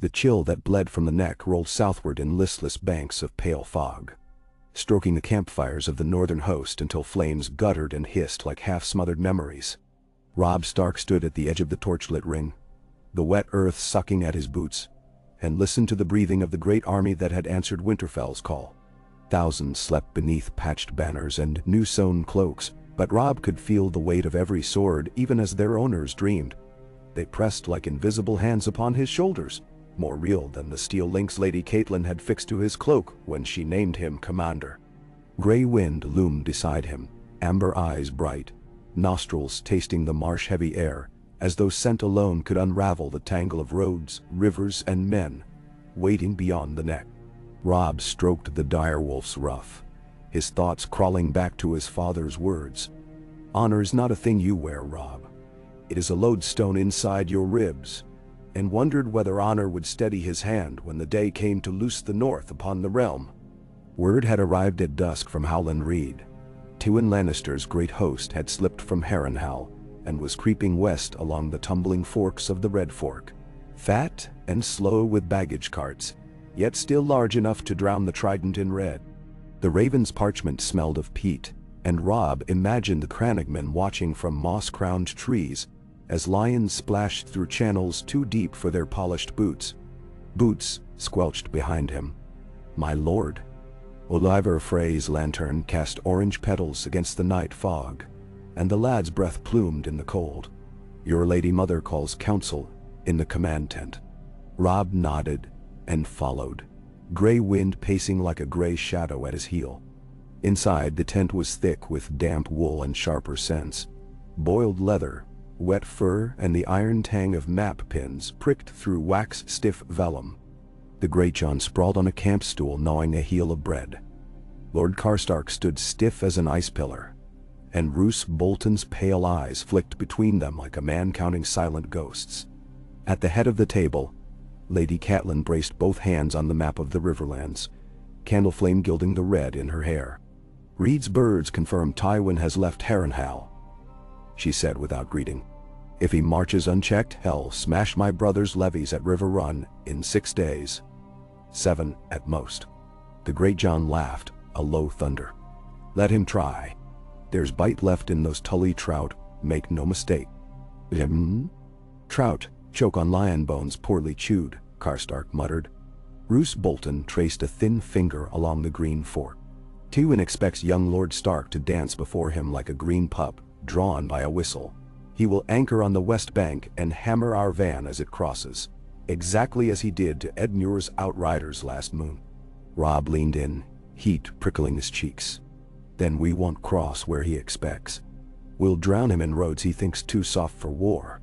The chill that bled from the neck rolled southward in listless banks of pale fog, stroking the campfires of the northern host until flames guttered and hissed like half-smothered memories. Robb Stark stood at the edge of the torchlit ring, the wet earth sucking at his boots, and listened to the breathing of the great army that had answered Winterfell's call. Thousands slept beneath patched banners and new-sewn cloaks, but Robb could feel the weight of every sword even as their owners dreamed. They pressed like invisible hands upon his shoulders, more real than the steel links Lady Catelyn had fixed to his cloak when she named him commander. Grey wind loomed beside him, amber eyes bright, nostrils tasting the marsh-heavy air, as though scent alone could unravel the tangle of roads, rivers, and men waiting beyond the neck. Robb stroked the direwolf's ruff, his thoughts crawling back to his father's words. "Honor is not a thing you wear, Robb. It is a lodestone inside your ribs," and wondered whether honor would steady his hand when the day came to loose the north upon the realm. Word had arrived at dusk from Howland Reed. Tywin Lannister's great host had slipped from Harrenhal and was creeping west along the tumbling forks of the Red Fork, fat and slow with baggage carts, yet still large enough to drown the trident in red. The Raven's parchment smelled of peat, and Robb imagined the crannogmen watching from moss-crowned trees as lions splashed through channels too deep for their polished boots. Boots squelched behind him. "My lord." Oliver Frey's lantern cast orange petals against the night fog, and the lad's breath plumed in the cold. "Your lady mother calls council in the command tent." Robb nodded and followed, gray wind pacing like a gray shadow at his heel. Inside, the tent was thick with damp wool and sharper scents. Boiled leather, wet fur, and the iron tang of map pins pricked through wax-stiff vellum. The Greatjon sprawled on a camp stool gnawing a heel of bread. Lord Karstark stood stiff as an ice pillar, and Roose Bolton's pale eyes flicked between them like a man counting silent ghosts. At the head of the table, Lady Catelyn braced both hands on the map of the Riverlands, candle flame gilding the red in her hair. "Reed's birds confirm Tywin has left Harrenhal," she said without greeting. "If he marches unchecked, hell smash my brother's levies at River Run in 6 days. 7 at most." The Greatjon laughed, a low thunder. "Let him try. There's bite left in those Tully trout, make no mistake." "Trout choke on lion bones poorly chewed," Karstark muttered. Roose Bolton traced a thin finger along the green fork. "Tywin expects young Lord Stark to dance before him like a green pup, drawn by a whistle. He will anchor on the west bank and hammer our van as it crosses, exactly as he did to Edmure's outriders last moon." Robb leaned in, heat prickling his cheeks. "Then we won't cross where he expects. We'll drown him in roads he thinks too soft for war."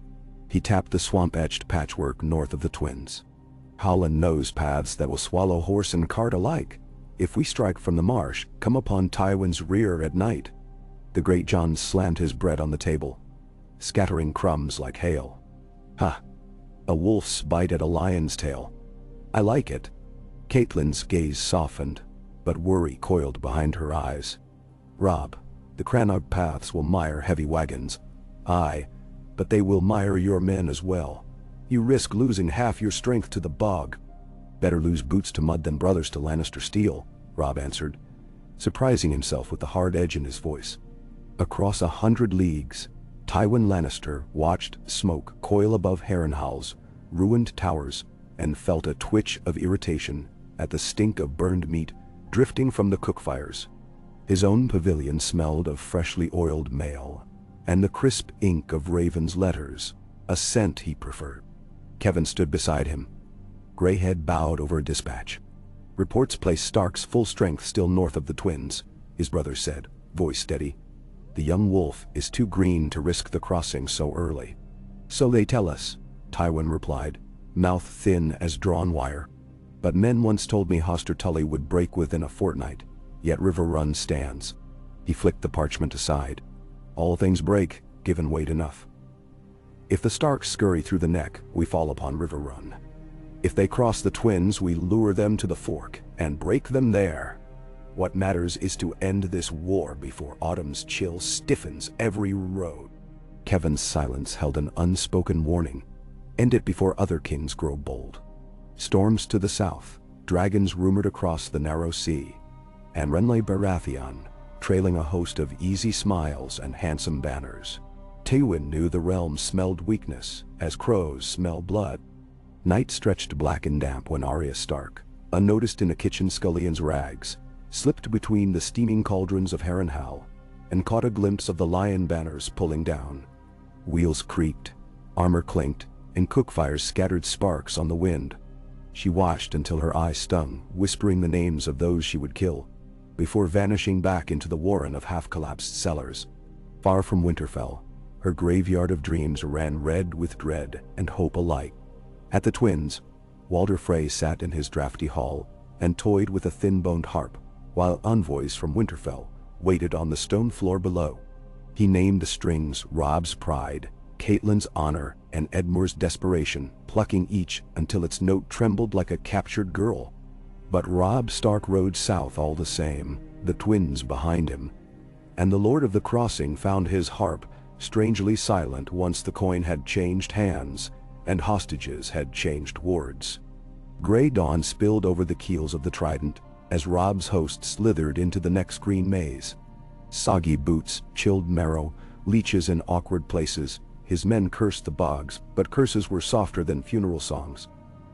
He tapped the swamp-etched patchwork north of the Twins. "Howland knows paths that will swallow horse and cart alike. If we strike from the marsh, come upon Tywin's rear at night." The Greatjon slammed his bread on the table, scattering crumbs like hail. "Ha! A wolf's bite at a lion's tail. I like it." Catelyn's gaze softened, but worry coiled behind her eyes. "Robb, the Crannog paths will mire heavy wagons. Aye, but they will mire your men as well. You risk losing half your strength to the bog." "Better lose boots to mud than brothers to Lannister steel," Robb answered, surprising himself with the hard edge in his voice. Across 100 leagues, Tywin Lannister watched smoke coil above Harrenhal's ruined towers and felt a twitch of irritation at the stink of burned meat drifting from the cookfires. His own pavilion smelled of freshly oiled mail, and the crisp ink of Raven's letters, a scent he preferred. Kevin stood beside him. Greyhead bowed over a dispatch. "Reports place Stark's full strength still north of the Twins," his brother said, voice steady. "The young wolf is too green to risk the crossing so early." "So they tell us," Tywin replied, mouth thin as drawn wire. "But men once told me Hoster Tully would break within a fortnight, yet River Run stands." He flicked the parchment aside. "All things break, given weight enough. If the Starks scurry through the neck, we fall upon River Run. If they cross the Twins, we lure them to the fork and break them there. What matters is to end this war before autumn's chill stiffens every road." Kevin's silence held an unspoken warning. "End it before other kings grow bold." Storms to the south, dragons rumored across the narrow sea, and Renly Baratheon, trailing a host of easy smiles and handsome banners. Tywin knew the realm smelled weakness, as crows smell blood. Night stretched black and damp when Arya Stark, unnoticed in a kitchen scullion's rags, slipped between the steaming cauldrons of Harrenhal, and caught a glimpse of the lion banners pulling down. Wheels creaked, armor clinked, and cookfires scattered sparks on the wind. She watched until her eyes stung, whispering the names of those she would kill, before vanishing back into the warren of half-collapsed cellars. Far from Winterfell, her graveyard of dreams ran red with dread and hope alike. At the Twins, Walder Frey sat in his drafty hall and toyed with a thin-boned harp, while envoys from Winterfell waited on the stone floor below. He named the strings Robb's pride, Catelyn's honor, and Edmure's desperation, plucking each until its note trembled like a captured girl. But Robb Stark rode south all the same, the Twins behind him, and the Lord of the Crossing found his harp strangely silent once the coin had changed hands and hostages had changed wards. Grey dawn spilled over the keels of the Trident as Robb's host slithered into the next green maze. Soggy boots, chilled marrow, leeches in awkward places. His men cursed the bogs, but curses were softer than funeral songs.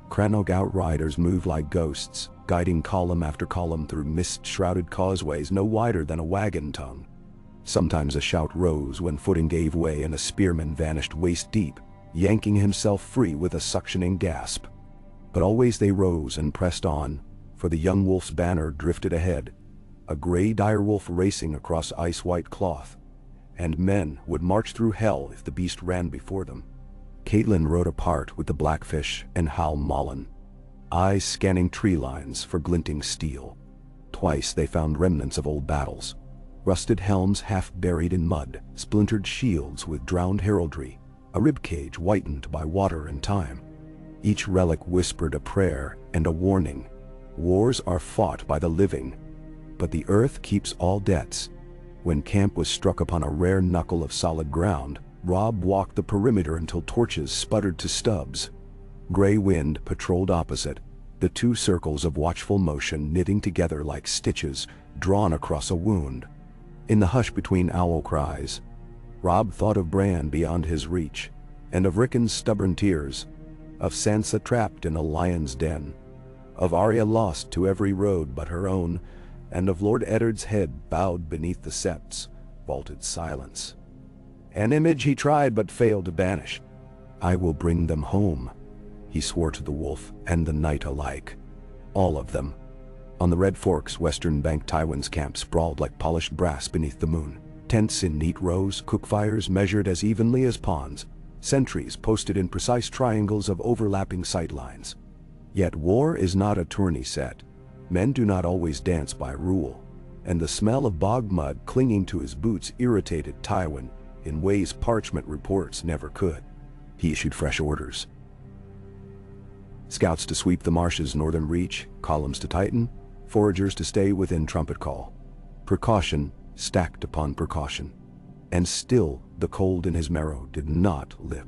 Crannog outriders moved like ghosts, guiding column after column through mist-shrouded causeways no wider than a wagon tongue. Sometimes a shout rose when footing gave way and a spearman vanished waist-deep, yanking himself free with a suctioning gasp. But always they rose and pressed on, for the young wolf's banner drifted ahead, a gray direwolf racing across ice-white cloth, and men would march through hell if the beast ran before them. Catelyn rode apart with the Blackfish and Hal Mullen, eyes scanning tree lines for glinting steel. Twice they found remnants of old battles, rusted helms half buried in mud, splintered shields with drowned heraldry, a ribcage whitened by water and time. Each relic whispered a prayer and a warning. Wars are fought by the living, but the earth keeps all debts. When camp was struck upon a rare knuckle of solid ground, Robb walked the perimeter until torches sputtered to stubs. Gray wind patrolled opposite, the two circles of watchful motion knitting together like stitches drawn across a wound. In the hush between owl cries, Robb thought of Bran beyond his reach, and of Rickon's stubborn tears, of Sansa trapped in a lion's den, of Arya lost to every road but her own, and of Lord Eddard's head bowed beneath the sept's vaulted silence. An image he tried but failed to banish. "I will bring them home," he swore to the wolf and the night alike. All of them. On the Red Fork's western bank, Tywin's camp sprawled like polished brass beneath the moon. Tents in neat rows, cookfires measured as evenly as pawns, sentries posted in precise triangles of overlapping sightlines. Yet war is not a tourney set. Men do not always dance by rule, and the smell of bog mud clinging to his boots irritated Tywin in ways parchment reports never could. He issued fresh orders. Scouts to sweep the marsh's northern reach, columns to tighten, foragers to stay within trumpet call. Precaution stacked upon precaution. And still the cold in his marrow did not lift.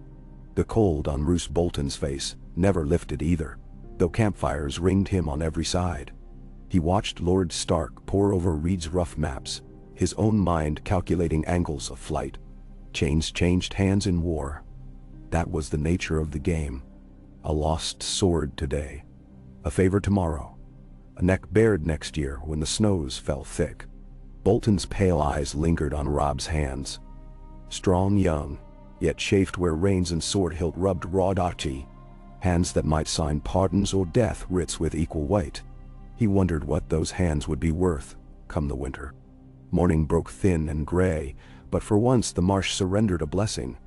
The cold on Roose Bolton's face never lifted either, though campfires ringed him on every side. He watched Lord Stark pore over Reed's rough maps, his own mind calculating angles of flight. Chains changed hands in war. That was the nature of the game. A lost sword today, a favor tomorrow, a neck bared next year when the snows fell thick. Bolton's pale eyes lingered on Robb's hands. Strong young, yet chafed where reins and sword hilt rubbed raw dachi, hands that might sign pardons or death writs with equal weight. He wondered what those hands would be worth, come the winter. Morning broke thin and gray, but for once the marsh surrendered a blessing,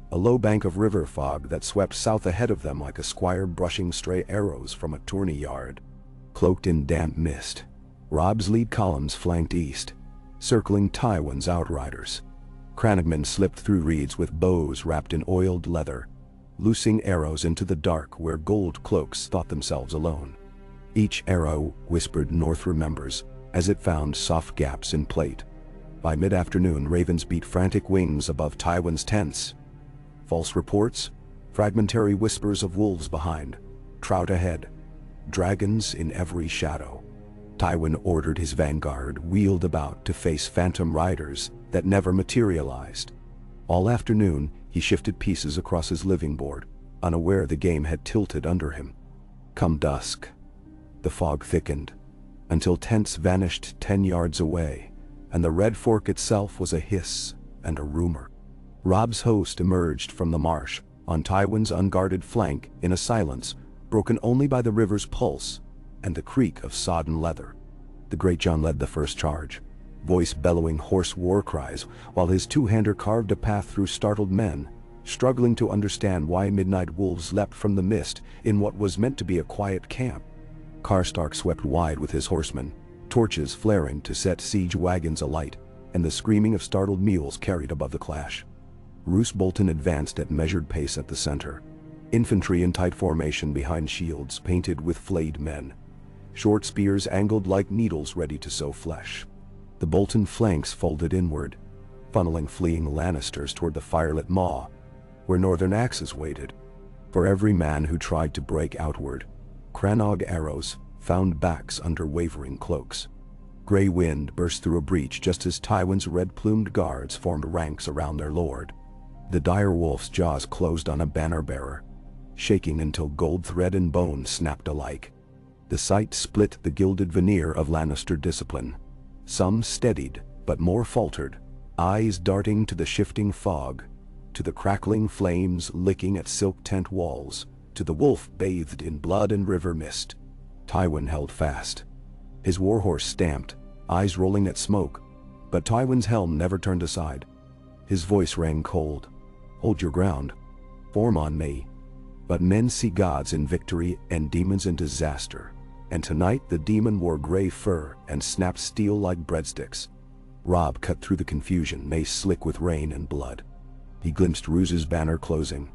a low bank of river fog that swept south ahead of them like a squire brushing stray arrows from a tourney yard. Cloaked in damp mist, Robb's lead columns flanked east, circling Tywin's outriders. Crannogmen slipped through reeds with bows wrapped in oiled leather, loosing arrows into the dark where gold cloaks thought themselves alone. Each arrow whispered North remembers as it found soft gaps in plate. By mid-afternoon, ravens beat frantic wings above Tywin's tents. False reports, fragmentary whispers of wolves behind, trout ahead, dragons in every shadow. Tywin ordered his vanguard wheeled about to face phantom riders that never materialized. All afternoon, he shifted pieces across his living board, unaware the game had tilted under him. Come dusk, the fog thickened, until tents vanished 10 yards away, and the Red Fork itself was a hiss and a rumor. Robb's host emerged from the marsh, on Tywin's unguarded flank in a silence broken only by the river's pulse and the creak of sodden leather. The Great John led the first charge, voice bellowing hoarse war cries, while his two-hander carved a path through startled men, struggling to understand why midnight wolves leapt from the mist in what was meant to be a quiet camp. Karstark swept wide with his horsemen, torches flaring to set siege wagons alight, and the screaming of startled mules carried above the clash. Roose Bolton advanced at measured pace at the center, infantry in tight formation behind shields painted with flayed men, short spears angled like needles ready to sow flesh. The Bolton flanks folded inward, funneling fleeing Lannisters toward the firelit maw, where northern axes waited. For every man who tried to break outward, Crannog arrows found backs under wavering cloaks. Grey wind burst through a breach just as Tywin's red-plumed guards formed ranks around their lord. The dire wolf's jaws closed on a banner-bearer, shaking until gold thread and bone snapped alike. The sight split the gilded veneer of Lannister discipline. Some steadied, but more faltered, eyes darting to the shifting fog, to the crackling flames licking at silk tent walls, to the wolf bathed in blood and river mist. Tywin held fast. His warhorse stamped, eyes rolling at smoke, but Tywin's helm never turned aside. His voice rang cold. Hold your ground. Form on me. But men see gods in victory and demons in disaster, and tonight the demon wore gray fur and snapped steel like breadsticks. Robb cut through the confusion, mace slick with rain and blood. He glimpsed Roose's banner closing,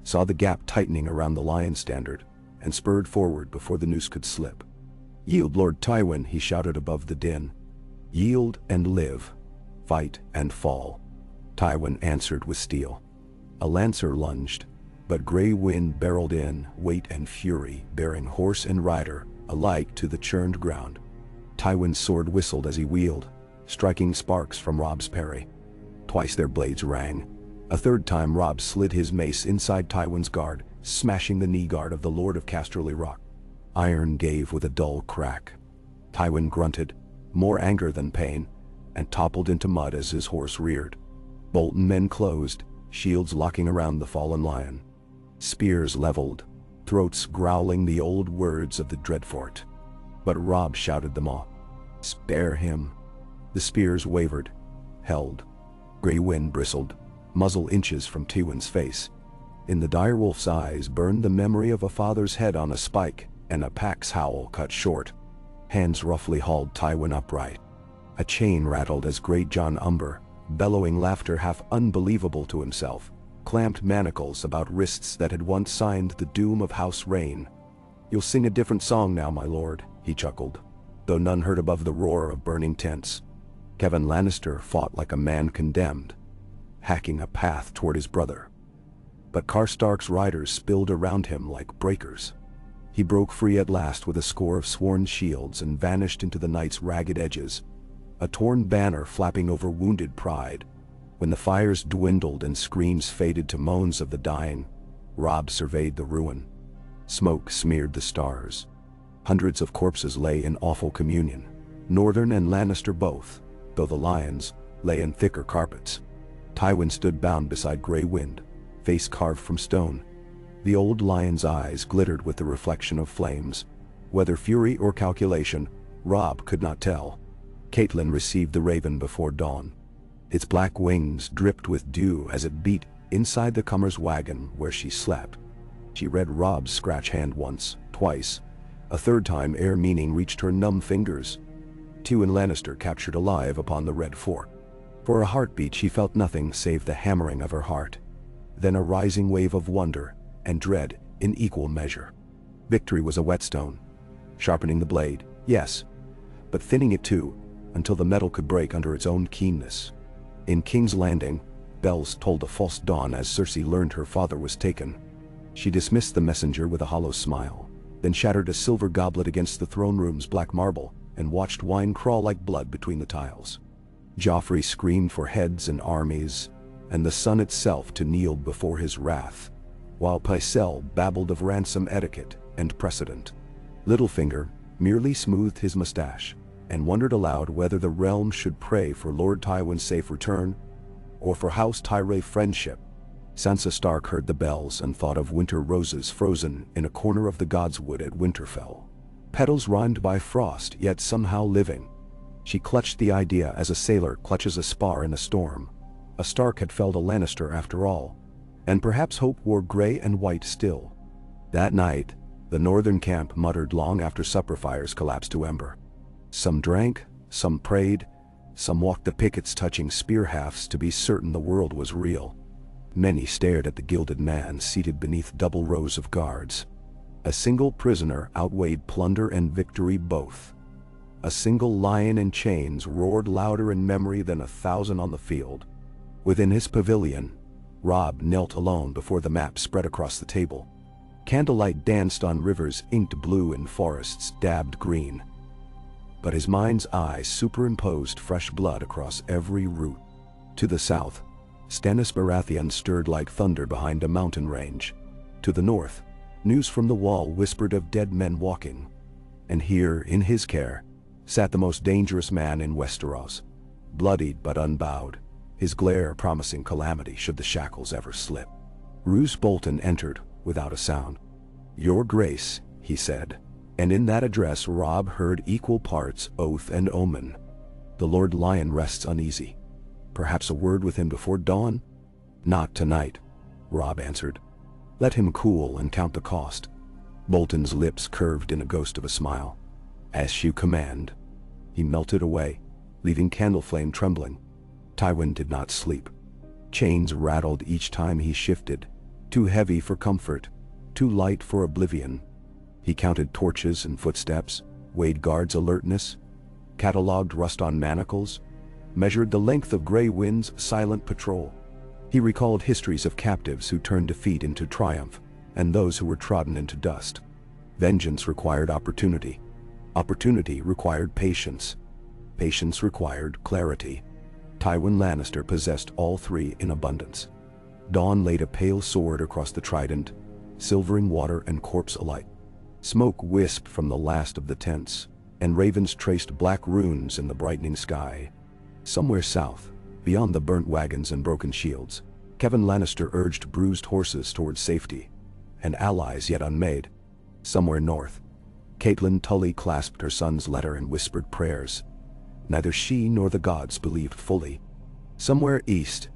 saw the gap tightening around the lion standard, and spurred forward before the noose could slip. Yield, Lord Tywin, he shouted above the din. Yield and live. Fight and fall. Tywin answered with steel. A lancer lunged, but gray wind barreled in, weight and fury, bearing horse and rider alike to the churned ground. Tywin's sword whistled as he wheeled, striking sparks from Robb's parry. Twice their blades rang. A third time Robb slid his mace inside Tywin's guard, smashing the knee guard of the Lord of Casterly Rock. Iron gave with a dull crack. Tywin grunted, more anger than pain, and toppled into mud as his horse reared. Bolton men closed, shields locking around the fallen lion. Spears leveled, throats growling the old words of the Dreadfort. But Robb shouted them off. Spare him. The spears wavered, held. Grey wind bristled, muzzle inches from Tywin's face. In the direwolf's eyes burned the memory of a father's head on a spike, and a pack's howl cut short. Hands roughly hauled Tywin upright. A chain rattled as Great John Umber, bellowing laughter half unbelievable to himself, clamped manacles about wrists that had once signed the doom of House Rain. You'll sing a different song now, my lord, he chuckled, though none heard above the roar of burning tents. Kevin Lannister fought like a man condemned, hacking a path toward his brother. But Karstark's riders spilled around him like breakers. He broke free at last with a score of sworn shields and vanished into the night's ragged edges, a torn banner flapping over wounded pride. When the fires dwindled and screams faded to moans of the dying, Robb surveyed the ruin. Smoke smeared the stars. Hundreds of corpses lay in awful communion, Northern and Lannister both, though the lions lay in thicker carpets. Tywin stood bound beside Grey Wind, face carved from stone. The old lion's eyes glittered with the reflection of flames. Whether fury or calculation, Robb could not tell. Catelyn received the raven before dawn. Its black wings dripped with dew as it beat inside the comer's wagon where she slept. She read Robb's scratch hand once, twice. A third time ere meaning reached her numb fingers. Tywin Lannister captured alive upon the Red Fork. For a heartbeat she felt nothing save the hammering of her heart. Then a rising wave of wonder and dread in equal measure. Victory was a whetstone, sharpening the blade, yes, but thinning it too, until the metal could break under its own keenness. In King's Landing, bells tolled a false dawn as Cersei learned her father was taken. She dismissed the messenger with a hollow smile. then shattered a silver goblet against the throne room's black marble, and watched wine crawl like blood between the tiles. Joffrey screamed for heads and armies, and the sun itself to kneel before his wrath, while Pycelle babbled of ransom etiquette and precedent. Littlefinger merely smoothed his mustache, and wondered aloud whether the realm should pray for Lord Tywin's safe return, or for House Tyrell friendship. Sansa Stark heard the bells and thought of winter roses frozen in a corner of the Godswood at Winterfell. Petals rimed by frost, yet somehow living. She clutched the idea as a sailor clutches a spar in a storm. A Stark had felled a Lannister after all, and perhaps hope wore gray and white still. That night, the northern camp muttered long after supper fires collapsed to ember. Some drank, some prayed, some walked the pickets touching spear hafts to be certain the world was real. Many stared at the gilded man seated beneath double rows of guards. A single prisoner outweighed plunder and victory both. A single lion in chains roared louder in memory than 1,000 on the field. Within his pavilion, Robb knelt alone before the map spread across the table. Candlelight danced on rivers inked blue and forests dabbed green. But his mind's eye superimposed fresh blood across every route. To the south, Stannis Baratheon stirred like thunder behind a mountain range. To the north, news from the wall whispered of dead men walking. And here, in his care, sat the most dangerous man in Westeros, bloodied but unbowed, his glare promising calamity should the shackles ever slip. Roose Bolton entered, without a sound. "Your Grace," he said, and in that address Robb heard equal parts oath and omen. "The Lord Lion rests uneasy. Perhaps a word with him before dawn?" "Not tonight," Robb answered. "Let him cool and count the cost." Bolton's lips curved in a ghost of a smile. "As you command." He melted away, leaving Candleflame trembling. Tywin did not sleep. Chains rattled each time he shifted, too heavy for comfort, too light for oblivion. He counted torches and footsteps, weighed guards' alertness, catalogued rust on manacles, measured the length of Grey Wind's silent patrol. He recalled histories of captives who turned defeat into triumph, and those who were trodden into dust. Vengeance required opportunity. Opportunity required patience. Patience required clarity. Tywin Lannister possessed all three in abundance. Dawn laid a pale sword across the trident, silvering water and corpse alike. Smoke wisped from the last of the tents, and ravens traced black runes in the brightening sky. Somewhere south, beyond the burnt wagons and broken shields, Kevan Lannister urged bruised horses towards safety, and allies yet unmade. Somewhere north, Catelyn Tully clasped her son's letter and whispered prayers. Neither she nor the gods believed fully. Somewhere east,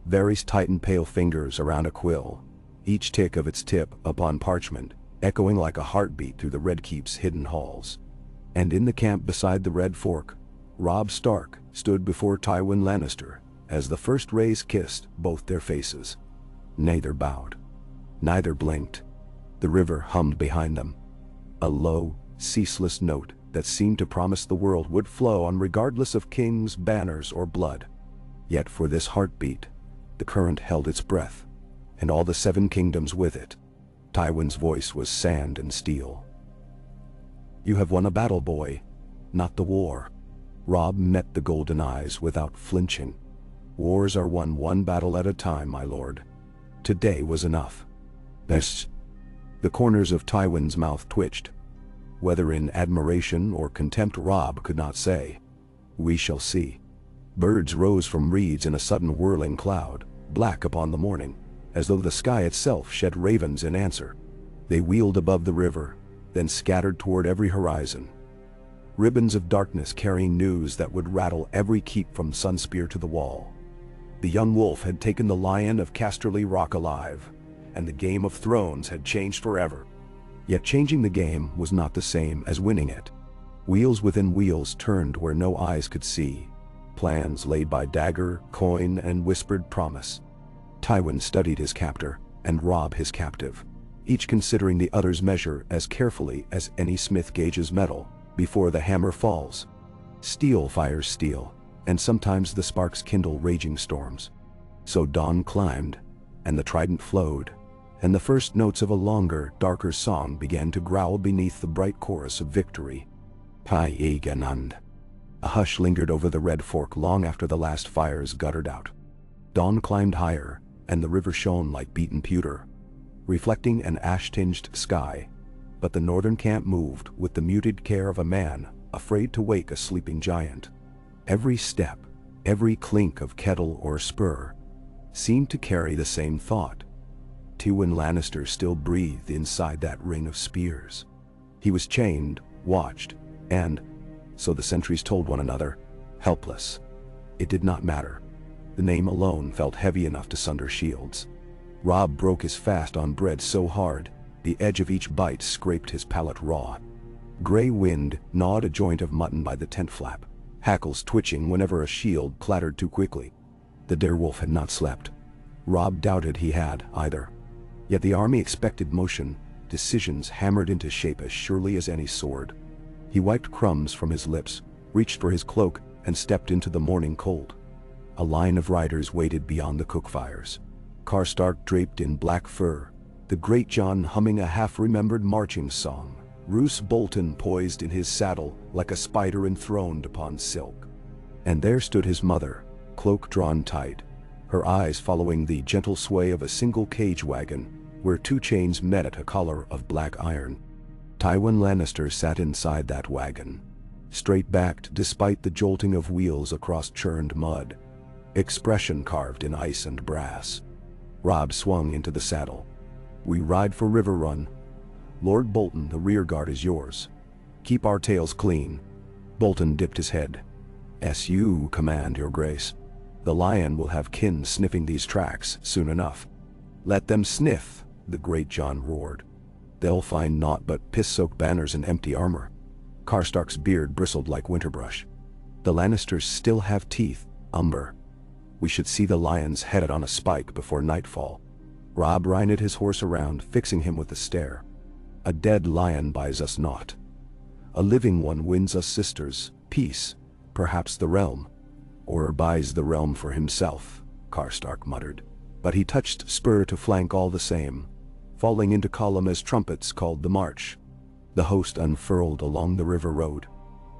Varys tightened pale fingers around a quill, each tick of its tip upon parchment, echoing like a heartbeat through the Red Keep's hidden halls. And in the camp beside the Red Fork, Robb Stark stood before Tywin Lannister as the first rays kissed both their faces. Neither bowed. Neither blinked. The river hummed behind them, a low, ceaseless note that seemed to promise the world would flow on regardless of kings, banners, or blood. Yet for this heartbeat, the current held its breath, and all the 7 kingdoms with it. Tywin's voice was sand and steel. "You have won a battle, boy, not the war." Robb met the golden eyes without flinching. "Wars are won one battle at a time, my lord. Today was enough." This. The corners of Tywin's mouth twitched. Whether in admiration or contempt Robb could not say. "We shall see." Birds rose from reeds in a sudden whirling cloud, black upon the morning, as though the sky itself shed ravens in answer. They wheeled above the river, then scattered toward every horizon. Ribbons of darkness carrying news that would rattle every keep from Sunspear to the Wall. The young wolf had taken the lion of Casterly Rock alive, and the Game of Thrones had changed forever. Yet changing the game was not the same as winning it. Wheels within wheels turned where no eyes could see. Plans laid by dagger, coin, and whispered promise. Tywin studied his captor, and Robb his captive, each considering the other's measure as carefully as any smith gauges metal before the hammer falls. Steel fires steel, and sometimes the sparks kindle raging storms. So dawn climbed, and the trident flowed, and the first notes of a longer, darker song began to growl beneath the bright chorus of victory. Pai Ganand. A hush lingered over the Red Fork long after the last fires guttered out. Dawn climbed higher, and the river shone like beaten pewter, reflecting an ash-tinged sky. But the northern camp moved with the muted care of a man afraid to wake a sleeping giant. Every step, every clink of kettle or spur, seemed to carry the same thought. Tywin Lannister still breathed inside that ring of spears. He was chained, watched, and, so the sentries told one another, helpless. It did not matter. The name alone felt heavy enough to sunder shields. Robb broke his fast on bread so hard, the edge of each bite scraped his palate raw. Grey Wind gnawed a joint of mutton by the tent flap, hackles twitching whenever a shield clattered too quickly. The direwolf had not slept. Robb doubted he had, either. Yet the army expected motion, decisions hammered into shape as surely as any sword. He wiped crumbs from his lips, reached for his cloak, and stepped into the morning cold. A line of riders waited beyond the cook fires. Karstark draped in black fur, the Great John humming a half-remembered marching song, Roose Bolton poised in his saddle like a spider enthroned upon silk. And there stood his mother, cloak drawn tight, her eyes following the gentle sway of a single cage wagon, where two chains met at a collar of black iron. Tywin Lannister sat inside that wagon, straight-backed despite the jolting of wheels across churned mud, expression carved in ice and brass. Robb swung into the saddle. We ride for River Run. Lord Bolton, the rear guard is yours. Keep our tails clean. Bolton dipped his head. "You command, your grace. The lion will have kin sniffing these tracks soon enough." "Let them sniff," the Great John roared. "They'll find naught but piss-soaked banners and empty armor." Karstark's beard bristled like winterbrush. "The Lannisters still have teeth, Umber. We should see the lions headed on a spike before nightfall." Robb reined his horse around, fixing him with a stare. "A dead lion buys us naught. A living one wins us sisters, peace, perhaps the realm. Or buys the realm for himself," Karstark muttered. But he touched spur to flank all the same, falling into column as trumpets called the march. The host unfurled along the river road,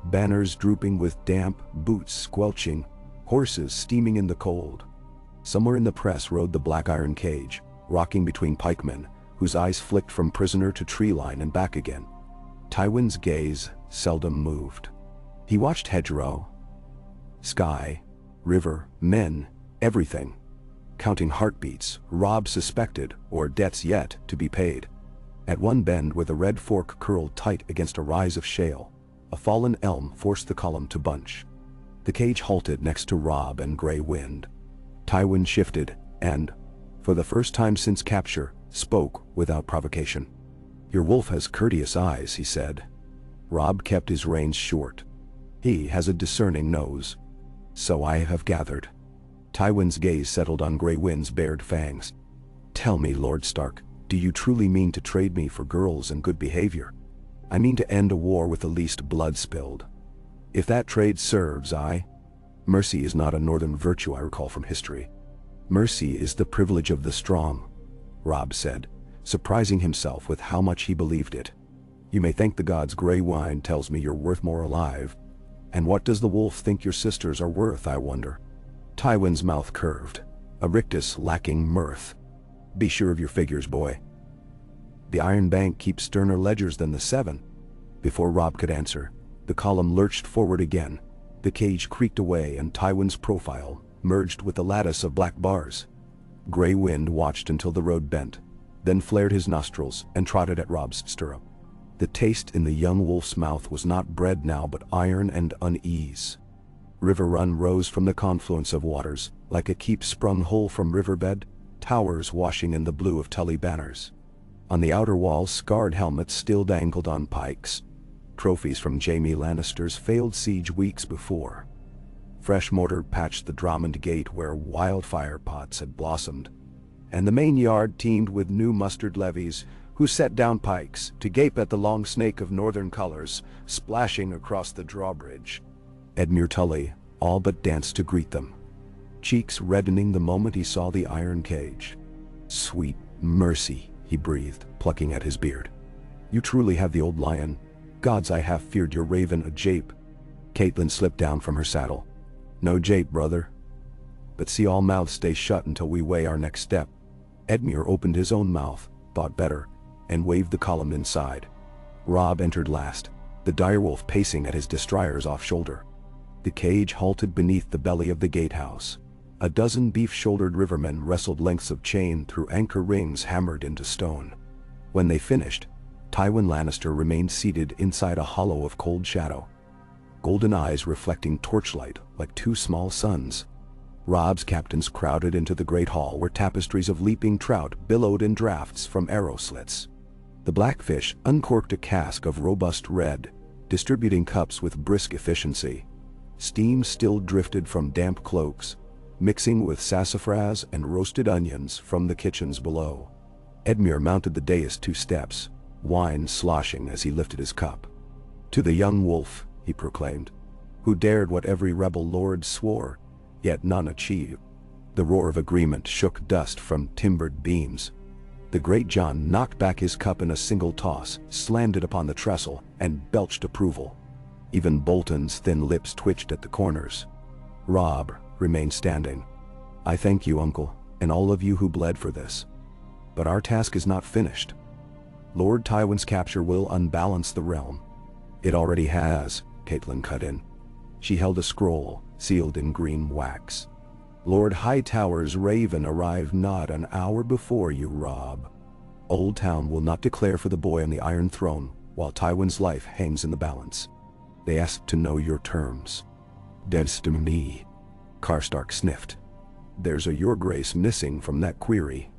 banners drooping with damp, boots squelching, horses steaming in the cold. Somewhere in the press rode the black iron cage, rocking between pikemen, whose eyes flicked from prisoner to tree line and back again. Tywin's gaze seldom moved. He watched hedgerow, sky, river, men, everything. Counting heartbeats, Robb suspected, or debts yet to be paid. At one bend where the Red Fork curled tight against a rise of shale, a fallen elm forced the column to bunch. The cage halted next to Robb and Grey Wind. Tywin shifted and, for the first time since capture, spoke without provocation. "Your wolf has courteous eyes," he said. Robb kept his reins short. "He has a discerning nose." "So I have gathered." Tywin's gaze settled on Grey Wind's bared fangs. "Tell me, Lord Stark, do you truly mean to trade me for girls and good behavior? I mean to end a war with the least blood spilled. If that trade serves, mercy is not a northern virtue I recall from history. Mercy is the privilege of the strong," Robb said, surprising himself with how much he believed it. "You may thank the gods Grey Wind tells me you're worth more alive. And what does the wolf think your sisters are worth, I wonder?" Tywin's mouth curved, a rictus lacking mirth. "Be sure of your figures, boy. The Iron Bank keeps sterner ledgers than the Seven." Before Robb could answer, the column lurched forward again. The cage creaked away and Tywin's profile merged with the lattice of black bars. Grey Wind watched until the road bent, then flared his nostrils and trotted at Robb's stirrup. The taste in the young wolf's mouth was not bread now but iron and unease. River Run rose from the confluence of waters, like a keep sprung hole from riverbed, towers washing in the blue of Tully banners. On the outer wall, scarred helmets still dangled on pikes, trophies from Jaime Lannister's failed siege weeks before. Fresh mortar patched the Drummond Gate where wildfire pots had blossomed, and the main yard teemed with new mustered levies who set down pikes to gape at the long snake of northern colors splashing across the drawbridge. Edmure Tully all but danced to greet them, cheeks reddening the moment he saw the iron cage. "Sweet mercy," he breathed, plucking at his beard. You truly have the old lion. Gods, I have feared your raven a jape. Catelyn slipped down from her saddle. No jape, brother. But see, all mouths stay shut until we weigh our next step. Edmure opened his own mouth, thought better, and waved the column inside. Robb entered last, the direwolf pacing at his destrier's off shoulder. The cage halted beneath the belly of the gatehouse. A dozen beef-shouldered rivermen wrestled lengths of chain through anchor rings hammered into stone. When they finished, Tywin Lannister remained seated inside a hollow of cold shadow, golden eyes reflecting torchlight like two small suns. Robb's captains crowded into the great hall where tapestries of leaping trout billowed in drafts from arrow slits. The Blackfish uncorked a cask of robust red, distributing cups with brisk efficiency. Steam still drifted from damp cloaks, mixing with sassafras and roasted onions from the kitchens below. Edmure mounted the dais 2 steps, wine sloshing as he lifted his cup. To the young wolf, he proclaimed, who dared what every rebel lord swore, yet none achieved. The roar of agreement shook dust from timbered beams. The great John knocked back his cup in a single toss, slammed it upon the trestle, and belched approval. Even Bolton's thin lips twitched at the corners. Robb remained standing. I thank you, uncle, and all of you who bled for this. But our task is not finished. Lord Tywin's capture will unbalance the realm. It already has, Catelyn cut in. She held a scroll, sealed in green wax. Lord Hightower's raven arrived not an hour before you, Robb. Old Town will not declare for the boy on the Iron Throne while Tywin's life hangs in the balance. They asked to know your terms. Destiny. Karstark sniffed. There's a your grace missing from that query.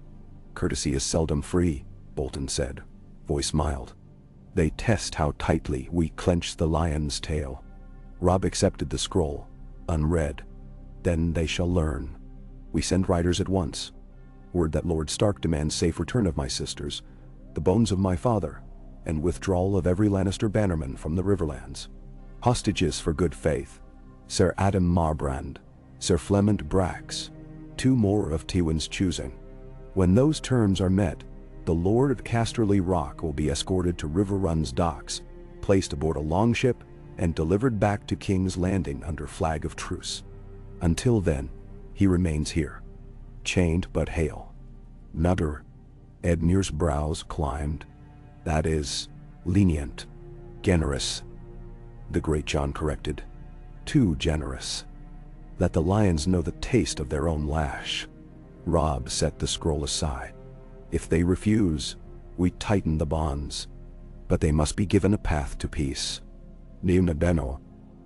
Courtesy is seldom free, Bolton said, voice mild. They test how tightly we clench the lion's tail. Robb accepted the scroll, unread. Then they shall learn. We send riders at once. Word that Lord Stark demands safe return of my sisters, the bones of my father, and withdrawal of every Lannister bannerman from the Riverlands. Hostages for good faith. Sir Adam Marbrand, Sir Flemont Brax, 2 more of Tywin's choosing. When those terms are met, the Lord of Casterly Rock will be escorted to Riverrun's docks, placed aboard a longship, and delivered back to King's Landing under flag of truce. Until then, he remains here, chained but hale. Nutter. Edmure's brows climbed. That is, lenient. Generous. The great John corrected. Too generous. Let the lions know the taste of their own lash. Robb set the scroll aside. If they refuse, we tighten the bonds. But they must be given a path to peace. Nimna Beno.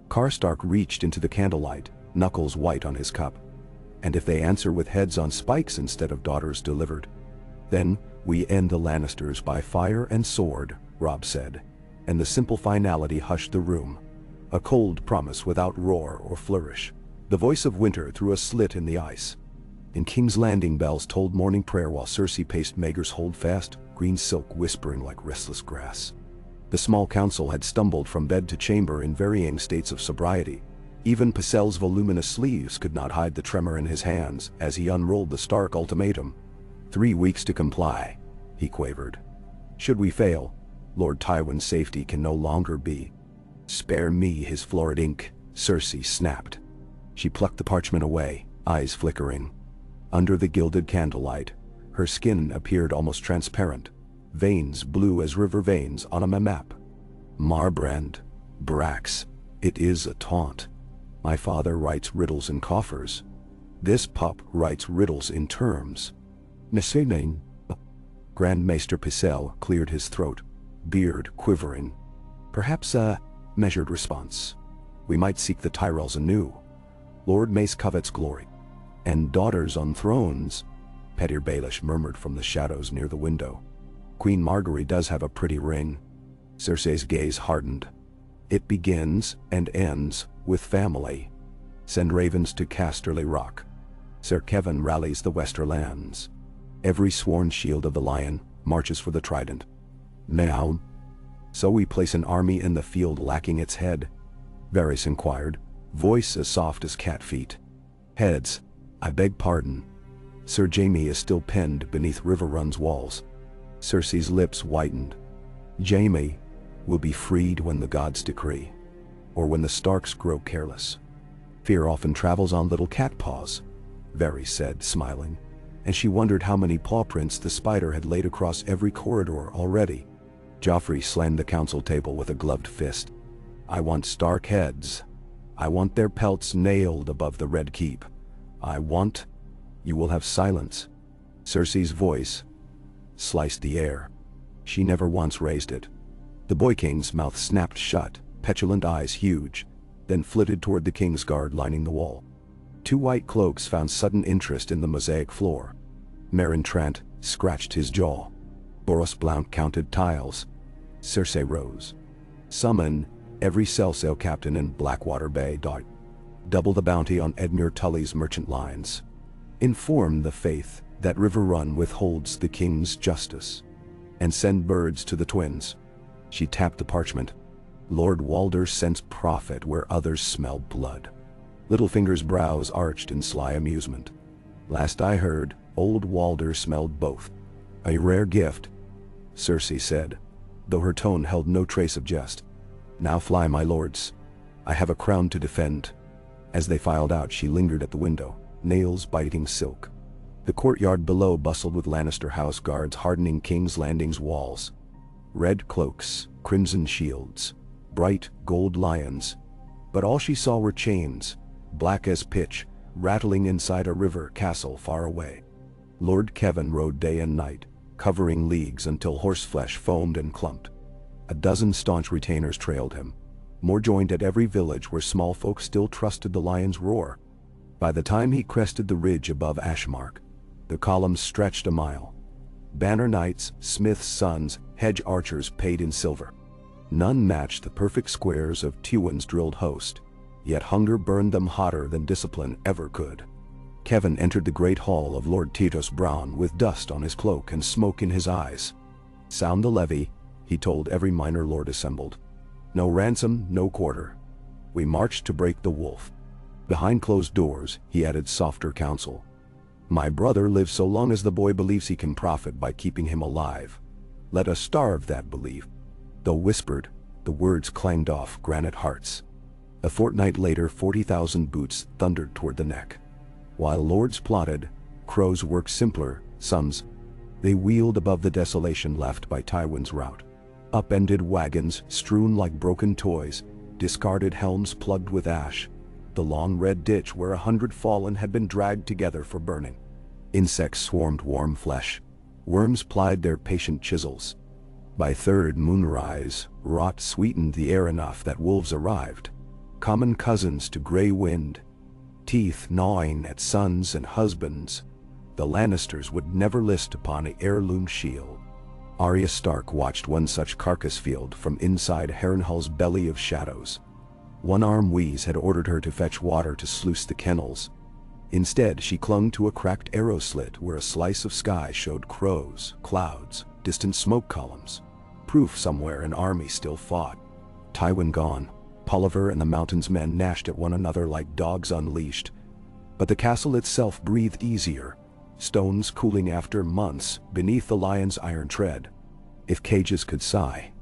Karstark reached into the candlelight, knuckles white on his cup. And if they answer with heads on spikes instead of daughters delivered, then we end the Lannisters by fire and sword, Robb said, and the simple finality hushed the room. A cold promise without roar or flourish. The voice of winter through a slit in the ice. In King's Landing bells told morning prayer while Cersei paced Maegor's holdfast, green silk whispering like restless grass. The small council had stumbled from bed to chamber in varying states of sobriety. Even Pycelle's voluminous sleeves could not hide the tremor in his hands as he unrolled the Stark ultimatum. 3 weeks to comply, he quavered. Should we fail, Lord Tywin's safety can no longer be. Spare me his florid ink, Cersei snapped. She plucked the parchment away, eyes flickering. Under the gilded candlelight, her skin appeared almost transparent, veins blue as river veins on a map. Marbrand, Brax, it is a taunt. My father writes riddles in coffers. This pup writes riddles in terms. Nesening. Grand Maester Pycelle cleared his throat, beard quivering. Perhaps a measured response. We might seek the Tyrells anew. Lord Mace covets glory. And daughters on thrones, Petyr Baelish murmured from the shadows near the window. Queen Margaery does have a pretty ring. Cersei's gaze hardened. It begins and ends with family. Send ravens to Casterly Rock. Sir Kevan rallies the Westerlands. Every sworn shield of the lion marches for the trident. Now, so we place an army in the field lacking its head? Varys inquired, voice as soft as cat feet. Heads, I beg pardon. Sir Jaime is still penned beneath Riverrun's walls. Cersei's lips whitened. Jaime will be freed when the gods decree, or when the Starks grow careless. Fear often travels on little cat paws, Varys said, smiling, and she wondered how many paw prints the spider had laid across every corridor already. Joffrey slammed the council table with a gloved fist. I want Stark heads. I want their pelts nailed above the Red Keep. I want... You will have silence. Cersei's voice sliced the air. She never once raised it. The Boy King's mouth snapped shut, petulant eyes huge, then flitted toward the Kingsguard lining the wall. Two white cloaks found sudden interest in the mosaic floor. Meryn Trant scratched his jaw. Boros Blount counted tiles. Cersei rose. Summon every Cell captain in Blackwater Bay. Double the bounty on Edmure Tully's merchant lines. Inform the Faith that River Run withholds the king's justice. And send birds to the twins. She tapped the parchment. Lord Walder scents profit where others smell blood. Littlefinger's brows arched in sly amusement. Last I heard, old Walder smelled both. A rare gift, Cersei said, though her tone held no trace of jest. Now fly, my lords. I have a crown to defend. As they filed out, she lingered at the window, nails biting silk. The courtyard below bustled with Lannister house guards hardening King's Landing's walls. Red cloaks, crimson shields, bright gold lions. But all she saw were chains, black as pitch, rattling inside a river castle far away. Lord Kevin rode day and night, covering leagues until horseflesh foamed and clumped. A dozen staunch retainers trailed him. More joined at every village where small folk still trusted the lion's roar. By the time he crested the ridge above Ashmark, the columns stretched a mile. Banner knights, smiths' sons, hedge archers paid in silver. None matched the perfect squares of Tywin's drilled host, yet hunger burned them hotter than discipline ever could. Kevin entered the great hall of Lord Titos Brown with dust on his cloak and smoke in his eyes. Sound the levy, he told every minor lord assembled. No ransom, no quarter. We marched to break the wolf. Behind closed doors, he added softer counsel. My brother lives so long as the boy believes he can profit by keeping him alive. Let us starve that belief. Though whispered, the words clanged off granite hearts. A fortnight later, 40,000 boots thundered toward the neck. While lords plotted, crows worked simpler sums. They wheeled above the desolation left by Tywin's rout. Upended wagons strewn like broken toys, discarded helms plugged with ash, the long red ditch where 100 fallen had been dragged together for burning. Insects swarmed warm flesh. Worms plied their patient chisels. By third moonrise, rot sweetened the air enough that wolves arrived, common cousins to gray wind, teeth gnawing at sons and husbands. The Lannisters would never list upon an heirloom shield. Arya Stark watched one such carcass field from inside Harrenhal's belly of shadows. One-arm Wheeze had ordered her to fetch water to sluice the kennels. Instead, she clung to a cracked arrow slit where a slice of sky showed crows, clouds, distant smoke columns. Proof somewhere an army still fought. Tywin gone, Polliver and the Mountain's men gnashed at one another like dogs unleashed. But the castle itself breathed easier, stones cooling after months beneath the lion's iron tread. If cages could sigh,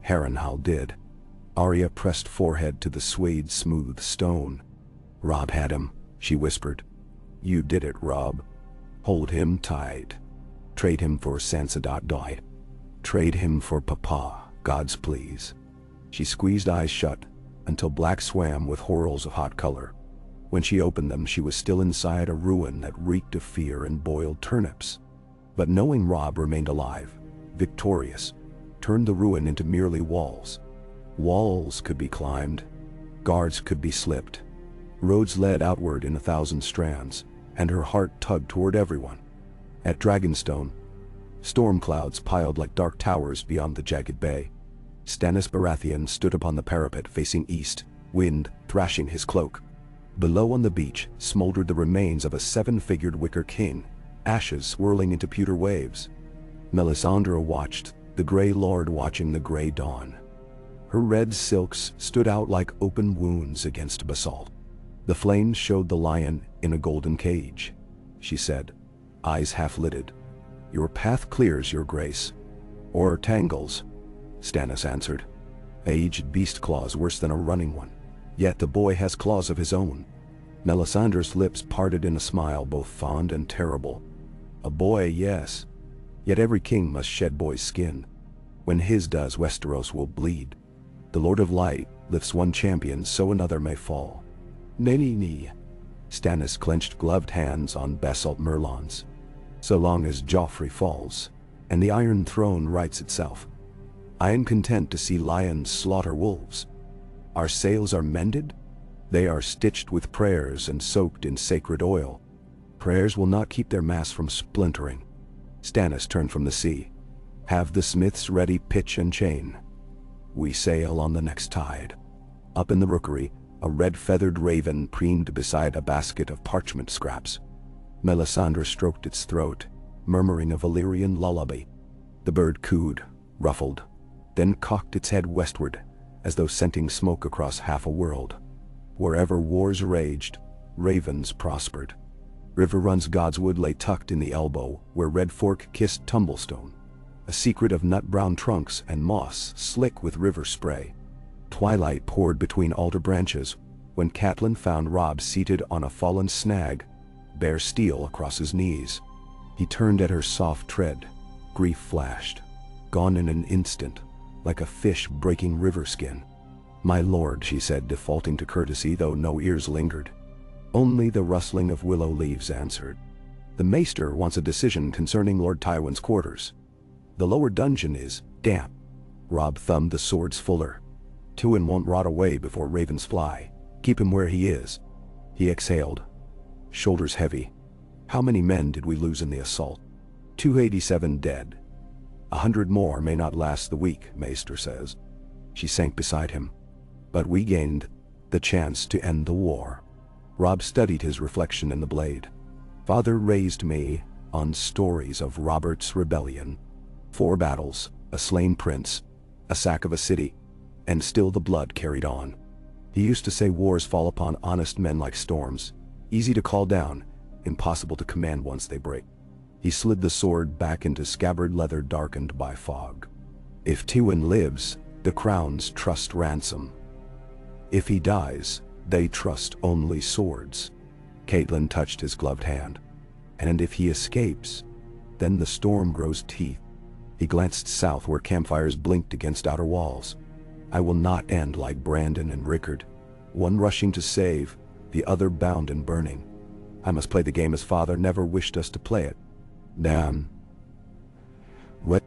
Harrenhal did. Arya pressed forehead to the suede smooth stone. Robb had him, she whispered. You did it, Robb. Hold him tight. Trade him for Sansa. Trade him for Papa, God's please. She squeezed eyes shut until black swam with whorls of hot color. When she opened them, she was still inside a ruin that reeked of fear and boiled turnips. But knowing Robb remained alive, victorious, turned the ruin into merely walls. Walls could be climbed, guards could be slipped. Roads led outward in 1,000 strands, and her heart tugged toward everyone. At Dragonstone, storm clouds piled like dark towers beyond the jagged bay. Stannis Baratheon stood upon the parapet facing east, wind thrashing his cloak. Below on the beach smoldered the remains of a 7-figured wicker king, ashes swirling into pewter waves. Melisandre watched, the Grey Lord watching the gray dawn. Her red silks stood out like open wounds against basalt. The flames showed the lion in a golden cage, she said, eyes half-lidded. Your path clears, your grace. Or tangles, Stannis answered. Aged beast claws worse than a running one. Yet the boy has claws of his own. Melisandre's lips parted in a smile both fond and terrible. A boy, yes. Yet every king must shed boy's skin. When his does, Westeros will bleed. The Lord of Light lifts one champion so another may fall. Nay. Stannis clenched gloved hands on basalt merlons. So long as Joffrey falls, and the Iron Throne rights itself, I am content to see lions slaughter wolves. Our sails are mended? They are stitched with prayers and soaked in sacred oil. Prayers will not keep their masts from splintering. Stannis turned from the sea. Have the smiths ready pitch and chain. We sail on the next tide. Up in the rookery, a red-feathered raven preened beside a basket of parchment scraps. Melisandre stroked its throat, murmuring a Valyrian lullaby. The bird cooed, ruffled, then cocked its head westward, as though scenting smoke across half a world. Wherever wars raged, ravens prospered. Riverrun's Godswood lay tucked in the elbow, where Red Fork kissed Tumblestone, a secret of nut-brown trunks and moss slick with river spray. Twilight poured between alder branches when Catelyn found Robb seated on a fallen snag, bare steel across his knees. He turned at her soft tread. Grief flashed, gone in an instant, like a fish breaking river skin. My lord, she said, defaulting to courtesy though no ears lingered. Only the rustling of willow leaves answered. The maester wants a decision concerning Lord Tywin's quarters. The lower dungeon is damp. Robb thumbed the swords fuller. Tywin won't rot away before ravens fly. Keep him where he is. He exhaled, shoulders heavy. How many men did we lose in the assault? 287 dead. 100 more may not last the week, Maester says. She sank beside him. But we gained the chance to end the war. Robb studied his reflection in the blade. Father raised me on stories of Robert's rebellion. 4 battles, a slain prince, a sack of a city, and still the blood carried on. He used to say wars fall upon honest men like storms, easy to call down, impossible to command once they break. He slid the sword back into scabbard leather darkened by fog. If Tywin lives, the crowns trust ransom. If he dies, they trust only swords. Catelyn touched his gloved hand. And if he escapes, then the storm grows teeth. He glanced south where campfires blinked against outer walls. I will not end like Brandon and Rickard, one rushing to save, the other bound and burning. I must play the game as father never wished us to play it. Damn. What?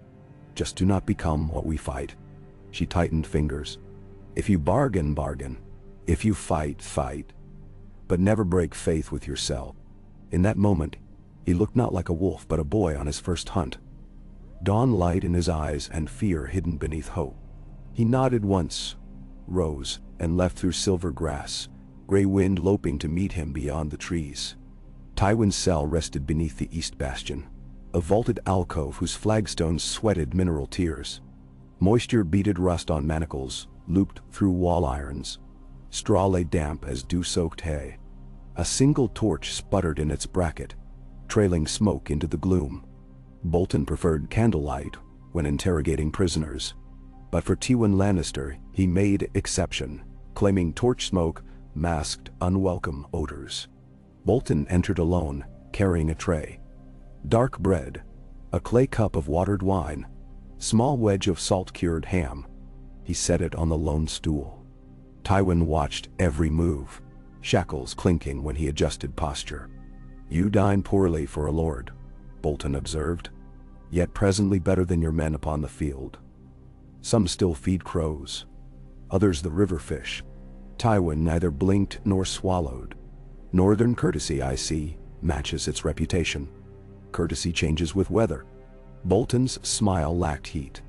Just do not become what we fight. She tightened fingers. If you bargain, bargain. If you fight, fight. But never break faith with yourself. In that moment, he looked not like a wolf but a boy on his first hunt. Dawn light in his eyes and fear hidden beneath hope. He nodded once, rose, and left through silver grass, gray wind loping to meet him beyond the trees. Tywin's cell rested beneath the east bastion, a vaulted alcove whose flagstones sweated mineral tears. Moisture beaded rust on manacles, looped through wall irons. Straw lay damp as dew-soaked hay. A single torch sputtered in its bracket, trailing smoke into the gloom. Bolton preferred candlelight when interrogating prisoners. But for Tywin Lannister, he made exception, claiming torch smoke masked unwelcome odors. Bolton entered alone, carrying a tray. Dark bread, a clay cup of watered wine, small wedge of salt-cured ham. He set it on the lone stool. Tywin watched every move, shackles clinking when he adjusted posture. You dine poorly for a lord, Bolton observed, yet presently better than your men upon the field. Some still feed crows, others the river fish. Tywin neither blinked nor swallowed. Northern courtesy, I see, matches its reputation. Courtesy changes with weather. Bolton's smile lacked heat.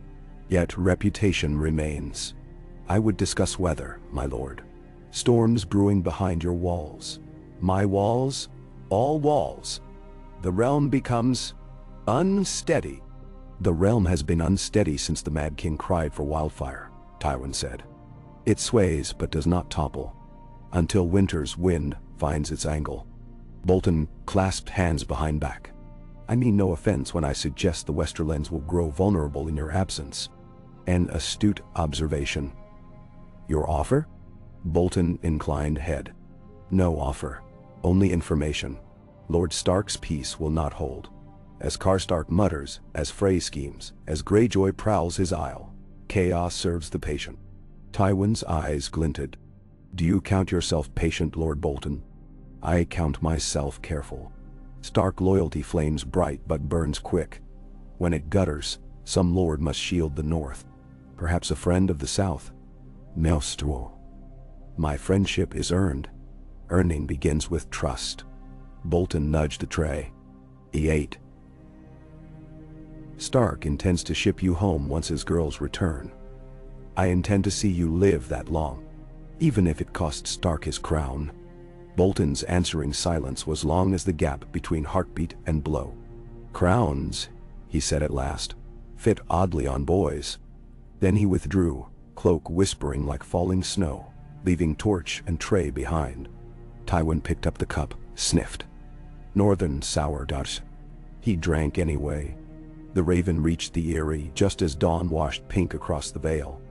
Yet reputation remains. I would discuss weather, my lord. Storms brewing behind your walls. My walls, all walls. The realm becomes unsteady. The realm has been unsteady since the Mad King cried for wildfire, Tywin said. It sways but does not topple, until winter's wind finds its angle. Bolton clasped hands behind back. I mean no offense when I suggest the Westerlands will grow vulnerable in your absence. An astute observation. Your offer? Bolton inclined head. No offer. Only information. Lord Stark's peace will not hold. As Karstark mutters, as Frey schemes, as Greyjoy prowls his isle, chaos serves the patient. Tywin's eyes glinted. Do you count yourself patient, Lord Bolton? I count myself careful. Stark loyalty flames bright but burns quick. When it gutters, some lord must shield the north. Perhaps a friend of the south. Maelstro. My friendship is earned. Earning begins with trust. Bolton nudged the tray. He ate. Stark intends to ship you home once his girls return. I intend to see you live that long, even if it costs Stark his crown. Bolton's answering silence was long as the gap between heartbeat and blow. Crowns, he said at last, fit oddly on boys. Then he withdrew, cloak whispering like falling snow, leaving torch and tray behind. Tywin picked up the cup, sniffed. Northern sourdoughs. He drank anyway. The raven reached the eyrie just as dawn washed pink across the vale.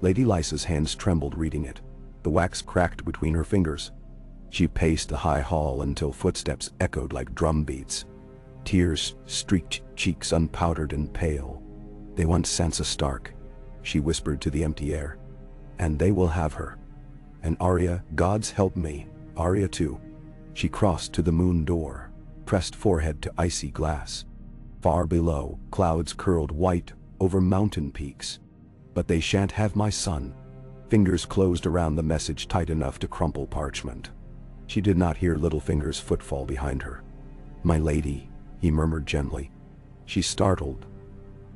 Lady Lysa's hands trembled reading it. The wax cracked between her fingers. She paced the high hall until footsteps echoed like drum beats. Tears streaked cheeks unpowdered and pale. They want Sansa Stark, she whispered to the empty air. And they will have her. And Arya, gods help me, Arya too. She crossed to the moon door, pressed forehead to icy glass. Far below, clouds curled white over mountain peaks. But they shan't have my son. Fingers closed around the message tight enough to crumple parchment. She did not hear Littlefinger's footfall behind her. My lady, he murmured gently. She startled,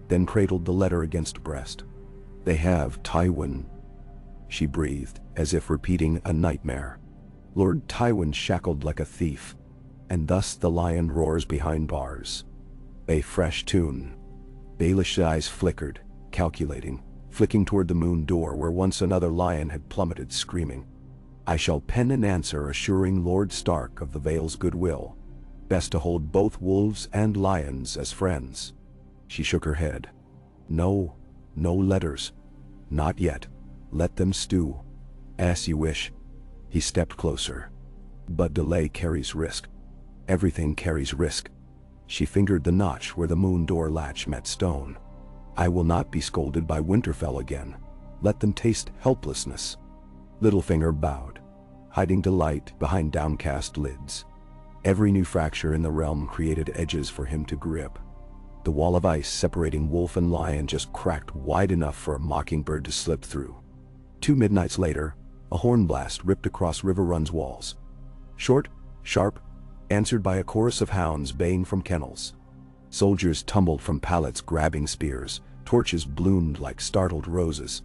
then cradled the letter against breast. They have Tywin, she breathed, as if repeating a nightmare. Lord Tywin shackled like a thief, and thus the lion roars behind bars. A fresh tune. Baelish's eyes flickered, calculating, flicking toward the moon door where once another lion had plummeted screaming. I shall pen an answer assuring Lord Stark of the Vale's goodwill. Best to hold both wolves and lions as friends. She shook her head. No letters. Not yet. Let them stew. As you wish. He stepped closer. But delay carries risk. Everything carries risk. She fingered the notch where the moon door latch met stone. I will not be scolded by Winterfell again. Let them taste helplessness. Littlefinger bowed, hiding delight behind downcast lids. Every new fracture in the realm created edges for him to grip. The wall of ice separating wolf and lion just cracked wide enough for a mockingbird to slip through. 2 midnights later, a horn blast ripped across River Run's walls. Short, sharp, answered by a chorus of hounds baying from kennels. Soldiers tumbled from pallets grabbing spears, torches bloomed like startled roses.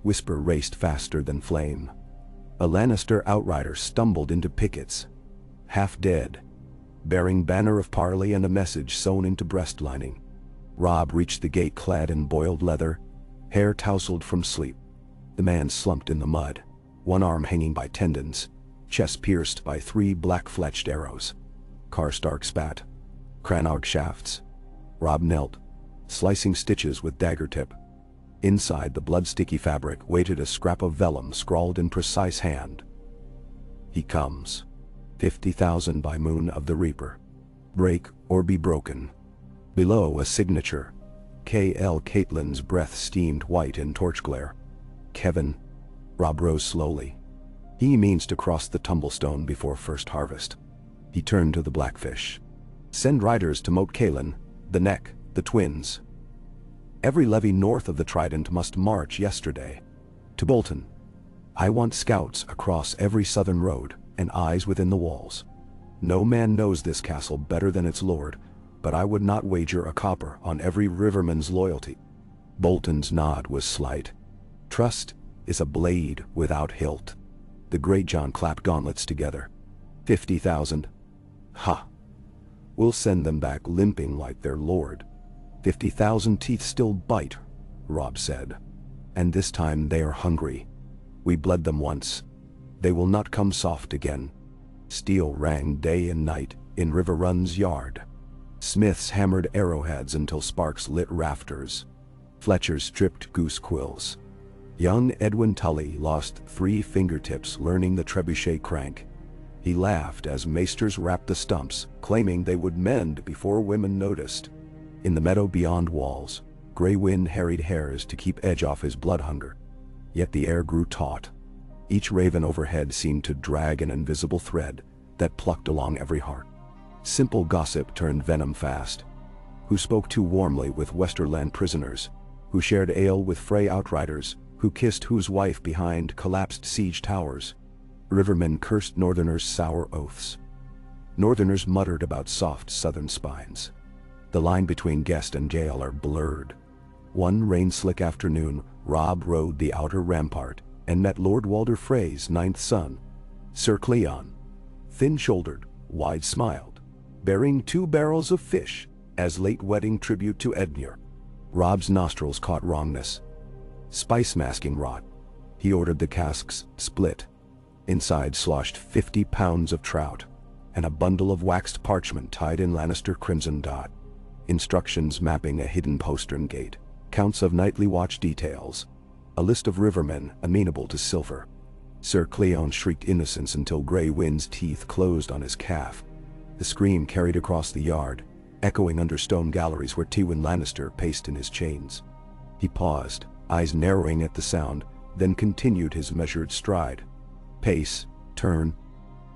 Whisper raced faster than flame. A Lannister outrider stumbled into pickets, half dead, bearing banner of parley and a message sewn into breast lining. Robb reached the gate clad in boiled leather, hair tousled from sleep. The man slumped in the mud, one arm hanging by tendons, chest pierced by 3 black-fletched arrows. Karstark spat. Crannog shafts. Robb knelt, slicing stitches with dagger tip. Inside the blood-sticky fabric waited a scrap of vellum scrawled in precise hand. He comes. 50,000 by moon of the Reaper. Break or be broken. Below a signature. K.L. Caitlyn's breath steamed white in torch glare. Kevin. Robb rose slowly. He means to cross the tumblestone before first harvest. He turned to the Blackfish. Send riders to Moat Cailin, the Neck, the Twins. Every levy north of the Trident must march yesterday. To Bolton. I want scouts across every southern road and eyes within the walls. No man knows this castle better than its lord, but I would not wager a copper on every riverman's loyalty. Bolton's nod was slight. Trust is a blade without hilt. The Greatjon clapped gauntlets together. 50,000. Ha! We'll send them back limping like their lord. 50,000 teeth still bite, Robb said. And this time they are hungry. We bled them once. They will not come soft again. Steel rang day and night in River Run's yard. Smiths hammered arrowheads until sparks lit rafters. Fletchers stripped goose quills. Young Edwin Tully lost 3 fingertips learning the trebuchet crank. He laughed as maesters rapped the stumps, claiming they would mend before women noticed. In the meadow beyond walls, Grey Wind harried hares to keep edge off his blood hunger. Yet the air grew taut. Each raven overhead seemed to drag an invisible thread that plucked along every heart. Simple gossip turned venom fast. Who spoke too warmly with Westerland prisoners? Who shared ale with Frey outriders? Who kissed whose wife behind collapsed siege towers? Rivermen cursed Northerners' sour oaths. Northerners muttered about soft Southern spines. The line between guest and jailer blurred. One rain-slick afternoon, Robb rode the outer rampart and met Lord Walder Frey's 9th son, Sir Cleon. Thin-shouldered, wide-smiled, bearing 2 barrels of fish as late wedding tribute to Edmure. Robb's nostrils caught wrongness. Spice-masking rot. He ordered the casks split. Inside sloshed 50 pounds of trout, and a bundle of waxed parchment tied in Lannister crimson dot. Instructions mapping a hidden postern gate, counts of nightly watch details, a list of rivermen amenable to silver. Sir Cleon shrieked innocence until Grey Wind's teeth closed on his calf. The scream carried across the yard, echoing under stone galleries where Tywin Lannister paced in his chains. He paused, eyes narrowing at the sound, then continued his measured stride. Pace, turn,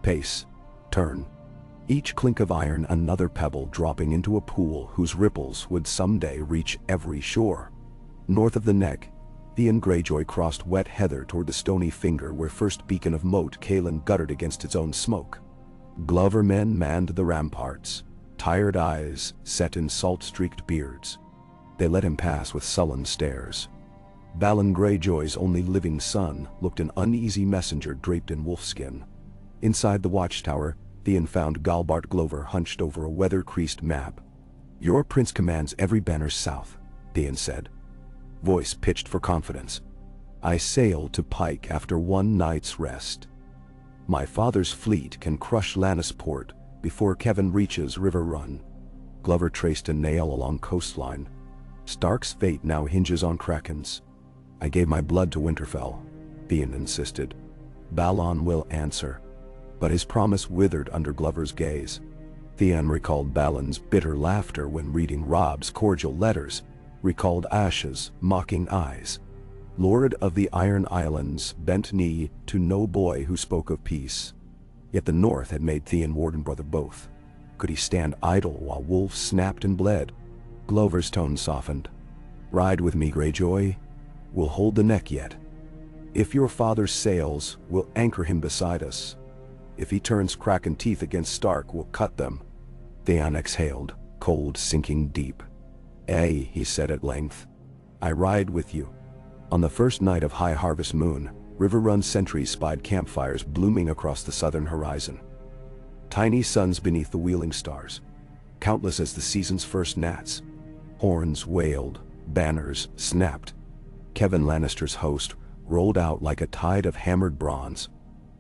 pace, turn. Each clink of iron another pebble dropping into a pool whose ripples would someday reach every shore. North of the neck, Theon Greyjoy crossed wet heather toward the stony finger where first beacon of moat Caelan guttered against its own smoke. Glover men manned the ramparts, tired eyes set in salt-streaked beards. They let him pass with sullen stares. Balon Greyjoy's only living son looked an uneasy messenger draped in wolfskin. Inside the watchtower, Theon found Galbart Glover hunched over a weather-creased map. "Your prince commands every banner south," Theon said. Voice pitched for confidence. "I sail to Pike after one night's rest. My father's fleet can crush Lannisport before Kevin reaches River Run." Glover traced a nail along coastline. "Stark's fate now hinges on Kraken's." "I gave my blood to Winterfell," Theon insisted. "Balon will answer." But his promise withered under Glover's gaze. Theon recalled Balon's bitter laughter when reading Robb's cordial letters, recalled Asha's mocking eyes. Lord of the Iron Islands bent knee to no boy who spoke of peace. Yet the North had made Theon warden brother both. Could he stand idle while wolves snapped and bled? Glover's tone softened. "Ride with me, Greyjoy. We'll hold the neck yet. If your father sails, we'll anchor him beside us. If he turns Kraken teeth against Stark, we'll cut them." Theon exhaled, cold sinking deep. "Ay," he said at length. "I ride with you." On the first night of high harvest moon, River Run sentries spied campfires blooming across the southern horizon. Tiny suns beneath the wheeling stars, countless as the season's first gnats. Horns wailed, banners snapped. Kevin Lannister's host rolled out like a tide of hammered bronze.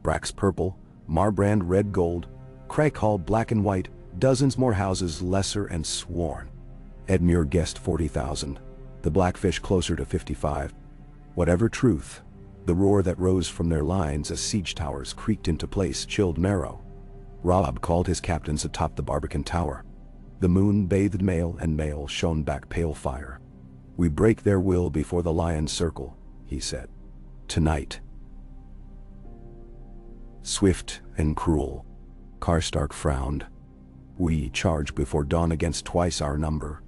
Brax purple, Marbrand red gold, Craighall black and white, dozens more houses lesser and sworn. Edmure guessed 40,000, the Blackfish closer to 55. Whatever truth, the roar that rose from their lines as siege towers creaked into place chilled marrow. Robb called his captains atop the Barbican Tower. The moon bathed mail and mail shone back pale fire. "We break their will before the lion's circle," he said. "Tonight." Swift and cruel, Karstark frowned. "We charge before dawn against twice our number.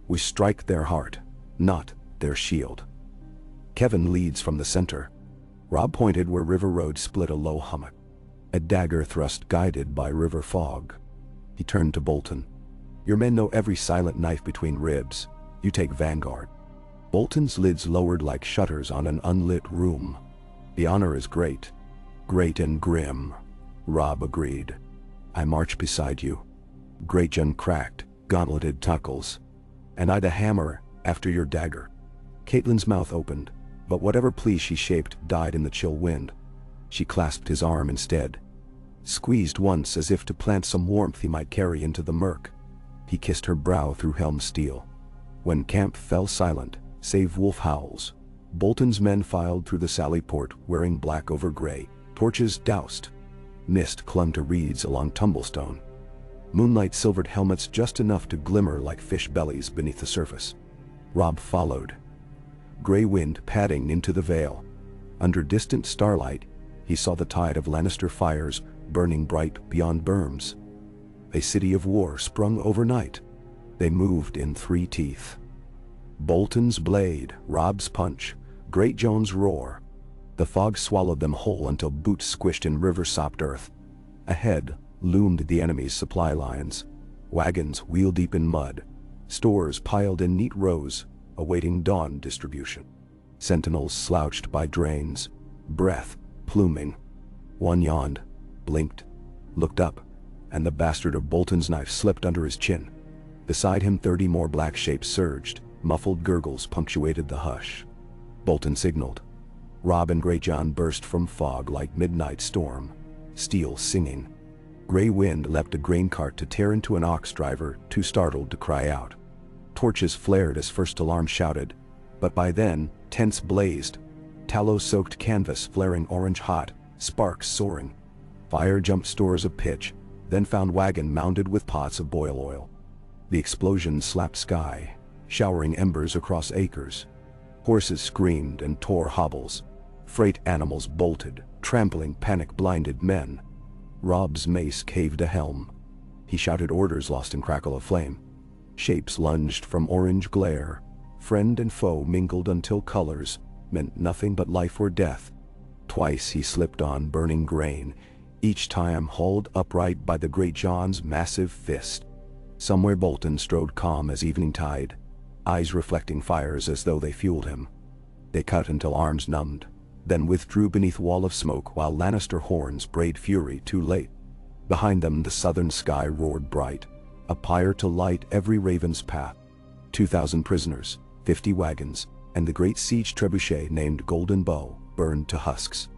We strike their heart, not their shield." Kevin leads from the center. Robb pointed where River Road split a low hummock. A dagger thrust guided by river fog. He turned to Bolton. "Your men know every silent knife between ribs. You take vanguard." Bolton's lids lowered like shutters on an unlit room. "The honor is great. Great and grim," Robb agreed. "I march beside you." Greatjon cracked, gauntleted knuckles. "And I'd a hammer after your dagger." Catelyn's mouth opened, but whatever plea she shaped died in the chill wind. She clasped his arm instead. Squeezed once as if to plant some warmth he might carry into the murk. He kissed her brow through helm steel. When camp fell silent, save wolf howls, Bolton's men filed through the sally port wearing black over gray, torches doused. Mist clung to reeds along tumblestone. Moonlight silvered helmets just enough to glimmer like fish bellies beneath the surface. Robb followed. Gray wind padding into the vale. Under distant starlight, he saw the tide of Lannister fires burning bright beyond berms. A city of war sprung overnight. They moved in 3 teeth. Bolton's blade, Robb's punch, Great Jones' roar. The fog swallowed them whole until boots squished in river-sopped earth. Ahead loomed the enemy's supply lines, wagons wheel-deep in mud, stores piled in neat rows, awaiting dawn distribution. Sentinels slouched by drains, breath pluming. One yawned, blinked, looked up, and the bastard of Bolton's knife slipped under his chin. Beside him 30 more black shapes surged, muffled gurgles punctuated the hush. Bolton signaled. Robb and Greyjohn burst from fog like midnight storm, steel singing. Gray wind leapt a grain cart to tear into an ox driver too startled to cry out. Torches flared as first alarm shouted, but by then, tents blazed, tallow-soaked canvas flaring orange hot, sparks soaring. Fire jumped stores of pitch, then found wagon mounded with pots of boil oil. The explosion slapped sky, showering embers across acres. Horses screamed and tore hobbles. Freight animals bolted, trampling panic-blinded men. Robb's mace caved a helm. He shouted orders lost in crackle of flame. Shapes lunged from orange glare. Friend and foe mingled until colors meant nothing but life or death. Twice he slipped on burning grain, each time hauled upright by the Greyjohn's massive fist. Somewhere Bolton strode calm as evening tide, eyes reflecting fires as though they fueled him. They cut until arms numbed, then withdrew beneath wall of smoke while Lannister horns brayed fury too late. Behind them the southern sky roared bright, a pyre to light every raven's path. 2,000 prisoners, 50 wagons, and the great siege trebuchet named Golden Bow burned to husks.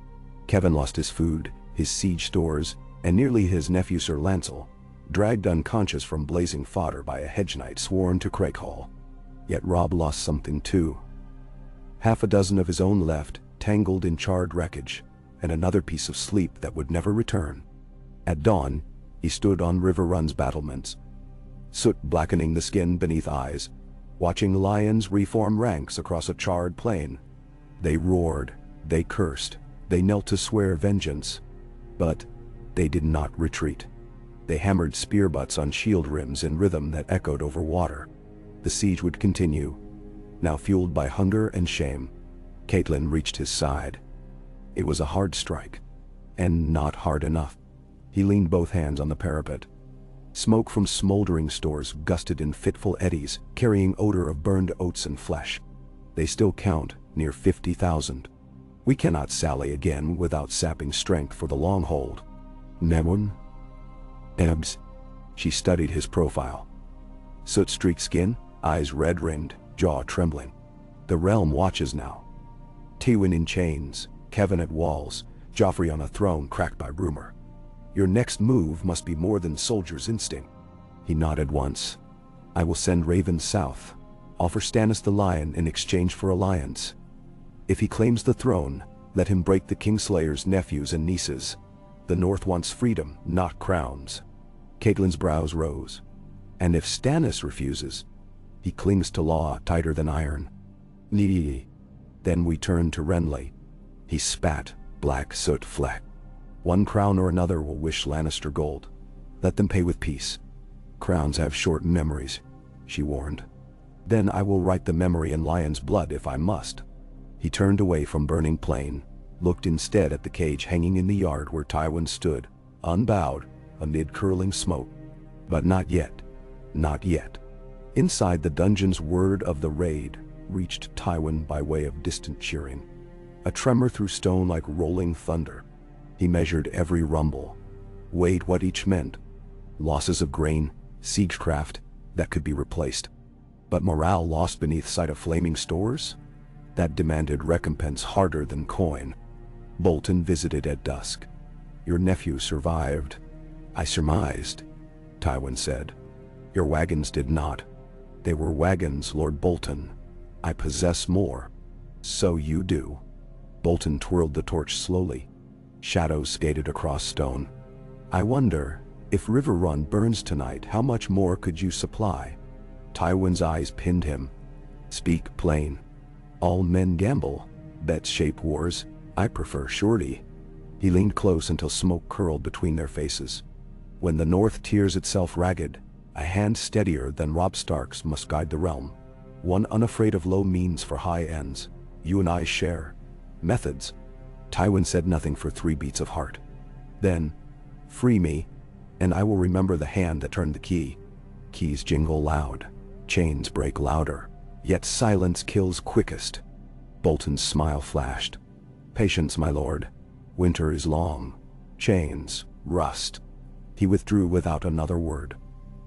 Kevin lost his food, his siege stores, and nearly his nephew Sir Lancel, dragged unconscious from blazing fodder by a hedge knight sworn to Craighall. Yet Robb lost something too. 6 of his own left, tangled in charred wreckage, and another piece of sleep that would never return. At dawn, he stood on River Run's battlements, soot blackening the skin beneath eyes, watching lions reform ranks across a charred plain. They roared, they cursed, they knelt to swear vengeance. But they did not retreat. They hammered spear butts on shield rims in rhythm that echoed over water. The siege would continue, now fueled by hunger and shame. Catelyn reached his side. It was a hard strike, and not hard enough. He leaned both hands on the parapet. Smoke from smoldering stores gusted in fitful eddies, carrying odor of burned oats and flesh. They still count, near 50,000. We cannot sally again without sapping strength for the long hold. Nemun? Ebbs. She studied his profile. Soot-streaked skin, eyes red-ringed, jaw trembling. The realm watches now. Tywin in chains, Kevin at walls, Joffrey on a throne cracked by rumor. Your next move must be more than soldier's instinct. He nodded once. I will send ravens south, offer Stannis the Lion in exchange for alliance. If he claims the throne, let him break the Kingslayer's nephews and nieces. The North wants freedom, not crowns. Catelyn's brows rose. And if Stannis refuses, he clings to law tighter than iron. Nee. Then we turn to Renly. He spat, black soot fleck. One crown or another will wish Lannister gold. Let them pay with peace. Crowns have short memories, she warned. Then I will write the memory in lion's blood if I must. He turned away from burning plain, looked instead at the cage hanging in the yard where Tywin stood, unbowed, amid curling smoke. But not yet. Not yet. Inside the dungeon's word of the raid reached Tywin by way of distant cheering. A tremor through stone like rolling thunder. He measured every rumble, weighed what each meant. Losses of grain, siegecraft, that could be replaced. But morale lost beneath sight of flaming stores? That demanded recompense harder than coin. Bolton visited at dusk. Your nephew survived. I surmised, Tywin said. Your wagons did not. They were wagons, Lord Bolton. I possess more. So you do. Bolton twirled the torch slowly. Shadows skated across stone. I wonder, if River Run burns tonight, how much more could you supply? Tywin's eyes pinned him. Speak plain. All men gamble. Bets shape wars. I prefer surety. He leaned close until smoke curled between their faces. When the North tears itself ragged, a hand steadier than Robb Stark's must guide the realm. One unafraid of low means for high ends. You and I share. Methods. Tywin said nothing for 3 beats of heart. Then, free me, and I will remember the hand that turned the key. Keys jingle loud. Chains break louder. Yet silence kills quickest. Bolton's smile flashed. Patience, my lord. Winter is long. Chains, rust. He withdrew without another word.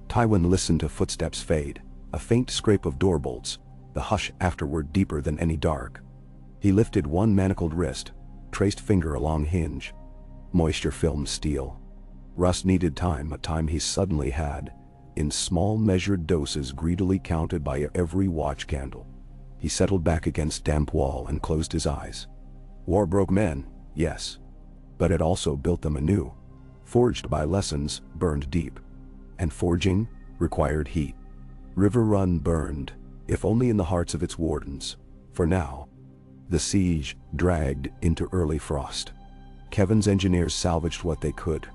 Tywin listened to footsteps fade, a faint scrape of door bolts, the hush afterward deeper than any dark. He lifted one manacled wrist, traced finger along hinge. Moisture filmed steel. Rust needed time, a time he suddenly had, in small measured doses greedily counted by every watch candle. He settled back against damp wall and closed his eyes. War broke men, yes. But it also built them anew, forged by lessons burned deep. And forging required heat. River Run burned, if only in the hearts of its wardens. For now, the siege dragged into early frost. Kevin's engineers salvaged what they could,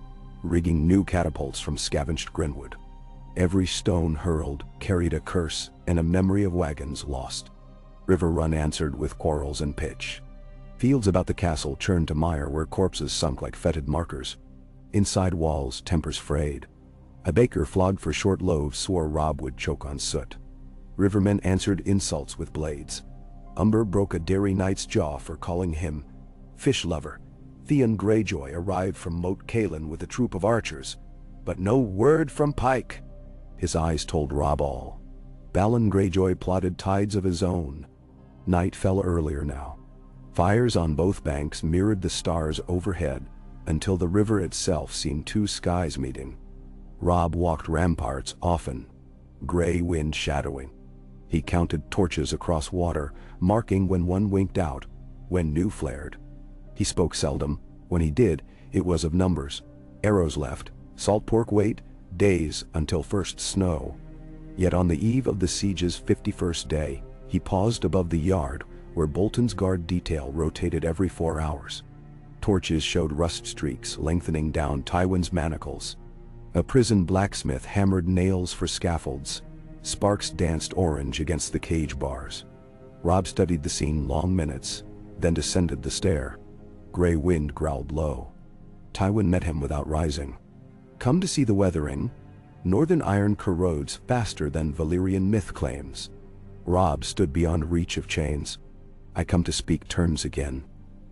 rigging new catapults from scavenged Grinwood. Every stone hurled carried a curse and a memory of wagons lost. River Run answered with quarrels and pitch. Fields about the castle churned to mire where corpses sunk like fetid markers. Inside walls, tempers frayed. A baker flogged for short loaves swore Robb would choke on soot. Rivermen answered insults with blades. Umber broke a dairy knight's jaw for calling him fish lover. Theon Greyjoy arrived from Moat Cailin with a troop of archers, but no word from Pike. His eyes told Robb all. Balon Greyjoy plotted tides of his own. Night fell earlier now. Fires on both banks mirrored the stars overhead until the river itself seemed 2 skies meeting. Robb walked ramparts often, gray wind shadowing. He counted torches across water, marking when one winked out, when new flared. He spoke seldom. When he did, it was of numbers. Arrows left, salt pork wait, days until first snow. Yet on the eve of the siege's 51st day, he paused above the yard where Bolton's guard detail rotated every 4 hours. Torches showed rust streaks lengthening down Tywin's manacles. A prison blacksmith hammered nails for scaffolds. Sparks danced orange against the cage bars. Robb studied the scene long minutes, then descended the stair. Gray wind growled low. Tywin met him without rising. Come to see the weathering? Northern iron corrodes faster than Valyrian myth claims. Robb stood beyond reach of chains. I come to speak terms again.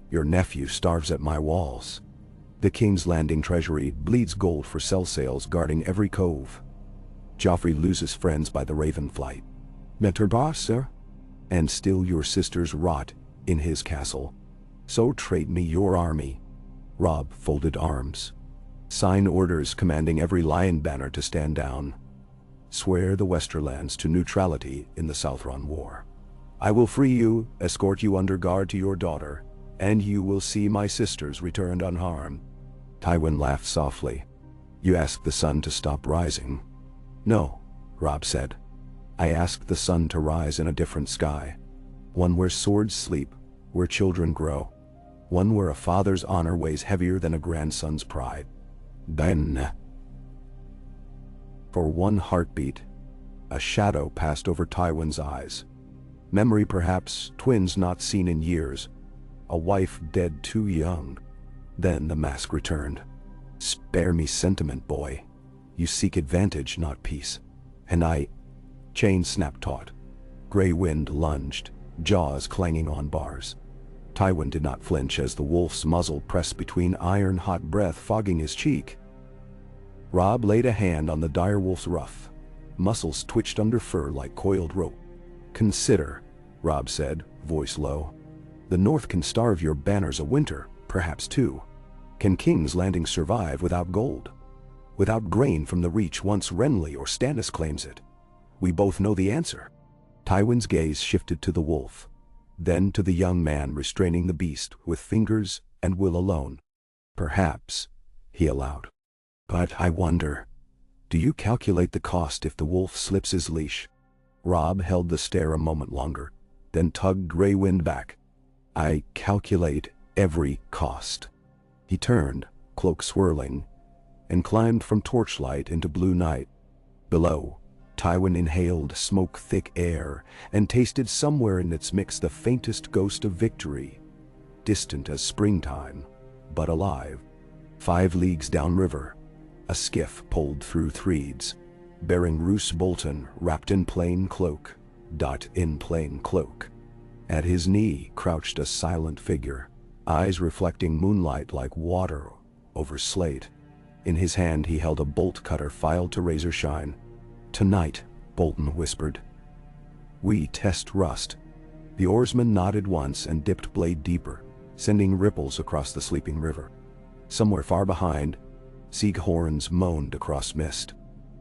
Your nephew starves at my walls. The King's Landing treasury bleeds gold for cell sales guarding every cove. Joffrey loses friends by the raven flight. Metterboss, sir? And still your sisters rot in his castle. So trade me your army. Robb folded arms. Sign orders commanding every lion banner to stand down. Swear the Westerlands to neutrality in the Southron War. I will free you, escort you under guard to your daughter, and you will see my sisters returned unharmed. Tywin laughed softly. You asked the sun to stop rising. No, Robb said. I asked the sun to rise in a different sky. One where swords sleep, where children grow. One where a father's honor weighs heavier than a grandson's pride. Then, for one heartbeat, a shadow passed over Tywin's eyes. Memory perhaps, twins not seen in years, a wife dead too young. Then the mask returned. Spare me sentiment, boy. You seek advantage, not peace. And I... Chain snapped taut. Gray wind lunged, jaws clanging on bars. Tywin did not flinch as the wolf's muzzle pressed between iron-hot breath fogging his cheek. Robb laid a hand on the dire wolf's ruff. Muscles twitched under fur like coiled rope. Consider, Robb said, voice low. The North can starve your banners a winter, perhaps 2. Can King's Landing survive without gold? without grain from the reach once Renly or Stannis claims it? We both know the answer. Tywin's gaze shifted to the wolf, then to the young man restraining the beast with fingers and will alone. Perhaps, he allowed. But I wonder, do you calculate the cost if the wolf slips his leash? Robb held the stare a moment longer, then tugged Grey Wind back. I calculate every cost. He turned, cloak swirling, and climbed from torchlight into blue night. Below, Tywin inhaled smoke-thick air and tasted somewhere in its mix the faintest ghost of victory, distant as springtime, but alive. 5 leagues downriver, a skiff pulled through Threads, bearing Roose Bolton wrapped in plain cloak. In plain cloak. At his knee crouched a silent figure, eyes reflecting moonlight like water over slate. In his hand he held a bolt cutter filed to razor shine. Tonight, Bolton whispered. We test rust. The oarsman nodded once and dipped blade deeper, sending ripples across the sleeping river. Somewhere far behind, siege horns moaned across mist.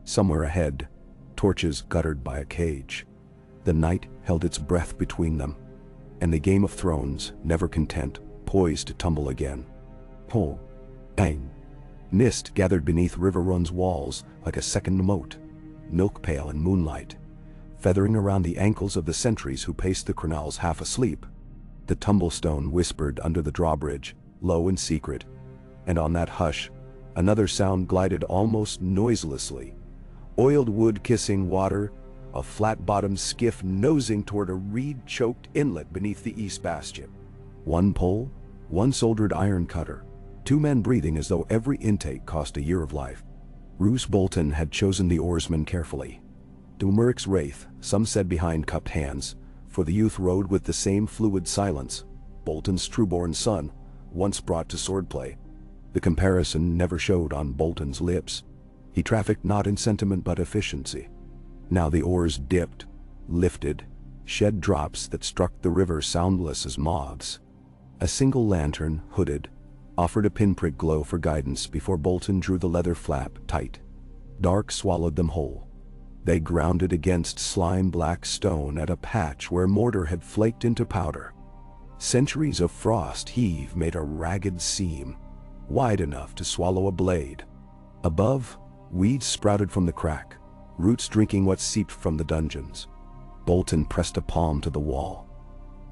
Somewhere ahead, torches guttered by a cage. The night held its breath between them, and the Game of Thrones, never content, poised to tumble again. Ho! Bang! Mist gathered beneath River Run's walls like a second moat, milk pale in moonlight, feathering around the ankles of the sentries who paced the canals half asleep. The tumblestone whispered under the drawbridge, low and secret, and on that hush, another sound glided almost noiselessly. Oiled wood kissing water, a flat-bottomed skiff nosing toward a reed-choked inlet beneath the east bastion. 1 pole, 1 soldered iron cutter, 2 men breathing as though every intake cost a year of life. Roose Bolton had chosen the oarsmen carefully. Dumeric's wraith, some said behind cupped hands, for the youth rode with the same fluid silence, Bolton's true-born son, once brought to swordplay. The comparison never showed on Bolton's lips. He trafficked not in sentiment but efficiency. Now the oars dipped, lifted, shed drops that struck the river soundless as moths. A single lantern, hooded, offered a pinprick glow for guidance before Bolton drew the leather flap tight. Dark swallowed them whole. They grounded against slime-black stone at a patch where mortar had flaked into powder. Centuries of frost heave made a ragged seam, wide enough to swallow a blade. Above, weeds sprouted from the crack, roots drinking what seeped from the dungeons. Bolton pressed a palm to the wall,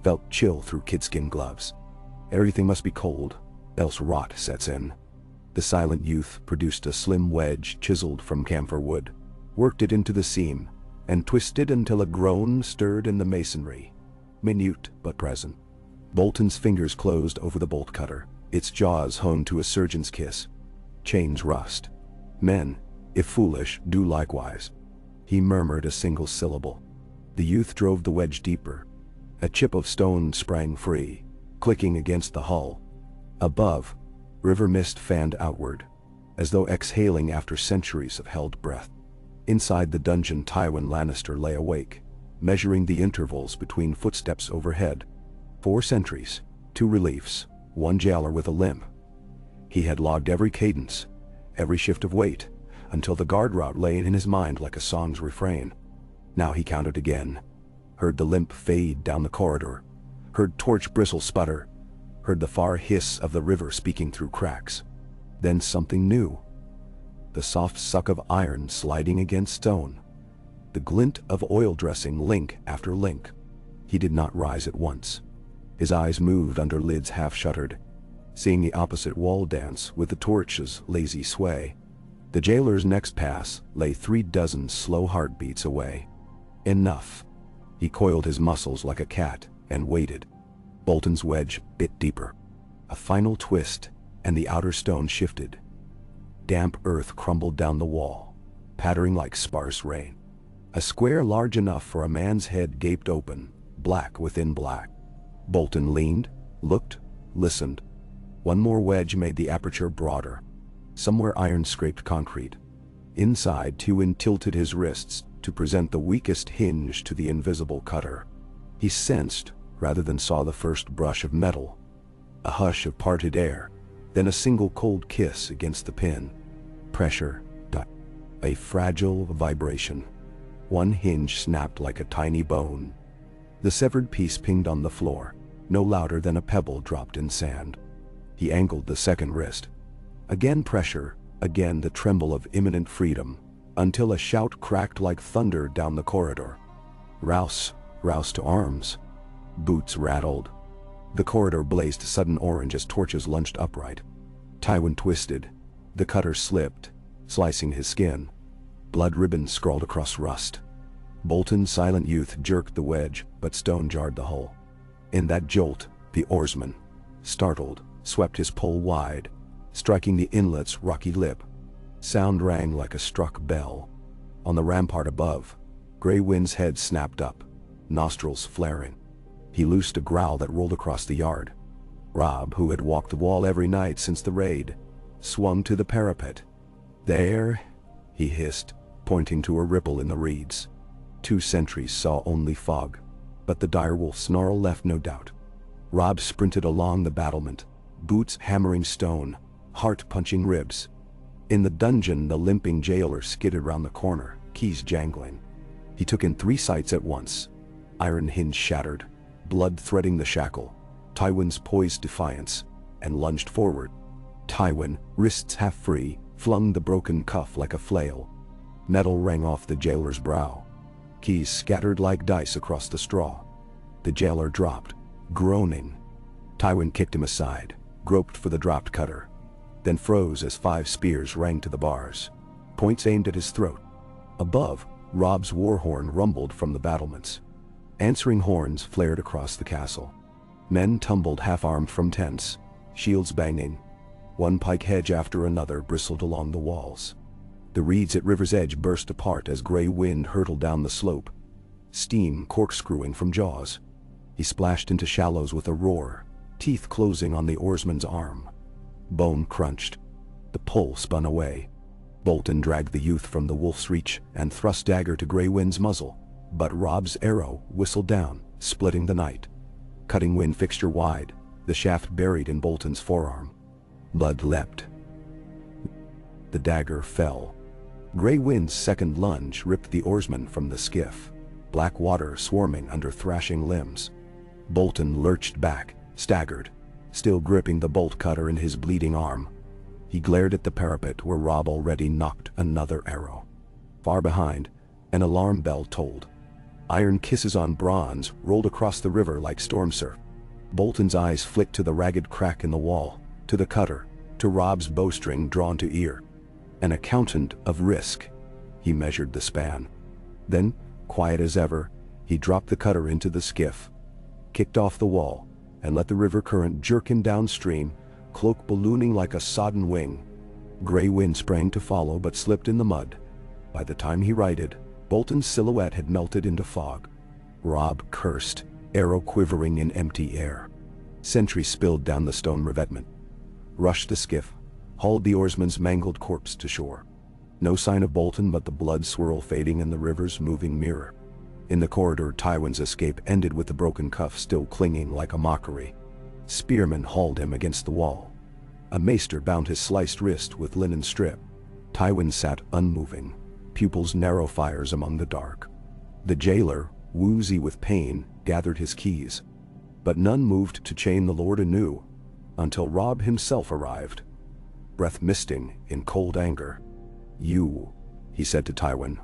felt chill through kidskin gloves. Everything must be cold, else rot sets in. The silent youth produced a slim wedge chiseled from camphor wood, worked it into the seam, and twisted until a groan stirred in the masonry, minute but present. Bolton's fingers closed over the bolt cutter, its jaws honed to a surgeon's kiss. Chains rust. Men, if foolish, do likewise. He murmured a single syllable. The youth drove the wedge deeper. A chip of stone sprang free, clicking against the hull. Above, river mist fanned outward, as though exhaling after centuries of held breath. Inside the dungeon, Tywin Lannister lay awake, measuring the intervals between footsteps overhead. 4 sentries, 2 reliefs, 1 jailer with a limp. He had logged every cadence, every shift of weight, until the guard route lay in his mind like a song's refrain. Now he counted again, heard the limp fade down the corridor, heard torch bristle sputter, heard the far hiss of the river speaking through cracks. Then something new. The soft suck of iron sliding against stone. The glint of oil dressing link after link. He did not rise at once. His eyes moved under lids half-shuttered, seeing the opposite wall dance with the torch's lazy sway. The jailer's next pass lay 3 dozen slow heartbeats away. Enough. He coiled his muscles like a cat and waited. Bolton's wedge bit deeper. A final twist, and the outer stone shifted. Damp earth crumbled down the wall, pattering like sparse rain. A square large enough for a man's head gaped open, black within black. Bolton leaned, looked, listened. One more wedge made the aperture broader. Somewhere iron scraped concrete. Inside, Tywin tilted his wrists to present the weakest hinge to the invisible cutter. He sensed, rather than saw, the first brush of metal. A hush of parted air, then a single cold kiss against the pin. Pressure, A fragile vibration. One hinge snapped like a tiny bone. The severed piece pinged on the floor, no louder than a pebble dropped in sand. He angled the second wrist. Again pressure, again the tremble of imminent freedom, until a shout cracked like thunder down the corridor. "Rouse, rouse to arms." Boots rattled. The corridor blazed sudden orange as torches lunged upright. Tywin twisted. The cutter slipped, slicing his skin. Blood ribbons scrawled across rust. Bolton's silent youth jerked the wedge, but stone jarred the hull. In that jolt, the oarsman, startled, swept his pole wide, striking the inlet's rocky lip. Sound rang like a struck bell. On the rampart above, Grey Wind's head snapped up, nostrils flaring. He loosed a growl that rolled across the yard. Robb, who had walked the wall every night since the raid, swung to the parapet. "There," he hissed, pointing to a ripple in the reeds. 2 sentries saw only fog, but the direwolf snarl left no doubt. Robb sprinted along the battlement, boots hammering stone, heart punching ribs. In the dungeon, the limping jailer skidded round the corner, keys jangling. He took in 3 sights at once. Iron hinge shattered, blood threading the shackle. Tywin's poised defiance, and lunged forward. Tywin, wrists half free, flung the broken cuff like a flail. Metal rang off the jailer's brow. Keys scattered like dice across the straw. The jailer dropped, groaning. Tywin kicked him aside, groped for the dropped cutter, then froze as 5 spears rang to the bars, points aimed at his throat. Above, Robb's war horn rumbled from the battlements. Answering horns flared across the castle. Men tumbled half-armed from tents, shields banging. One pike hedge after another bristled along the walls. The reeds at river's edge burst apart as Grey Wind hurtled down the slope, steam corkscrewing from jaws. He splashed into shallows with a roar, teeth closing on the oarsman's arm. Bone crunched. The pole spun away. Bolton dragged the youth from the wolf's reach and thrust dagger to Grey Wind's muzzle, but Robb's arrow whistled down, splitting the night. Cutting wind fixture wide, the shaft buried in Bolton's forearm. Blood leapt. The dagger fell. Grey Wind's second lunge ripped the oarsman from the skiff, black water swarming under thrashing limbs. Bolton lurched back, staggered, still gripping the bolt cutter in his bleeding arm. He glared at the parapet where Robb already knocked another arrow. Far behind, an alarm bell tolled. Iron kisses on bronze rolled across the river like storm surf. Bolton's eyes flicked to the ragged crack in the wall, to the cutter, to Robb's bowstring drawn to ear. An accountant of risk. He measured the span. Then, quiet as ever, he dropped the cutter into the skiff, kicked off the wall, and let the river current jerk him downstream, cloak ballooning like a sodden wing. Grey Wind sprang to follow but slipped in the mud. By the time he righted, Bolton's silhouette had melted into fog. Robb cursed, arrow quivering in empty air. Sentry spilled down the stone revetment, rushed the skiff, hauled the oarsman's mangled corpse to shore. No sign of Bolton but the blood swirl fading in the river's moving mirror. In the corridor, Tywin's escape ended with the broken cuff still clinging like a mockery. Spearmen hauled him against the wall. A maester bound his sliced wrist with linen strip. Tywin sat unmoving, pupils narrow fires among the dark. The jailer, woozy with pain, gathered his keys. But none moved to chain the lord anew, until Robb himself arrived, breath misting in cold anger. "You," he said to Tywin,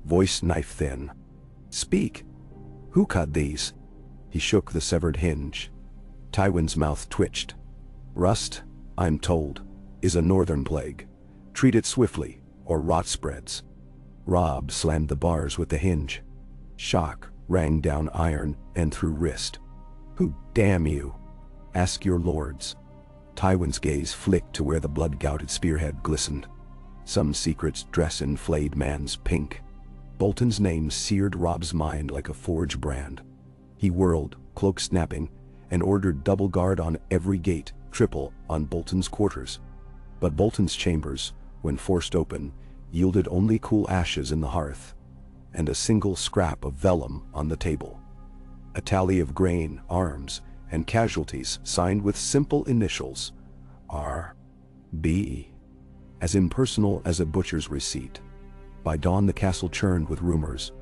voice knife-thin. "Speak. Who cut these?" He shook the severed hinge. Tywin's mouth twitched. "Rust, I'm told, is a northern plague. Treat it swiftly, or rot spreads." Robb slammed the bars with the hinge. Shock rang down iron and through wrist. "Who damn you? Ask your lords." Tywin's gaze flicked to where the blood-gouted spearhead glistened. Some secrets dress in flayed man's pink. Bolton's name seared Robb's mind like a forge brand. He whirled, cloak snapping, and ordered double guard on every gate, triple on Bolton's quarters. But Bolton's chambers, when forced open, yielded only cool ashes in the hearth, and a single scrap of vellum on the table. A tally of grain, arms, and casualties signed with simple initials, R.B., as impersonal as a butcher's receipt. By dawn the castle churned with rumors.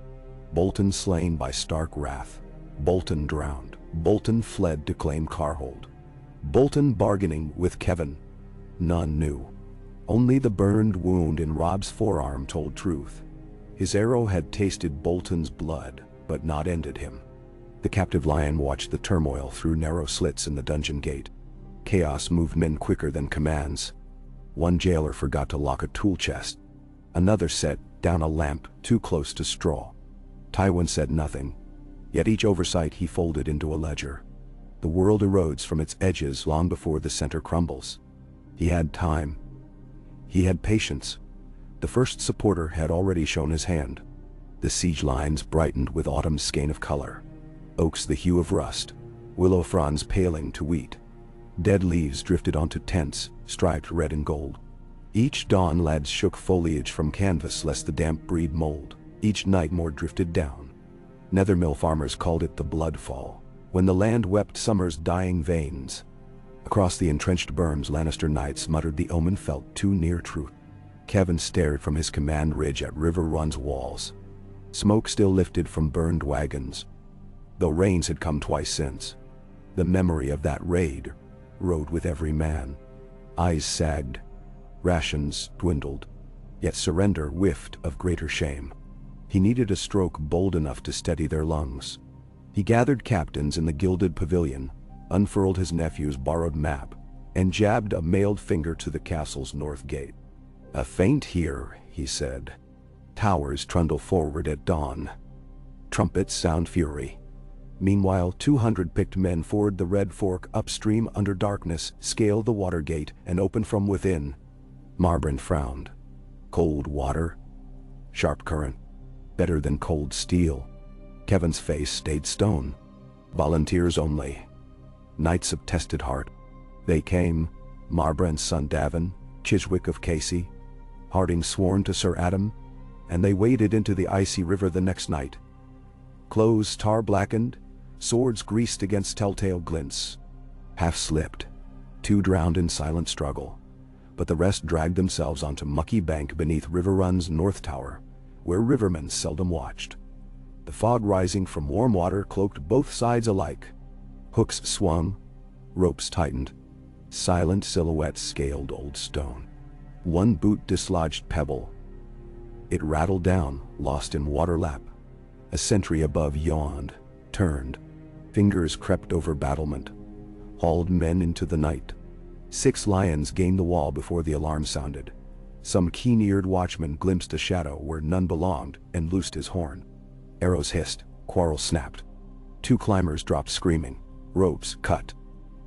Bolton slain by Stark wrath. Bolton drowned. Bolton fled to claim Carhold. Bolton bargaining with Kevin. None knew. Only the burned wound in Robb's forearm told truth. His arrow had tasted Bolton's blood, but not ended him. The captive lion watched the turmoil through narrow slits in the dungeon gate. Chaos moved men quicker than commands. One jailer forgot to lock a tool chest. Another set down a lamp too close to straw. Tywin said nothing, yet each oversight he folded into a ledger. The world erodes from its edges long before the center crumbles. He had time. He had patience. The first supporter had already shown his hand. The siege lines brightened with autumn's skein of color. Oaks the hue of rust, willow fronds paling to wheat. Dead leaves drifted onto tents, striped red and gold. Each dawn lads shook foliage from canvas lest the damp breed mold. Each night more drifted down. Nethermill farmers called it the bloodfall, when the land wept summer's dying veins. Across the entrenched berms Lannister knights muttered the omen felt too near truth. Kevin stared from his command ridge at River Run's walls. Smoke still lifted from burned wagons, though rains had come twice since. The memory of that raid rode with every man. Eyes sagged. Rations dwindled. Yet surrender whiffed of greater shame. He needed a stroke bold enough to steady their lungs. He gathered captains in the gilded pavilion, unfurled his nephew's borrowed map, and jabbed a mailed finger to the castle's north gate. "A feint here," he said. "Towers trundle forward at dawn. Trumpets sound fury." Meanwhile 200 picked men ford the Red Fork upstream under darkness, scale the water gate, and open from within. Marbrand frowned. Cold water? Sharp current? Better than cold steel. Kevin's face stayed stone. Volunteers only. Knights of tested heart. They came, Marbrand's son Davin, Chiswick of Casey, Harding sworn to Sir Adam, and they waded into the icy river the next night. Clothes tar-blackened, swords greased against telltale glints. Half slipped. 2 drowned in silent struggle, but the rest dragged themselves onto mucky bank beneath River Run's north tower, where rivermen seldom watched. The fog rising from warm water cloaked both sides alike. Hooks swung, ropes tightened. Silent silhouettes scaled old stone. One boot dislodged pebble. It rattled down, lost in water lap. A sentry above yawned, turned. Fingers crept over battlement, hauled men into the night. 6 lions gained the wall before the alarm sounded. Some keen-eared watchman glimpsed a shadow where none belonged and loosed his horn. Arrows hissed, quarrels snapped. 2 climbers dropped screaming, ropes cut.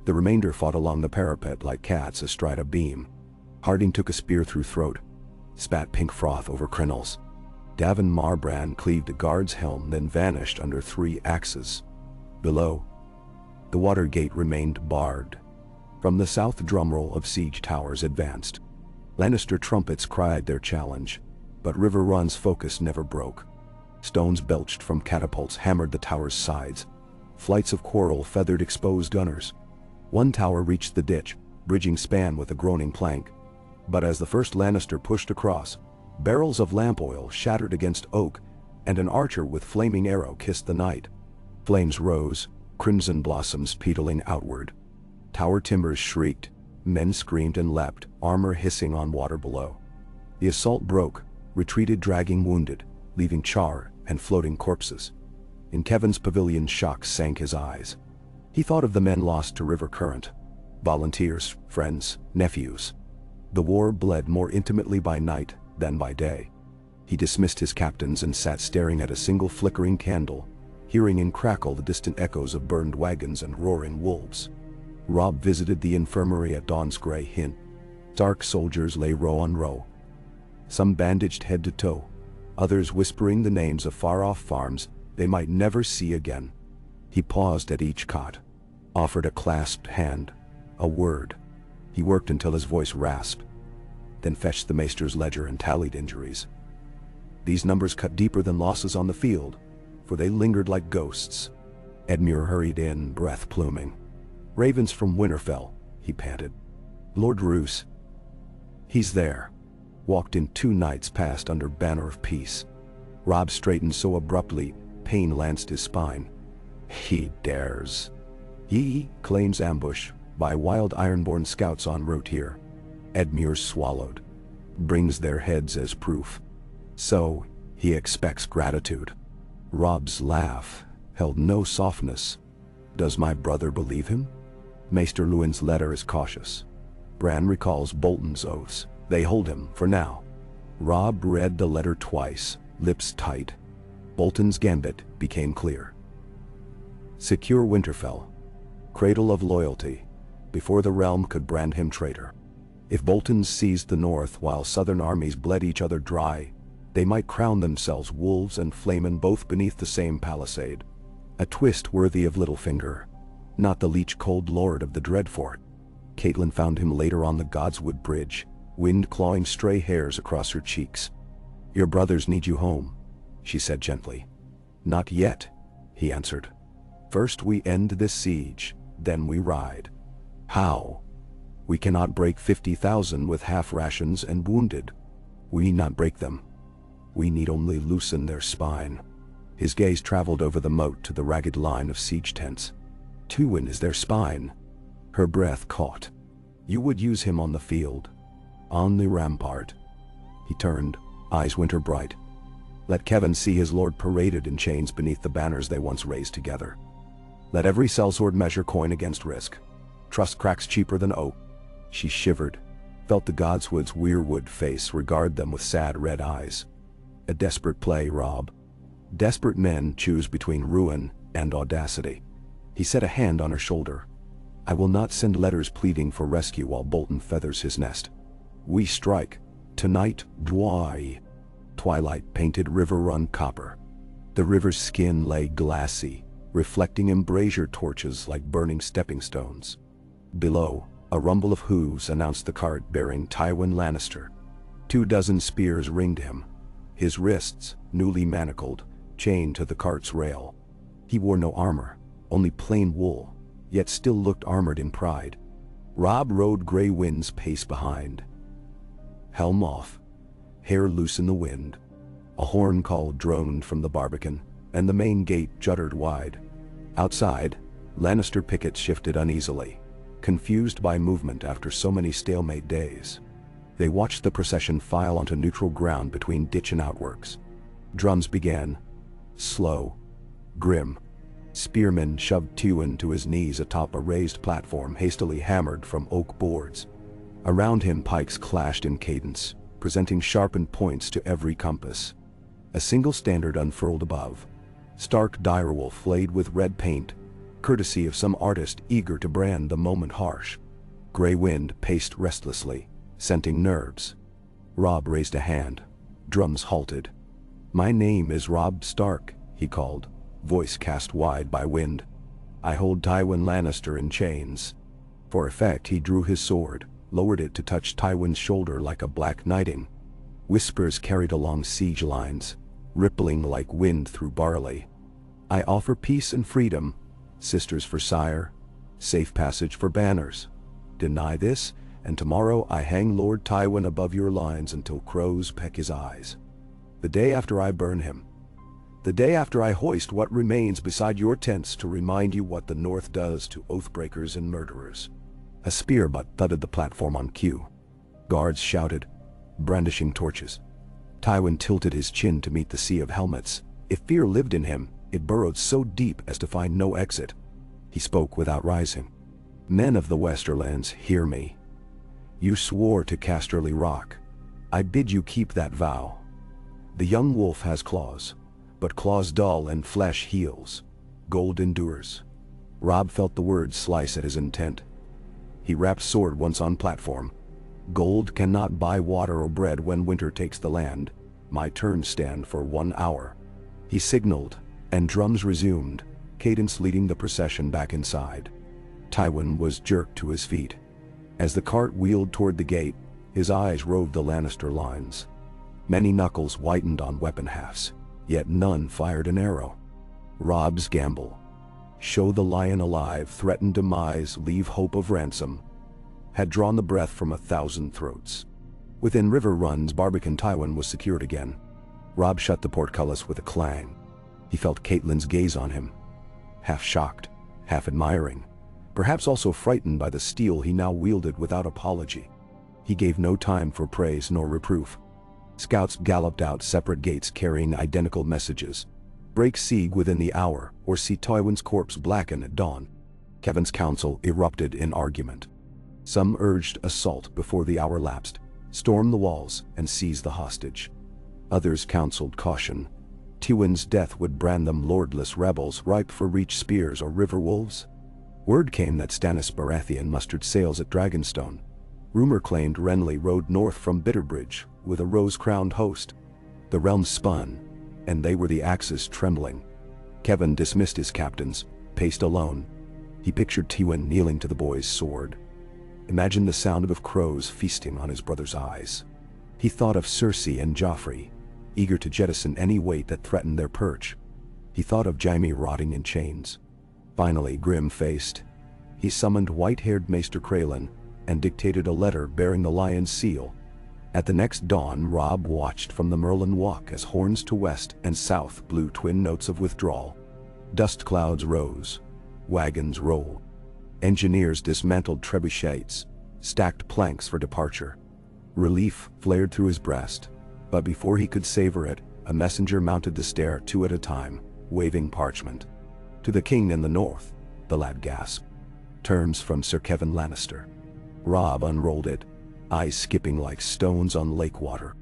The remainder fought along the parapet like cats astride a beam. Harding took a spear through throat, spat pink froth over crinolls. Davin Marbrand cleaved a guard's helm, then vanished under 3 axes. Below, the water gate remained barred. From the south drumroll of siege towers advanced. Lannister trumpets cried their challenge, but River Run's focus never broke. Stones belched from catapults hammered the tower's sides. Flights of quarrel feathered exposed gunners. One tower reached the ditch, bridging span with a groaning plank. But as the first Lannister pushed across, barrels of lamp oil shattered against oak, and an archer with flaming arrow kissed the night. Flames rose, crimson blossoms petling outward. Tower timbers shrieked, men screamed and leapt, armor hissing on water below. The assault broke, retreated dragging wounded, leaving char and floating corpses. In Kevin's pavilion shock sank his eyes. He thought of the men lost to river current. Volunteers, friends, nephews. The war bled more intimately by night than by day. He dismissed his captains and sat staring at a single flickering candle, hearing in crackle the distant echoes of burned wagons and roaring wolves. Robb visited the infirmary at dawn's gray hint. Dark soldiers lay row on row, some bandaged head to toe, others whispering the names of far-off farms they might never see again. He paused at each cot, offered a clasped hand, a word. He worked until his voice rasped, then fetched the maester's ledger and tallied injuries. These numbers cut deeper than losses on the field, for they lingered like ghosts. Edmure hurried in, breath pluming. "Ravens from Winterfell," he panted. "Lord Roose. He's there." walked in 2 nights past under banner of peace. Robb straightened so abruptly, pain lanced his spine. He dares. He claims ambush by wild Ironborn scouts en route here. Edmure's swallowed. Brings their heads as proof. So, he expects gratitude. Robb's laugh held no softness. Does my brother believe him? Maester Luwin's letter is cautious. Bran recalls Bolton's oaths. They hold him, for now. Robb read the letter twice, lips tight. Bolton's gambit became clear. Secure Winterfell. Cradle of loyalty, before the realm could brand him traitor. If Bolton seized the north while southern armies bled each other dry, they might crown themselves wolves and flamen both beneath the same palisade. A twist worthy of Littlefinger, not the leech-cold lord of the Dreadfort. Catelyn found him later on the Godswood Bridge, wind clawing stray hairs across her cheeks. Your brothers need you home, she said gently. Not yet, he answered. First we end this siege, then we ride. How? We cannot break 50,000 with half rations and wounded. We need not break them. We need only loosen their spine. His gaze traveled over the moat to the ragged line of siege tents. Tywin is their spine. Her breath caught. You would use him on the field. On the rampart. He turned, eyes winter bright. Let Kevin see his lord paraded in chains beneath the banners they once raised together. Let every sellsword measure coin against risk. Trust cracks cheaper than oak. She shivered, felt the Godswood's weirwood face regard them with sad red eyes. A desperate play, Robb. Desperate men choose between ruin and audacity. He set a hand on her shoulder. I will not send letters pleading for rescue while Bolton feathers his nest. We strike. Tonight, Dwai. Twilight painted river-run copper. The river's skin lay glassy, reflecting embrasure torches like burning stepping stones. Below, a rumble of hooves announced the cart bearing Tywin Lannister. 24 spears ringed him. His wrists, newly manacled, chained to the cart's rail. He wore no armor, only plain wool, yet still looked armored in pride. Robb rode Grey Wind's pace behind. Helm off, hair loose in the wind. A horn call droned from the barbican, and the main gate juttered wide. Outside, Lannister pickets shifted uneasily, confused by movement after so many stalemate days. They watched the procession file onto neutral ground between ditch and outworks. Drums began. Slow. Grim. Spearmen shoved Tywin to his knees atop a raised platform hastily hammered from oak boards. Around him pikes clashed in cadence, presenting sharpened points to every compass. A single standard unfurled above. Stark direwolf flayed with red paint, courtesy of some artist eager to brand the moment harsh. Grey Wind paced restlessly, scenting nerves. Robb raised a hand. Drums halted. My name is Robb Stark, he called, voice cast wide by wind. I hold Tywin Lannister in chains. For effect he drew his sword, lowered it to touch Tywin's shoulder like a black knighting. Whispers carried along siege lines, rippling like wind through barley. I offer peace and freedom, sisters for sire, safe passage for banners. Deny this, and tomorrow I hang Lord Tywin above your lines until crows peck his eyes. The day after I burn him. The day after I hoist what remains beside your tents to remind you what the North does to oathbreakers and murderers. A spear butt thudded the platform on cue. Guards shouted, brandishing torches. Tywin tilted his chin to meet the sea of helmets. If fear lived in him, it burrowed so deep as to find no exit. He spoke without rising. Men of the Westerlands, hear me. You swore to Casterly Rock. I bid you keep that vow. The young wolf has claws, but claws dull and flesh heals. Gold endures. Robb felt the words slice at his intent. He rapped sword once on platform. Gold cannot buy water or bread when winter takes the land. My turn stand for 1 hour. He signaled, and drums resumed, cadence leading the procession back inside. Tywin was jerked to his feet. As the cart wheeled toward the gate, his eyes roved the Lannister lines. Many knuckles whitened on weapon hafts, yet none fired an arrow. Robb's gamble. Show the lion alive, threaten demise, leave hope of ransom, had drawn the breath from 1,000 throats. Within river runs, Barbican Tywin was secured again. Robb shut the portcullis with a clang. He felt Catelyn's gaze on him, half shocked, half admiring, perhaps also frightened by the steel he now wielded without apology. He gave no time for praise nor reproof. Scouts galloped out separate gates carrying identical messages. Break siege within the hour, or see Tywin's corpse blacken at dawn. Kevan's council erupted in argument. Some urged assault before the hour lapsed, storm the walls, and seize the hostage. Others counseled caution. Tywin's death would brand them lordless rebels ripe for reach spears or river wolves. Word came that Stannis Baratheon mustered sails at Dragonstone. Rumor claimed Renly rode north from Bitterbridge with a rose-crowned host. The realms spun, and they were the axes trembling. Kevan dismissed his captains, paced alone. He pictured Tywin kneeling to the boy's sword. Imagined the sound of crows feasting on his brother's eyes. He thought of Cersei and Joffrey, eager to jettison any weight that threatened their perch. He thought of Jaime rotting in chains. Finally, grim-faced, he summoned white-haired Maester Crelin and dictated a letter bearing the lion's seal. At the next dawn, Robb watched from the Merlin Walk as horns to west and south blew twin notes of withdrawal. Dust clouds rose. Wagons rolled. Engineers dismantled trebuchets, stacked planks for departure. Relief flared through his breast, but before he could savor it, a messenger mounted the stair 2 at a time, waving parchment. To the king in the north, the lad gasped. Terms from Sir Kevan Lannister. Robb unrolled it, eyes skipping like stones on lake water.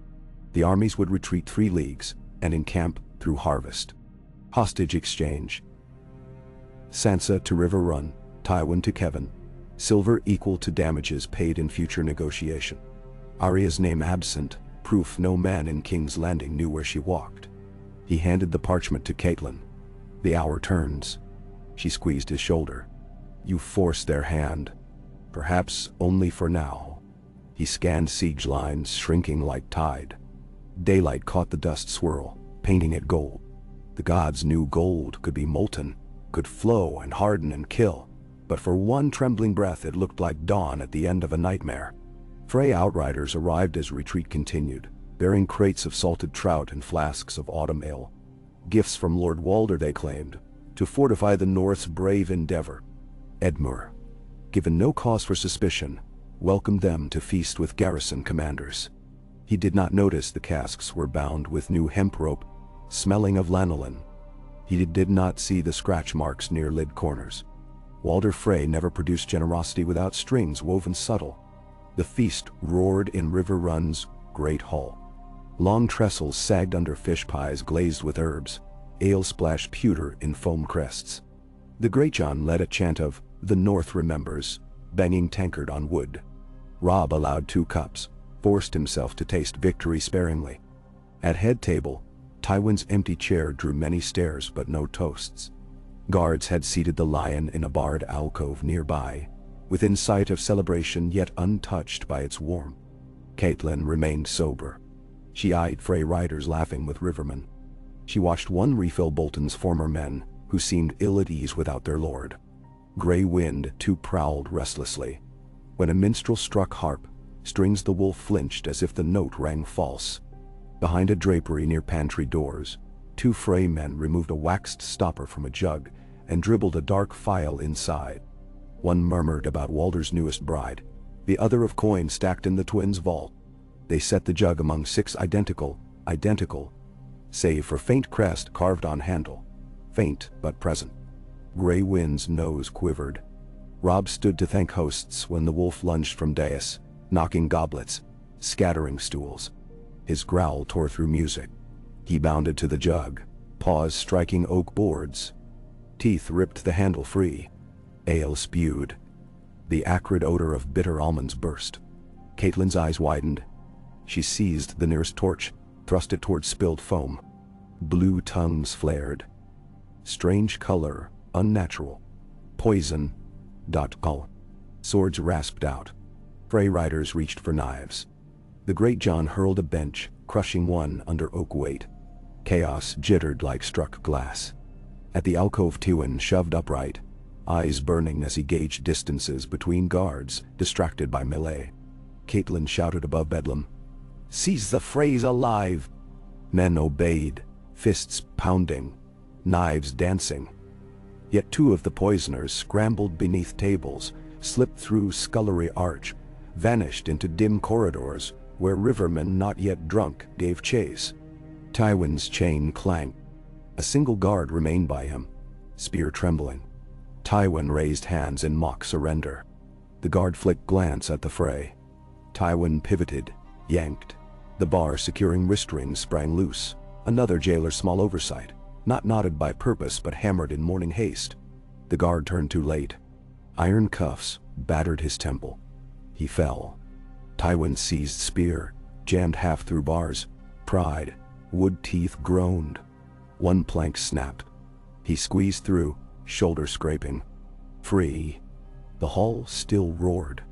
The armies would retreat 3 leagues and encamp through harvest. Hostage exchange. Sansa to River Run, Tywin to Kevan. Silver equal to damages paid in future negotiation. Arya's name absent, proof no man in King's Landing knew where she walked. He handed the parchment to Catelyn. The hour turns. She squeezed his shoulder. You force their hand. Perhaps only for now. He scanned siege lines shrinking like tide. Daylight caught the dust swirl, painting it gold. The gods knew gold could be molten, could flow and harden and kill, but for one trembling breath it looked like dawn at the end of a nightmare. Frey outriders arrived as retreat continued, bearing crates of salted trout and flasks of autumn ale. Gifts from Lord Walder, they claimed, to fortify the North's brave endeavor. Edmure, given no cause for suspicion, welcomed them to feast with garrison commanders. He did not notice the casks were bound with new hemp rope, smelling of lanolin. He did not see the scratch marks near lid corners. Walder Frey never produced generosity without strings woven subtle. The feast roared in River Run's great hall. Long trestles sagged under fish pies glazed with herbs, ale splashed pewter in foam crests. The Greatjon led a chant of "The North Remembers," banging tankard on wood. Robb allowed 2 cups, forced himself to taste victory sparingly. At head table, Tywin's empty chair drew many stares but no toasts. Guards had seated the lion in a barred alcove nearby, within sight of celebration yet untouched by its warmth. Catelyn remained sober. She eyed Frey riders laughing with rivermen. She watched one refill Bolton's former men, who seemed ill at ease without their lord. Grey Wind too prowled restlessly. When a minstrel struck harp, strings the wolf flinched as if the note rang false. Behind a drapery near pantry doors, 2 Frey men removed a waxed stopper from a jug and dribbled a dark phial inside. One murmured about Walder's newest bride, the other of coin stacked in the twins' vault. They set the jug among 6 identical, save for faint crest carved on handle. Faint but present. Grey Wind's nose quivered. Robb stood to thank hosts when the wolf lunged from dais, knocking goblets, scattering stools. His growl tore through music. He bounded to the jug, paws striking oak boards. Teeth ripped the handle free. Ale spewed. The acrid odor of bitter almonds burst. Catelyn's eyes widened. She seized the nearest torch, thrust it toward spilled foam. Blue tongues flared. Strange color, unnatural. Poison. Call. Swords rasped out. Frey riders reached for knives. The Greatjon hurled a bench, crushing one under oak weight. Chaos jittered like struck glass. At the alcove, Tywin shoved upright, eyes burning as he gauged distances between guards, distracted by melee. Catelyn shouted above bedlam, Seize the Freys alive! Men obeyed, fists pounding, knives dancing. Yet two of the poisoners scrambled beneath tables, slipped through scullery arch, vanished into dim corridors where rivermen not yet drunk gave chase. Tywin's chain clanked. A single guard remained by him, spear trembling. Tywin raised hands in mock surrender. The guard flicked glance at the fray. Tywin pivoted, yanked. The bar securing wrist rings sprang loose. Another jailer's small oversight, not knotted by purpose but hammered in morning haste. The guard turned too late. Iron cuffs battered his temple. He fell. Tywin seized spear, jammed half through bars, pried. Wood teeth groaned. One plank snapped. He squeezed through, shoulder scraping. Free. The hall still roared.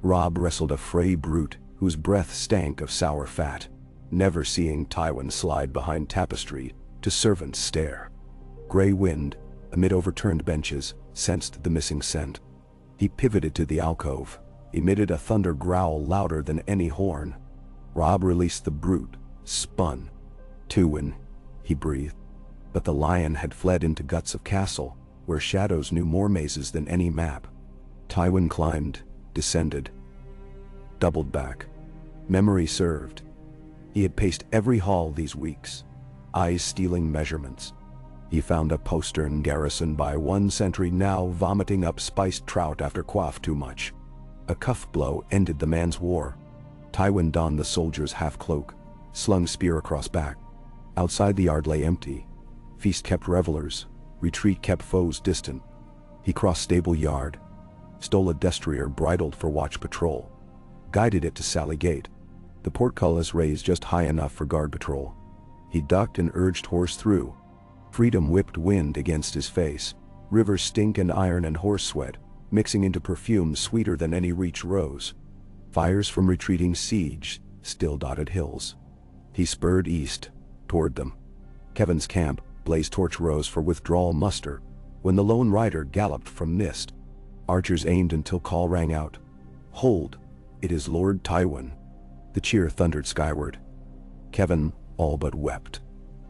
Robb wrestled a Frey brute whose breath stank of sour fat, never seeing Tywin slide behind tapestry to servants stare. Gray wind, amid overturned benches, sensed the missing scent. He pivoted to the alcove, emitted a thunder growl louder than any horn. Robb released the brute, spun. Tywin, he breathed. But the lion had fled into guts of castle, where shadows knew more mazes than any map. Tywin climbed, descended, doubled back. Memory served. He had paced every hall these weeks, eyes stealing measurements. He found a postern garrisoned by one sentry now vomiting up spiced trout after quaff too much. A cuff blow ended the man's war. Tywin donned the soldier's half-cloak, slung spear across back. Outside the yard lay empty. Feast kept revelers, retreat kept foes distant. He crossed stable yard, stole a destrier bridled for watch patrol, guided it to Sally Gate. The portcullis raised just high enough for guard patrol. He ducked and urged horse through. Freedom whipped wind against his face, river stink and iron and horse sweat, mixing into perfume sweeter than any reach rose. Fires from retreating siege still dotted hills. He spurred east, toward them. Kevin's camp blazed torch rows for withdrawal muster when the lone rider galloped from mist. Archers aimed until call rang out. Hold, it is Lord Tywin. The cheer thundered skyward. Kevin all but wept.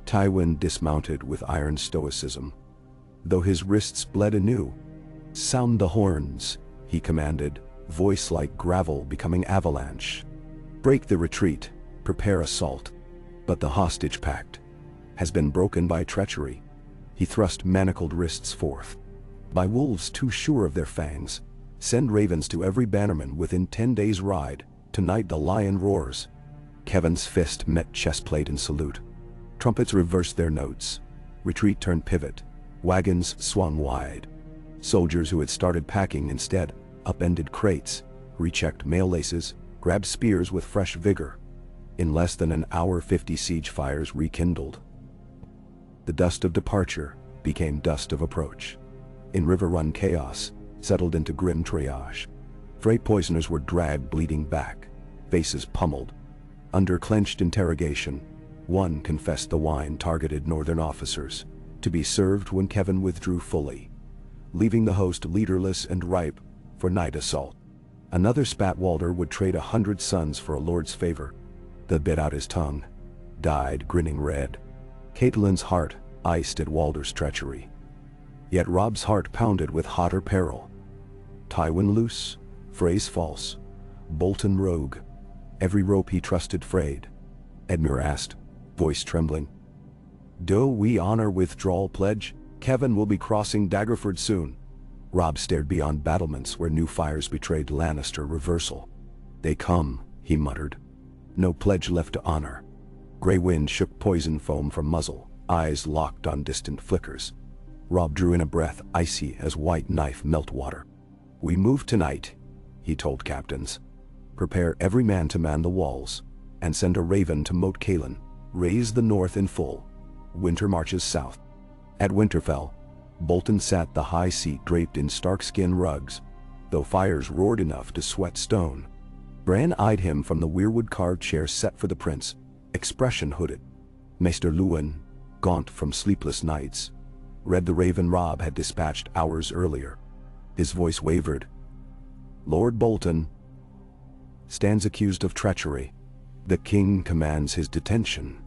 Tywin dismounted with iron stoicism, though his wrists bled anew. Sound the horns, he commanded, voice like gravel becoming avalanche. Break the retreat, prepare assault. But the hostage pact has been broken by treachery. He thrust manacled wrists forth. By wolves too sure of their fangs, send ravens to every bannerman within 10 days' ride. Tonight the lion roars. Kevin's fist met chestplate in salute. Trumpets reversed their notes. Retreat turned pivot. Wagons swung wide. Soldiers who had started packing instead upended crates, rechecked mail laces, grabbed spears with fresh vigor. In less than an hour 50 siege fires rekindled. The dust of departure became dust of approach. In river-run chaos, settled into grim triage. Frey poisoners were dragged bleeding back, faces pummeled. Under clenched interrogation, one confessed the wine targeted northern officers, to be served when Kevin withdrew fully, leaving the host leaderless and ripe for night assault. Another spat Walder would trade 100 sons for a lord's favor. The bit out his tongue, died grinning red. Catelyn's heart iced at Walder's treachery. Yet Robb's heart pounded with hotter peril. Tywin loose, Freys false, Bolton rogue. Every rope he trusted frayed. Edmure asked, voice trembling. Do we honor withdrawal pledge? Kevin will be crossing Daggerford soon. Robb stared beyond battlements where new fires betrayed Lannister reversal. They come, he muttered. No pledge left to honor. Grey wind shook poison foam from muzzle, eyes locked on distant flickers. Robb drew in a breath icy as white knife meltwater. We move tonight, he told captains. Prepare every man to man the walls, and send a raven to Moat Cailin. Raise the north in full. Winter marches south. At Winterfell, Bolton sat the high seat draped in stark skin rugs, though fires roared enough to sweat stone. Bran eyed him from the weirwood carved chair set for the prince, expression hooded. Maester Luwin, gaunt from sleepless nights, read the raven Robb had dispatched hours earlier. His voice wavered. Lord Bolton stands accused of treachery. The king commands his detention,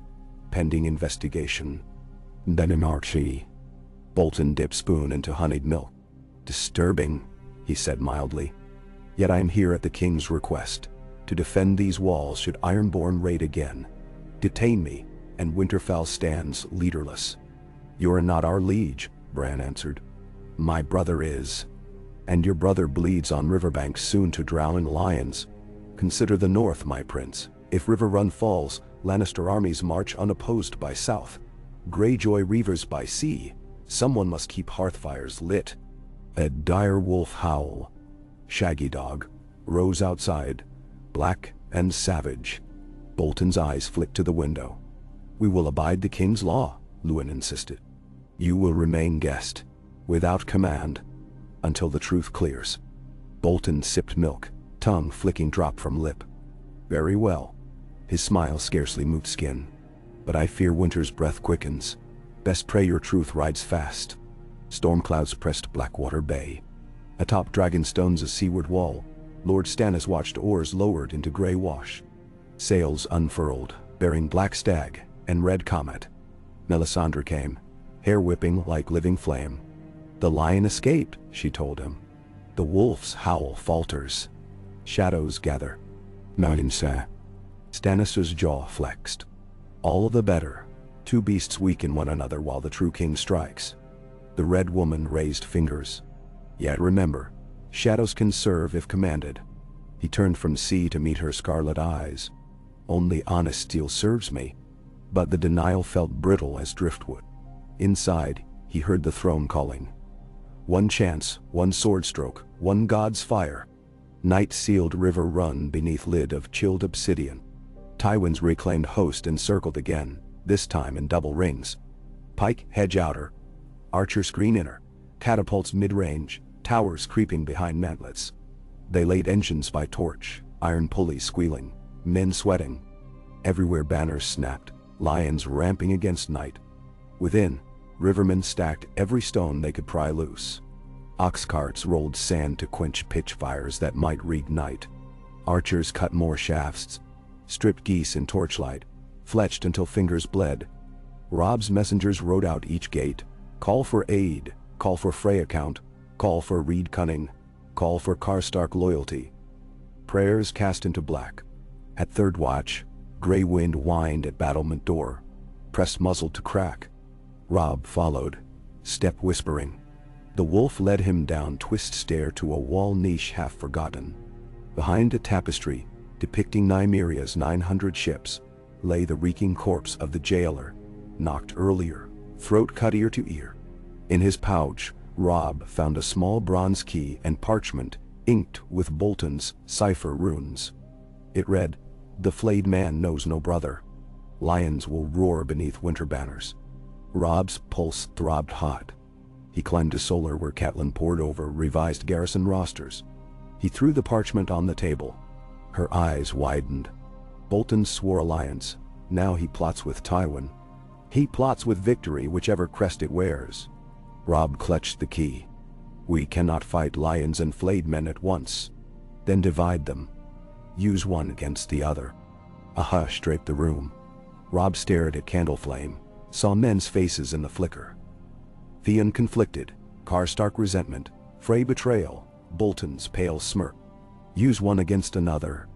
pending investigation. Then an Archie. Bolton dipped spoon into honeyed milk. Disturbing, he said mildly. Yet I am here at the king's request, to defend these walls should Ironborn raid again. Detain me, and Winterfell stands leaderless. You are not our liege, Bran answered. My brother is. And your brother bleeds on riverbanks soon to drown in lions. Consider the north, my prince. If River Run falls, Lannister armies march unopposed by south. Greyjoy reavers by sea. Someone must keep hearthfires lit. A dire wolf howl. Shaggy Dog rose outside, black and savage. Bolton's eyes flicked to the window. We will abide the king's law, Luwin insisted. You will remain guest, without command, until the truth clears. Bolton sipped milk, tongue flicking drop from lip. Very well. His smile scarcely moved skin. But I fear winter's breath quickens. Best pray your truth rides fast. Storm clouds pressed Blackwater Bay. Atop Dragonstone's seaward wall, Lord Stannis watched oars lowered into grey wash. Sails unfurled, bearing Black Stag and Red Comet. Melisandre came, hair whipping like living flame. The lion escaped, she told him. The wolf's howl falters. Shadows gather. Mountain. Stannis' jaw flexed. All the better. Two beasts weaken one another while the true king strikes. The Red Woman raised fingers. Yet remember, shadows can serve if commanded. He turned from sea to meet her scarlet eyes. Only honest steel serves me. But the denial felt brittle as driftwood. Inside, he heard the throne calling. One chance, one sword stroke, one god's fire. Night-sealed river run beneath lid of chilled obsidian. Tywin's reclaimed host encircled again, this time in double rings. Pike hedge outer, archer screen inner, catapults mid-range, towers creeping behind mantlets. They laid engines by torch, iron pulleys squealing, men sweating. Everywhere banners snapped, lions ramping against night. Within, rivermen stacked every stone they could pry loose. Ox carts rolled sand to quench pitch fires that might reignite. Archers cut more shafts, stripped geese in torchlight, fletched until fingers bled. Robb's messengers rode out each gate, call for aid, call for Frey account, call for Reed cunning, call for Karstark loyalty. Prayers cast into black. At third watch, grey wind whined at battlement door, pressed muzzle to crack. Robb followed, step whispering. The wolf led him down twist stair to a wall niche half forgotten. Behind a tapestry, depicting Nymeria's 900 ships, lay the reeking corpse of the jailer, knocked earlier, throat cut ear to ear. In his pouch, Robb found a small bronze key and parchment inked with Bolton's cipher runes. It read, "The flayed man knows no brother. Lions will roar beneath winter banners." Robb's pulse throbbed hot. He climbed to Solar where Catelyn pored over revised garrison rosters. He threw the parchment on the table. Her eyes widened. Bolton swore alliance. Now he plots with Tywin. He plots with victory whichever crest it wears. Robb clutched the key. We cannot fight lions and flayed men at once. Then divide them. Use one against the other. A hush draped the room. Robb stared at candle flame, saw men's faces in the flicker. Theon conflicted, Karstark resentment, Frey betrayal, Bolton's pale smirk. Use one against another.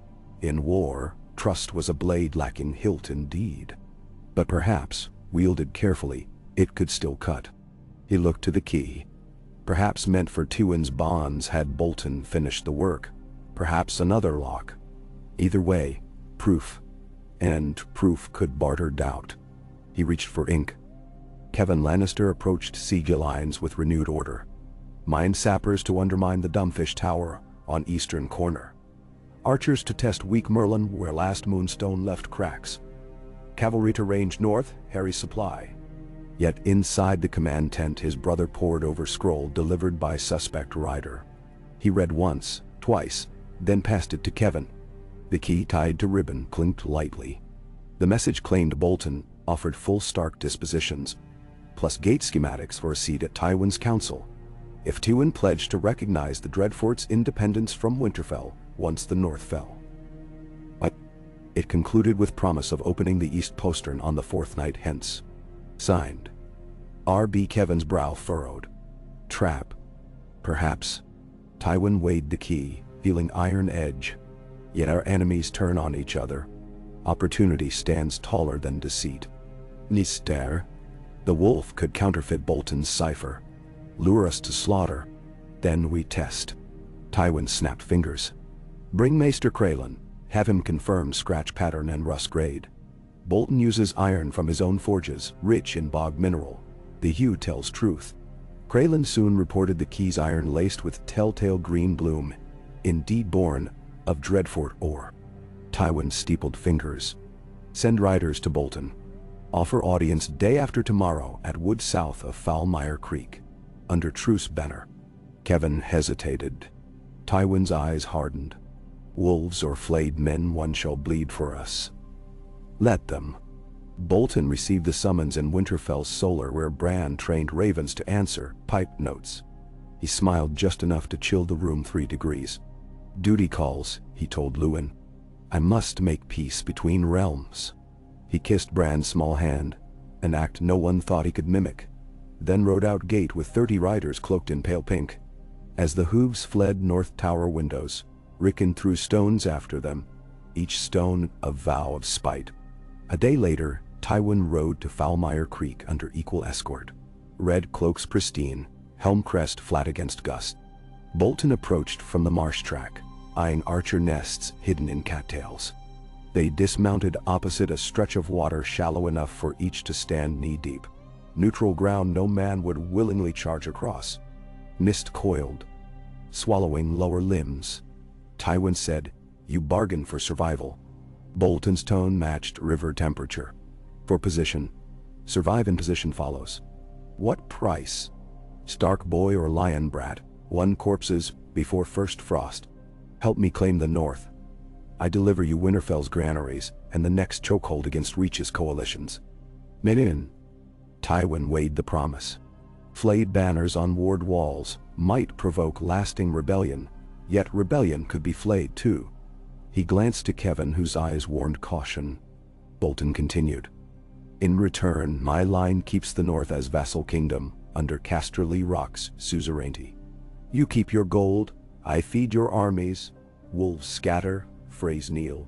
In war, trust was a blade lacking hilt indeed. But perhaps, wielded carefully, it could still cut. He looked to the key. Perhaps meant for Tywin's bonds had Bolton finished the work. Perhaps another lock. Either way, proof. And proof could barter doubt. He reached for ink. Kevin Lannister approached siege lines with renewed order. Mine sappers to undermine the Dumbfish Tower on eastern corner. Archers to test weak Merlin where last moonstone left cracks. Cavalry to range north, Harry's supply. Yet inside the command tent his brother pored over scroll delivered by suspect rider. He read once, twice, then passed it to Kevin. The key tied to ribbon clinked lightly. The message claimed Bolton offered full Stark dispositions, plus gate schematics for a seat at Tywin's council, if Tywin pledged to recognize the Dreadfort's independence from Winterfell once the North fell. But It concluded with promise of opening the east postern on the fourth night hence. Signed. R.B. Kevin's brow furrowed. Trap. Perhaps. Tywin weighed the key, feeling iron edge. Yet our enemies turn on each other. Opportunity stands taller than deceit. Nister. The wolf could counterfeit Bolton's cipher. Lure us to slaughter. Then we test. Tywin snapped fingers. Bring Maester Kralin. Have him confirm scratch pattern and rust grade. Bolton uses iron from his own forges, rich in bog mineral. The hue tells truth. Kralin soon reported the key's iron laced with telltale green bloom, indeed born of Dreadfort ore. Tywin steepled fingers. Send riders to Bolton. Offer audience day after tomorrow at wood south of Foulmire Creek, under truce banner. Kevin hesitated. Tywin's eyes hardened. Wolves or flayed men, one shall bleed for us. Let them. Bolton received the summons in Winterfell's solar, where Bran trained ravens to answer pipe notes. He smiled just enough to chill the room 3 degrees. Duty calls, he told Luwin. I must make peace between realms. He kissed Bran's small hand, an act no one thought he could mimic, then rode out gate with 30 riders cloaked in pale pink. As the hooves fled north tower windows, Rickon threw stones after them, each stone a vow of spite. A day later, Tywin rode to Foulmire Creek under equal escort. Red cloaks pristine, helm crest flat against gust. Bolton approached from the marsh track, eyeing archer nests hidden in cattails. They dismounted opposite a stretch of water shallow enough for each to stand knee-deep. Neutral ground no man would willingly charge across. Mist coiled, swallowing lower limbs. Tywin said, "You bargain for survival." Bolton's tone matched river temperature. For position. Survive in position follows. What price? Stark boy or lion brat, 1 corpses before first frost. Help me claim the north. I deliver you Winterfell's granaries and the next chokehold against Reach's coalitions. Menin. Tywin weighed the promise. Flayed banners on ward walls might provoke lasting rebellion, yet rebellion could be flayed too. He glanced to Kevin, whose eyes warned caution. Bolton continued. In return, my line keeps the north as vassal kingdom, under Casterly Rock's suzerainty. You keep your gold, I feed your armies. Wolves scatter, phrase kneel.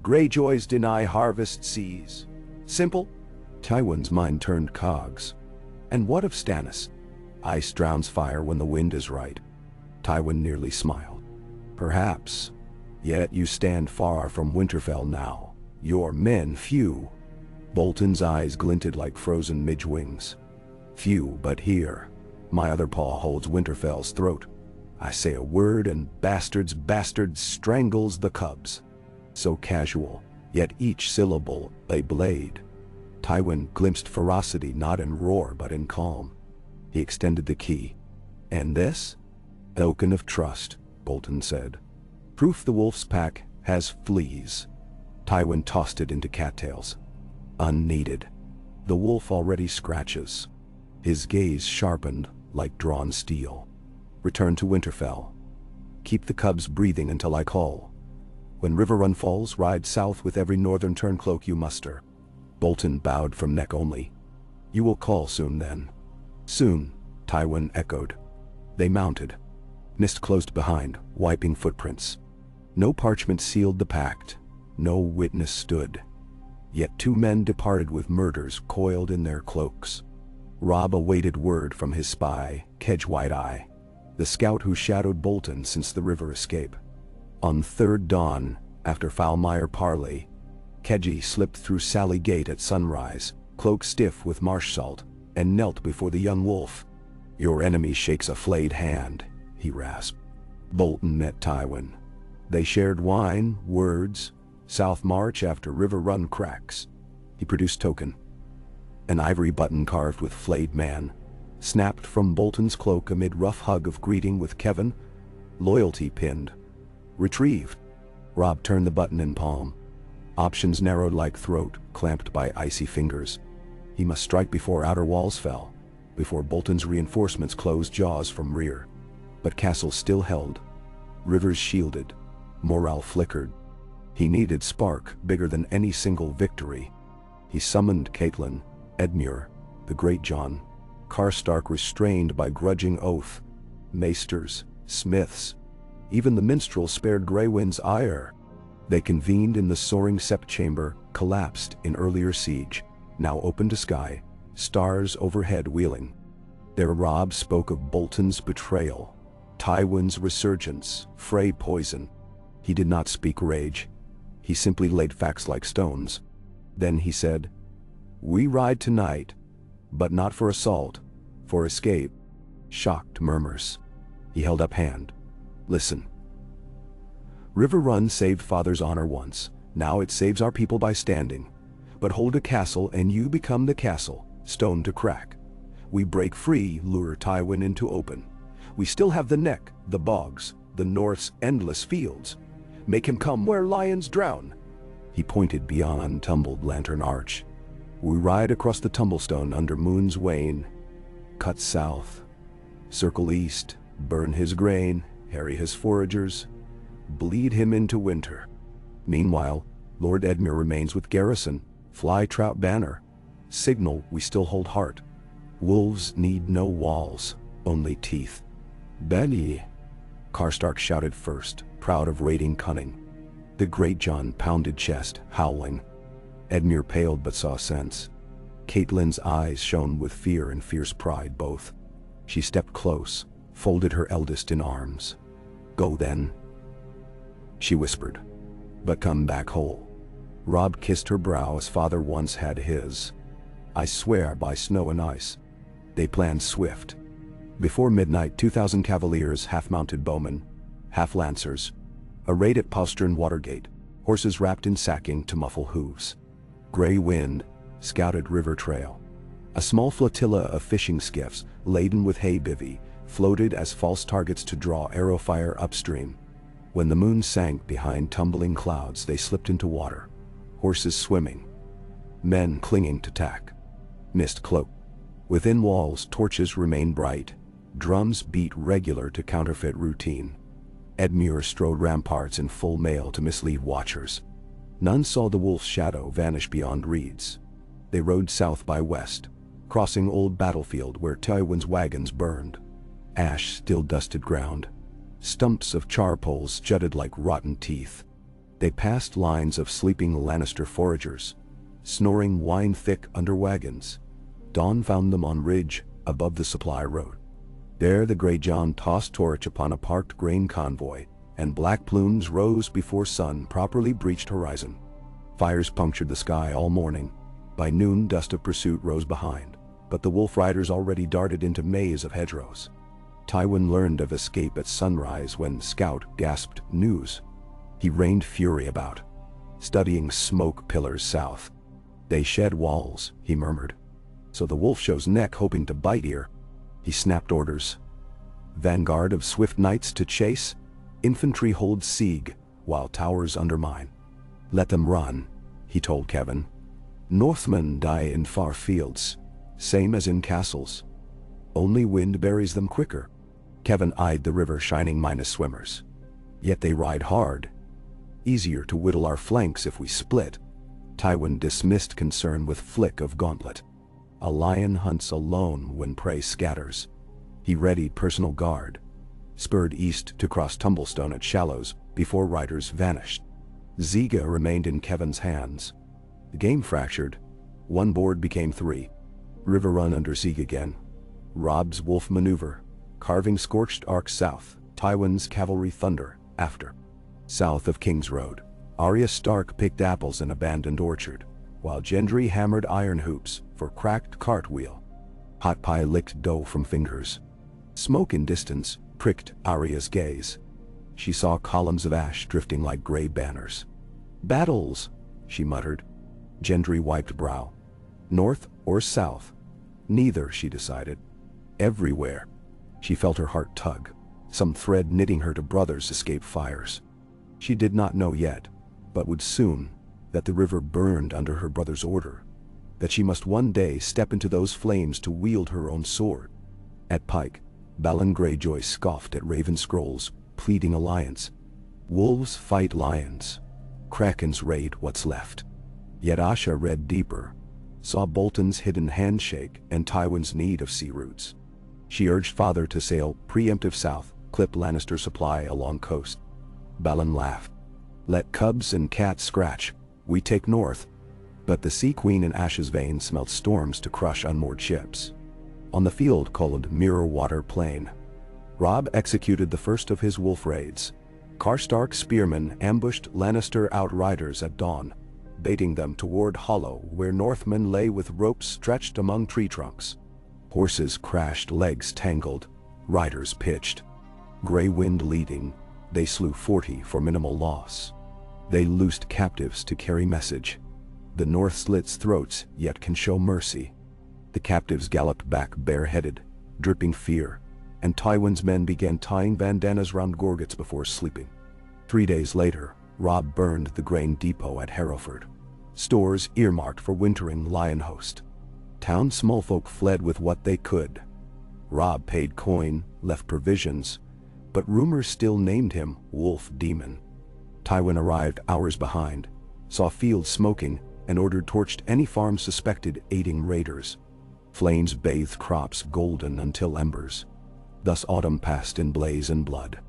Greyjoys deny harvest seas. Simple? Tywin's mind turned cogs. And what of Stannis? Ice drowns fire when the wind is right. Tywin nearly smiled. Perhaps. Yet you stand far from Winterfell now. Your men few. Bolton's eyes glinted like frozen midge-wings. Few, but here. My other paw holds Winterfell's throat. I say a word and bastard strangles the cubs. So casual, yet each syllable a blade. Tywin glimpsed ferocity not in roar but in calm. He extended the key. And this? Token of trust, Bolton said. Proof the wolf's pack has fleas. Tywin tossed it into cattails. Unneeded. The wolf already scratches. His gaze sharpened like drawn steel. Return to Winterfell. Keep the cubs breathing until I call. When Riverrun falls, ride south with every northern turncloak you muster. Bolton bowed from neck only. You will call soon then. Soon, Tywin echoed. They mounted. Mist closed behind, wiping footprints. No parchment sealed the pact. No witness stood. Yet 2 men departed with murders coiled in their cloaks. Robb awaited word from his spy, Kedge White-Eye, the scout who shadowed Bolton since the river escape. On 3rd dawn, after Foulmire parley, Kedge slipped through Sally Gate at sunrise, cloak stiff with marsh salt, and knelt before the young wolf. Your enemy shakes a flayed hand, he rasped. Bolton met Tywin. They shared wine, words, south march after river run cracks. He produced token. An ivory button carved with flayed man, snapped from Bolton's cloak amid rough hug of greeting with Kevin, loyalty pinned. Retrieved. Robb turned the button in palm. Options narrowed like throat, clamped by icy fingers. He must strike before outer walls fell, before Bolton's reinforcements closed jaws from rear. But castles still held. Rivers shielded. Morale flickered. He needed spark bigger than any single victory. He summoned Catelyn, Edmure, the Great John, Karstark restrained by grudging oath, maesters, smiths, even the minstrel spared Grey Wind's ire. They convened in the soaring sept chamber, collapsed in earlier siege, now open to sky, stars overhead wheeling. There Robb spoke of Bolton's betrayal, Tywin's resurgence, Frey poison. He did not speak rage. He simply laid facts like stones. Then he said, "We ride tonight, but not for assault, for escape." Shocked murmurs. He held up hand. "Listen. River Run saved father's honor once. Now it saves our people by standing. But hold a castle and you become the castle, stone to crack. We break free, lure Tywin into open. We still have the neck, the bogs, the North's endless fields. Make him come where lions drown." He pointed beyond tumbled Lantern Arch. "We ride across the tumblestone under moon's wane. Cut south. Circle east, burn his grain, harry his foragers, bleed him into winter. Meanwhile, Lord Edmure remains with garrison, fly trout banner. Signal we still hold heart. Wolves need no walls, only teeth." "Benny," Karstark shouted first, proud of raiding cunning. The Great John pounded chest, howling. Edmure paled but saw sense. Catelyn's eyes shone with fear and fierce pride both. She stepped close, folded her eldest in arms. "Go then," she whispered, "but come back whole." Robb kissed her brow as father once had his. "I swear by snow and ice." They planned swift. Before midnight, 2,000 cavaliers, half-mounted bowmen, half-lancers, arrayed at postern Watergate, horses wrapped in sacking to muffle hooves. Grey Wind scouted river trail. A small flotilla of fishing skiffs, laden with hay bivvy, floated as false targets to draw arrow fire upstream. When the moon sank behind tumbling clouds, they slipped into water, horses swimming, men clinging to tack. Mist cloaked. Within walls, torches remained bright. Drums beat regular to counterfeit routine. Edmure strode ramparts in full mail to mislead watchers. None saw the wolf's shadow vanish beyond reeds. They rode south by west, crossing old battlefield where Tywin's wagons burned. Ash still dusted ground. Stumps of charpoles jutted like rotten teeth. They passed lines of sleeping Lannister foragers, snoring wine-thick under wagons. Dawn found them on ridge above the supply road. There the Grey John tossed torch upon a parked grain convoy, and black plumes rose before sun properly breached horizon. Fires punctured the sky all morning. By noon, dust of pursuit rose behind, but the wolf riders already darted into maze of hedgerows. Tywin learned of escape at sunrise when Scout gasped news. He rained fury about, studying smoke pillars south. "They shed walls," he murmured. "So the wolf shows neck hoping to bite ear." He snapped orders. "Vanguard of swift knights to chase. Infantry hold siege, while towers undermine." "Let them run," he told Kevin. "Northmen die in far fields, same as in castles. Only wind buries them quicker." Kevin eyed the river shining minus swimmers. "Yet they ride hard. Easier to whittle our flanks if we split." Tywin dismissed concern with flick of gauntlet. A lion hunts alone when prey scatters. He readied personal guard, spurred east to cross Tumblestone at shallows before riders vanished. Ziga remained in Kevin's hands. The game fractured. One board became three. River Run under siege again. Robb's wolf maneuver, carving scorched arcs south. Tywin's cavalry thunder after. South of King's Road, Arya Stark picked apples in abandoned orchard, while Gendry hammered iron hoops for cracked cartwheel. Hot Pie licked dough from fingers. Smoke in distance pricked Arya's gaze. She saw columns of ash drifting like gray banners. "Battles," she muttered. Gendry wiped brow. North or south? Neither, she decided. Everywhere. She felt her heart tug, some thread knitting her to brothers' escape fires. She did not know yet, but would soon, that the river burned under her brother's order, that she must one day step into those flames to wield her own sword. At Pike, Balon Greyjoy scoffed at Raven Scrolls, pleading alliance. Wolves fight lions. Krakens raid what's left. Yet Asha read deeper, saw Bolton's hidden handshake and Tywin's need of sea routes. She urged father to sail preemptive south, clip Lannister supply along coast. Balon laughed. Let cubs and cats scratch, we take north. But the Sea Queen in Asha's veins smelt storms to crush unmoored ships. On the field called Mirror Water Plain, Robb executed the first of his wolf raids. Karstark's spearmen ambushed Lannister outriders at dawn, baiting them toward Hollow where Northmen lay with ropes stretched among tree trunks. Horses crashed, legs tangled, riders pitched. Grey wind leading, they slew 40 for minimal loss. They loosed captives to carry message. The North slits throats yet can show mercy. The captives galloped back bareheaded, dripping fear, and Tywin's men began tying bandanas round gorgets before sleeping. 3 days later, Robb burned the grain depot at Hereford. Stores earmarked for wintering lion host. Town smallfolk fled with what they could. Robb paid coin, left provisions, but rumors still named him Wolf Demon. Tywin arrived hours behind, saw fields smoking, and ordered torched any farm suspected aiding raiders. Flames bathed crops golden until embers. Thus autumn passed in blaze and blood.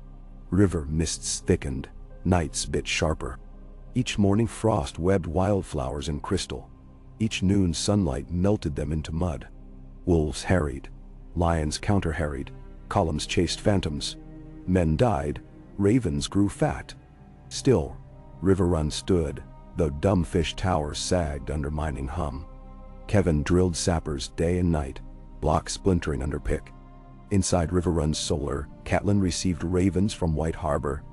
River mists thickened, nights bit sharper. Each morning frost webbed wildflowers in crystal. Each noon sunlight melted them into mud. Wolves harried, lions counter-harried, columns chased phantoms. Men died, ravens grew fat. Still, River Run stood, though dumb fish towers sagged under mining hum. Kevin drilled sappers day and night, blocks splintering under pick. Inside River Run's solar, Catelyn received ravens from White Harbor.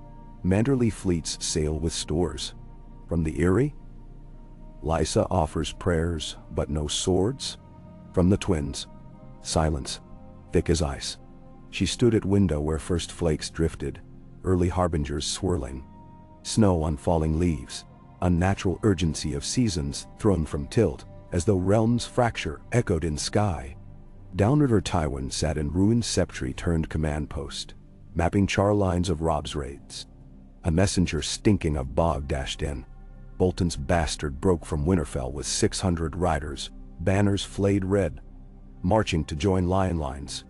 Manderley fleets sail with stores. From the Erie, Lysa offers prayers, but no swords. From the twins, silence, thick as ice. She stood at window where first flakes drifted, early harbingers swirling. Snow on falling leaves, unnatural urgency of seasons thrown from tilt, as though realms fracture echoed in sky. Downriver Tywin sat in ruined Septry turned command post, mapping char lines of Robb's raids. A messenger stinking of bog dashed in. Bolton's bastard broke from Winterfell with 600 riders, banners flayed red, marching to join lion lines.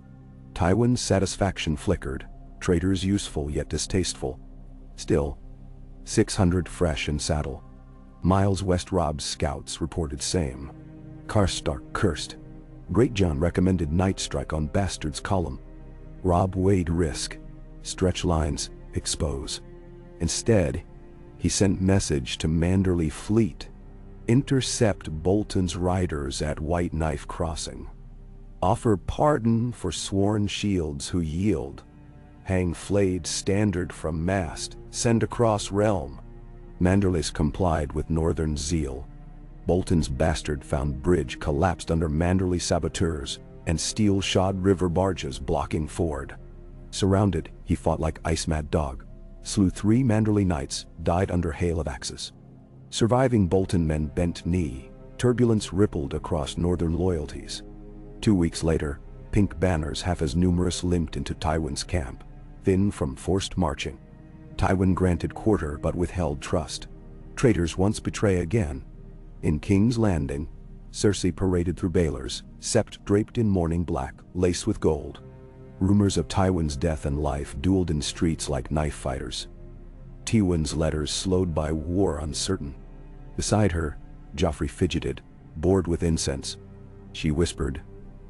Tywin's satisfaction flickered, traitors useful yet distasteful. Still, 600 fresh in saddle. Miles west Robb's scouts reported same. Karstark cursed. Greatjon recommended night strike on Bastard's column. Robb weighed risk, stretch lines, expose. Instead, he sent message to Manderley fleet. Intercept Bolton's riders at White Knife Crossing. Offer pardon for sworn shields who yield. Hang flayed standard from mast, send across realm. Manderley's complied with northern zeal. Bolton's bastard found bridge collapsed under Manderley saboteurs, and steel-shod river barges blocking ford. Surrounded, he fought like ice-mad dog. Slew 3 Manderley knights, died under hail of axes. Surviving Bolton men bent knee, turbulence rippled across northern loyalties. 2 weeks later, pink banners half as numerous limped into Tywin's camp, thin from forced marching. Tywin granted quarter but withheld trust. Traitors once betray again. In King's Landing, Cersei paraded through Baelors, sept draped in mourning black, laced with gold. Rumors of Tywin's death and life dueled in streets like knife fighters. Tywin's letters slowed by war uncertain. Beside her, Joffrey fidgeted, bored with incense. She whispered,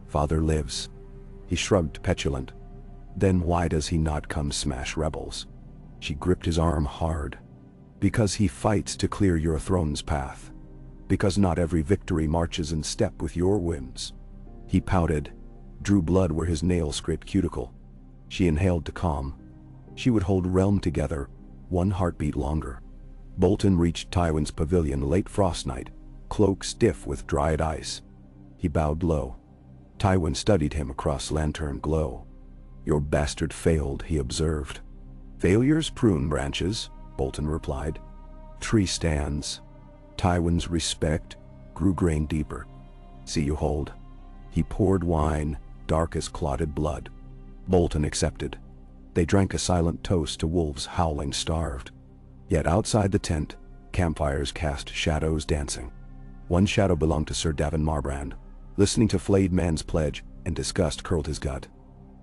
"Father lives." He shrugged petulant. "Then why does he not come smash rebels?" She gripped his arm hard. "Because he fights to clear your throne's path. Because not every victory marches in step with your whims." He pouted, drew blood where his nail scraped cuticle. She inhaled to calm. She would hold realm together, one heartbeat longer. Bolton reached Tywin's pavilion late frost night, cloak stiff with dried ice. He bowed low. Tywin studied him across lantern glow. "Your bastard failed," he observed. "Failures prune branches," Bolton replied. "Tree stands." Tywin's respect grew grain deeper. "See you hold." He poured wine, dark as clotted blood. Bolton accepted. They drank a silent toast to wolves howling starved. Yet outside the tent, Campfires cast shadows dancing. One shadow belonged to Sir Davin Marbrand. Listening to flayed man's pledge, and disgust curled his gut.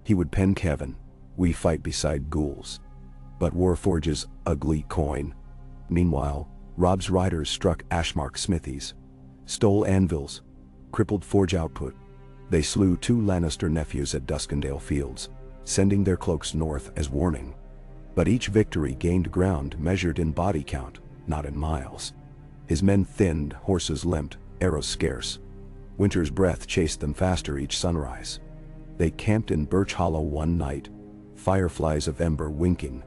He would pen Kevin, "We fight beside ghouls." But Warforge's ugly coin. Meanwhile, Robb's riders struck Ashmark smithies, stole anvils, crippled forge output. They slew 2 Lannister nephews at Duskendale Fields, sending their cloaks north as warning. But each victory gained ground measured in body count, not in miles. His men thinned, horses limped, arrows scarce. Winter's breath chased them faster each sunrise. They camped in Birch Hollow one night, fireflies of ember winking.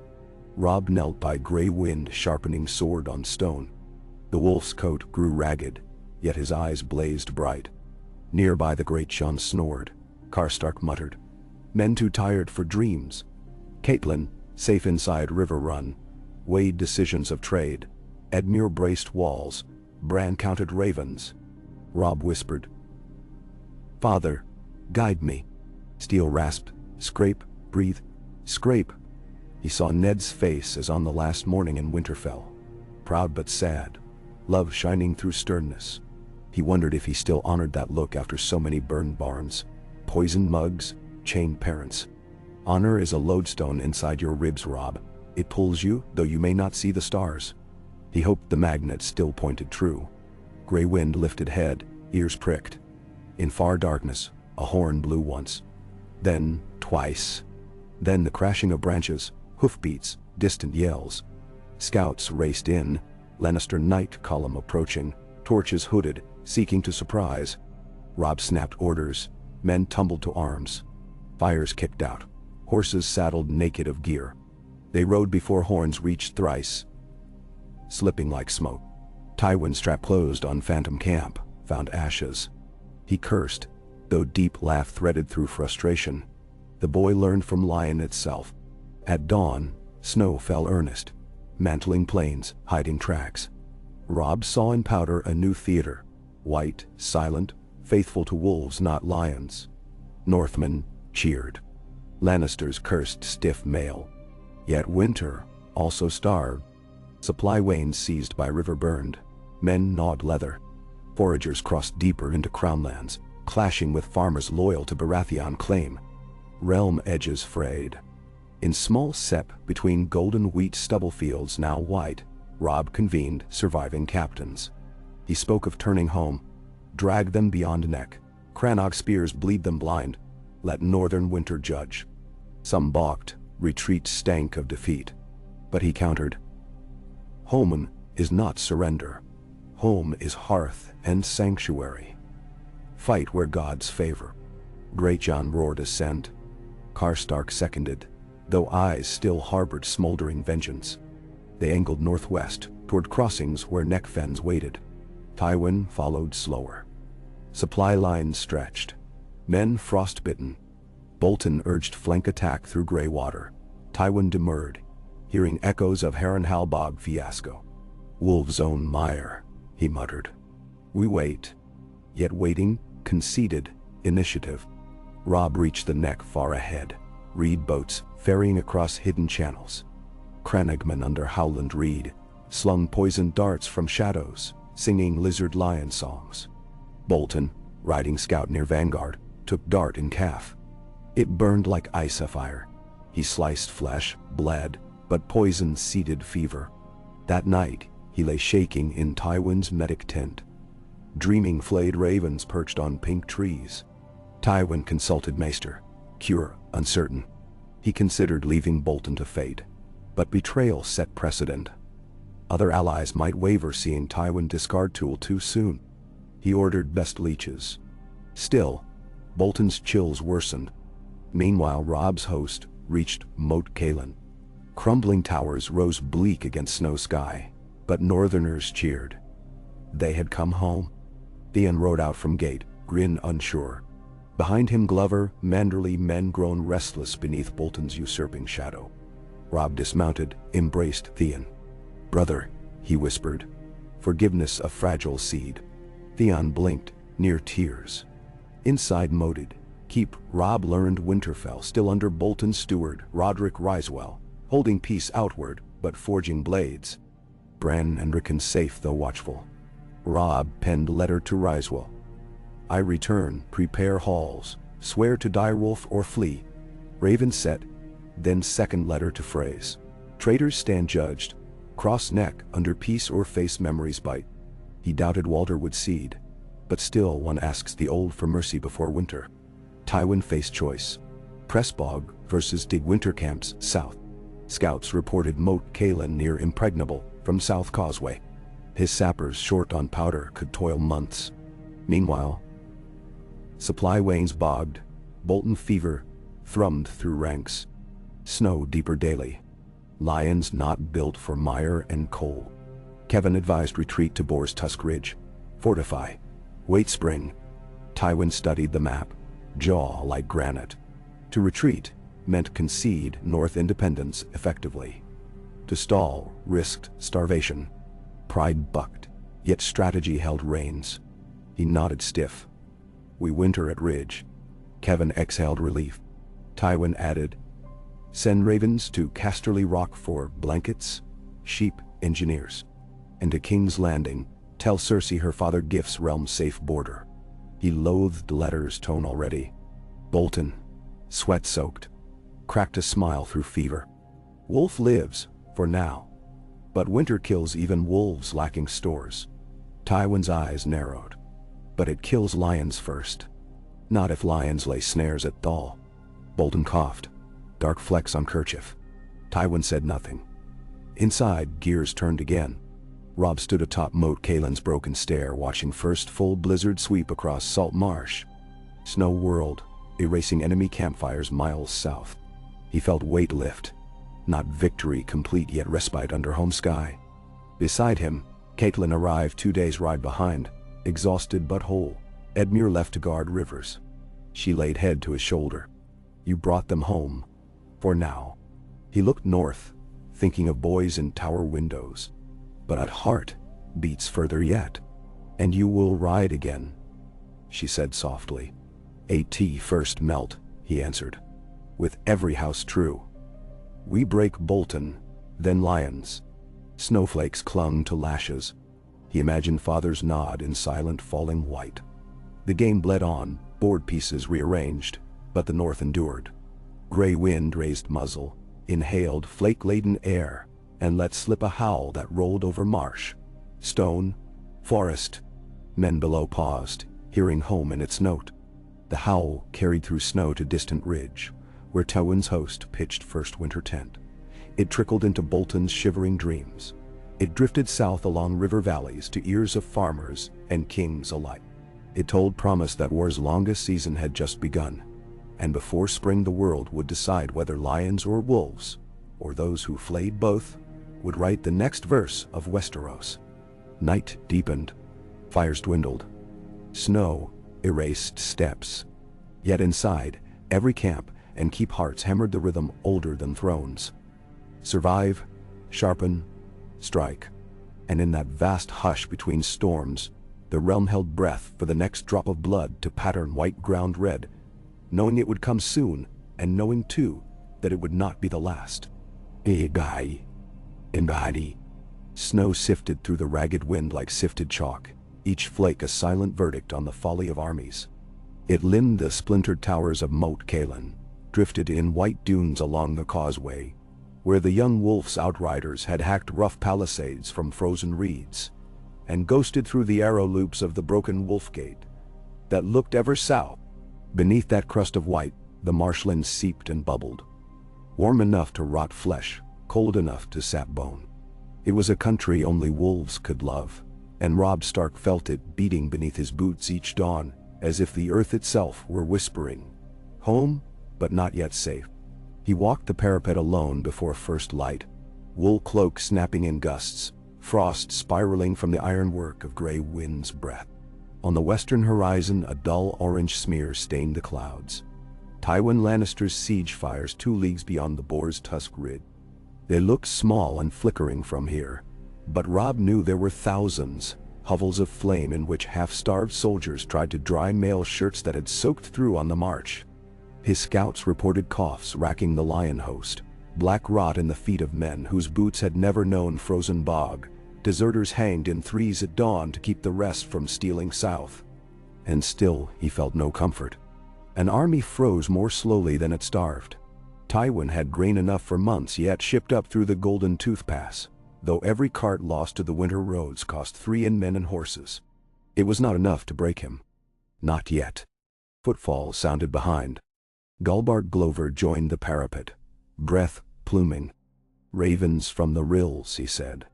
Robb knelt by grey wind sharpening sword on stone. The wolf's coat grew ragged, yet his eyes blazed bright. Nearby the great Sean snored. Karstark muttered, "Men too tired for dreams." Caitlin, safe inside River Run, weighed decisions of trade. Edmure braced walls. Bran counted ravens. Robb whispered, "Father, guide me." Steel rasped, "Scrape, breathe, scrape." He saw Ned's face as on the last morning in Winterfell. Proud but sad, love shining through sternness. He wondered if he still honored that look after so many burned barns, poisoned mugs, chained parents. Honor is a lodestone inside your ribs, Robb. It pulls you, though you may not see the stars. He hoped the magnet still pointed true. Grey wind lifted head, ears pricked. In far darkness, a horn blew once. Then, twice. Then the crashing of branches, hoofbeats, distant yells. Scouts raced in, Lannister night column approaching, torches hooded, seeking to surprise. Robb snapped orders. Men tumbled to arms. Fires kicked out. Horses saddled naked of gear. They rode before horns reached thrice, slipping like smoke. Tywin strap closed on Phantom Camp, found ashes. He cursed, though deep laugh threaded through frustration. The boy learned from Lion itself. At dawn, snow fell earnest, mantling plains, hiding tracks. Robb saw in powder a new theater, white, silent, faithful to wolves not lions. Northmen cheered. Lannisters cursed stiff mail. Yet winter also starved. Supply wains seized by river burned. Men gnawed leather. Foragers crossed deeper into crownlands, clashing with farmers loyal to Baratheon claim. Realm edges frayed. In small sepp between golden wheat stubble fields now white, Robb convened surviving captains. He spoke of turning home. Drag them beyond neck. Crannog spears bleed them blind. Let northern winter judge. Some balked, retreat stank of defeat. But he countered, "Home is not surrender. Home is hearth and sanctuary. Fight where gods favor." Greatjon roared assent. Karstark seconded, though eyes still harbored smoldering vengeance. They angled northwest, toward crossings where neck fens waited. Tywin followed slower. Supply lines stretched. Men frostbitten. Bolton urged flank attack through gray water. Tywin demurred, hearing echoes of Harrenhal Bog fiasco. "Wolves' own mire," he muttered. "We wait." Yet waiting conceded initiative. Robb reached the neck far ahead. Reed boats ferrying across hidden channels. Crannogmen under Howland Reed slung poisoned darts from shadows, singing lizard lion songs. Bolton, riding scout near Vanguard, took dart in calf. It burned like ice afire. He sliced flesh, bled, but poison seeded fever. That night, he lay shaking in Tywin's medic tent, dreaming flayed ravens perched on pink trees. Tywin consulted Maester. Cure uncertain. He considered leaving Bolton to fate, but betrayal set precedent. Other allies might waver seeing Tywin discard tool too soon. He ordered best leeches. Still, Bolton's chills worsened. Meanwhile, Robb's host reached Moat Cailin. Crumbling towers rose bleak against snow sky, but northerners cheered. They had come home. Theon rode out from gate, grin unsure. Behind him Glover, Manderly men grown restless beneath Bolton's usurping shadow. Robb dismounted, embraced Theon. "Brother," he whispered, "forgiveness a fragile seed." Theon blinked, near tears. Inside moated, keep Robb learned Winterfell still under Bolton's steward, Roderick Risewell, holding peace outward, but forging blades. Bran and Rickon safe though watchful. Robb penned letter to Risewell. I return, prepare halls, swear to direwolf or flee. Raven set, then second letter to phrase. Traitors stand judged, cross neck under peace or face memories bite. He doubted Walder would cede, but still one asks the old for mercy before winter. Tywin faced choice. Pressbog versus dig winter camps south. Scouts reported Moat Cailin near impregnable from South Causeway. His sappers short on powder could toil months. Meanwhile, supply wains bogged, Bolton fever thrummed through ranks. Snow deeper daily. Lions not built for mire and coal. Kevin advised retreat to Boar's Tusk Ridge. Fortify. Wait spring. Tywin studied the map, jaw like granite. To retreat meant concede North independence effectively. To stall risked starvation. Pride bucked, yet strategy held reins. He nodded stiff. We winter at Ridge. Kevin exhaled relief. Tywin added, send ravens to Casterly Rock for blankets, sheep, engineers. And to King's Landing, tell Cersei her father gifts realm safe border. He loathed letter's tone already. Bolton, sweat-soaked, cracked a smile through fever. Wolf lives, for now. But winter kills even wolves lacking stores. Tywin's eyes narrowed. But it kills lions first. Not if lions lay snares at Thal. Bolton coughed. Dark flecks on kerchief. Tywin said nothing. Inside, gears turned again. Robb stood atop Moat Cailin's broken stair, watching first full blizzard sweep across Salt Marsh. Snow whirled, erasing enemy campfires miles south. He felt weight lift. Not victory complete, yet respite under home sky. Beside him, Caitlin arrived 2 days' ride behind, exhausted but whole. Edmure left to guard Rivers. She laid head to his shoulder. You brought them home. For now. He looked north, thinking of boys in tower windows. But at heart, beats further yet. And you will ride again, she said softly. AT first melt, he answered. With every house true. We break Bolton, then lions. Snowflakes clung to lashes. He imagined father's nod in silent falling white. The game bled on, board pieces rearranged, but the north endured. Gray wind raised muzzle, inhaled flake-laden air, and let slip a howl that rolled over marsh, stone, forest. Men below paused, hearing home in its note. The howl carried through snow to distant ridge, where Tywin's host pitched first winter tent. It trickled into Bolton's shivering dreams. It drifted south along river valleys to ears of farmers and kings alike. It told promise that war's longest season had just begun, and before spring the world would decide whether lions or wolves, or those who flayed both, would write the next verse of Westeros. Night deepened. Fires dwindled. Snow erased steps. Yet inside, every camp and keep hearts hammered the rhythm older than thrones. Survive, sharpen, strike. And in that vast hush between storms, the realm held breath for the next drop of blood to pattern white ground red, knowing it would come soon, and knowing too that it would not be the last. Egai. Embadi. Snow sifted through the ragged wind like sifted chalk, each flake a silent verdict on the folly of armies. It limned the splintered towers of Moat Cailin, drifted in white dunes along the causeway, where the young wolf's outriders had hacked rough palisades from frozen reeds, and ghosted through the arrow loops of the broken wolf gate that looked ever south. Beneath that crust of white, the marshlands seeped and bubbled, warm enough to rot flesh, cold enough to sap bone. It was a country only wolves could love, and Robb Stark felt it beating beneath his boots each dawn, as if the earth itself were whispering, home, but not yet safe. He walked the parapet alone before first light, wool cloak snapping in gusts, frost spiraling from the ironwork of gray wind's breath. On the western horizon, a dull orange smear stained the clouds. Tywin Lannister's siege fires 2 leagues beyond the Boar's Tusk Ridge. They looked small and flickering from here, but Robb knew there were thousands, hovels of flame in which half-starved soldiers tried to dry mail shirts that had soaked through on the march. His scouts reported coughs racking the lion host, black rot in the feet of men whose boots had never known frozen bog, Deserters hanged in threes at dawn to keep the rest from stealing south. And still he felt no comfort. An army froze more slowly than it starved. Tywin had grain enough for months yet shipped up through the Golden Tooth Pass, though every cart lost to the winter roads cost 3 in men and horses. It was not enough to break him. Not yet. Footfalls sounded behind. Galbart Glover joined the parapet, breath pluming. "Ravens from the rills," he said.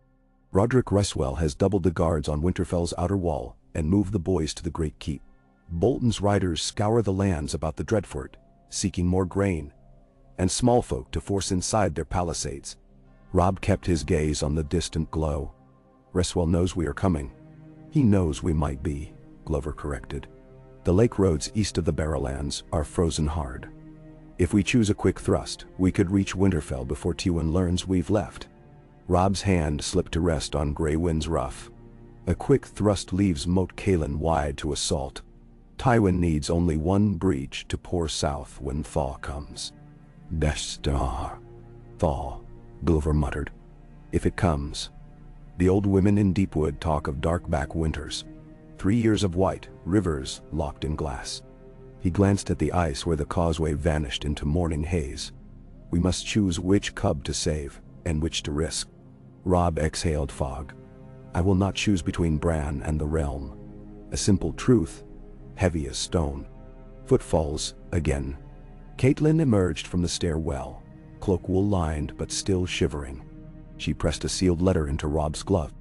"Roderick Ryswell has doubled the guards on Winterfell's outer wall and moved the boys to the Great Keep. Bolton's riders scour the lands about the Dreadfort, seeking more grain, and small folk to force inside their palisades." Robb kept his gaze on the distant glow. "Ryswell knows we are coming." "He knows we might be," Glover corrected. "The lake roads east of the Barrowlands are frozen hard. If we choose a quick thrust, we could reach Winterfell before Tywin learns we've left." Robb's hand slipped to rest on Grey Wind's ruff. "A quick thrust leaves Moat Cailin wide to assault. Tywin needs only one breach to pour south when thaw comes." "Destar. Thaw," Glover muttered. "If it comes." The old women in Deepwood talk of dark-back winters. 3 years of white, rivers locked in glass. He glanced at the ice where the causeway vanished into morning haze. "We must choose which cub to save, and which to risk." Robb exhaled fog. "I will not choose between Bran and the realm. A simple truth, heavy as stone." Footfalls, again. Catelyn emerged from the stairwell, cloak wool-lined but still shivering. She pressed a sealed letter into Robb's glove.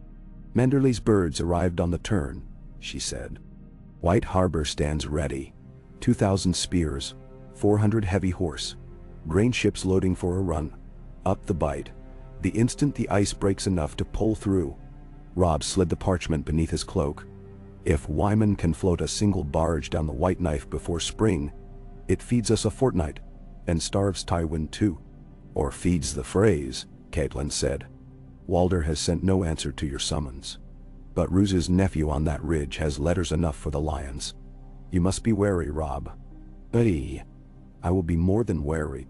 "Manderley's birds arrived on the turn," she said. "White Harbor stands ready. 2,000 spears, 400 heavy horse. Grain ships loading for a run. Up the bight, the instant the ice breaks enough to pull through." Robb slid the parchment beneath his cloak. "If Wyman can float a single barge down the White Knife before spring, it feeds us a fortnight, and starves Tywin too." "Or feeds the Freys," Catelyn said. "Walder has sent no answer to your summons. But Roose's nephew on that ridge has letters enough for the Lions. You must be wary, Robb." "Aye. I will be more than wary."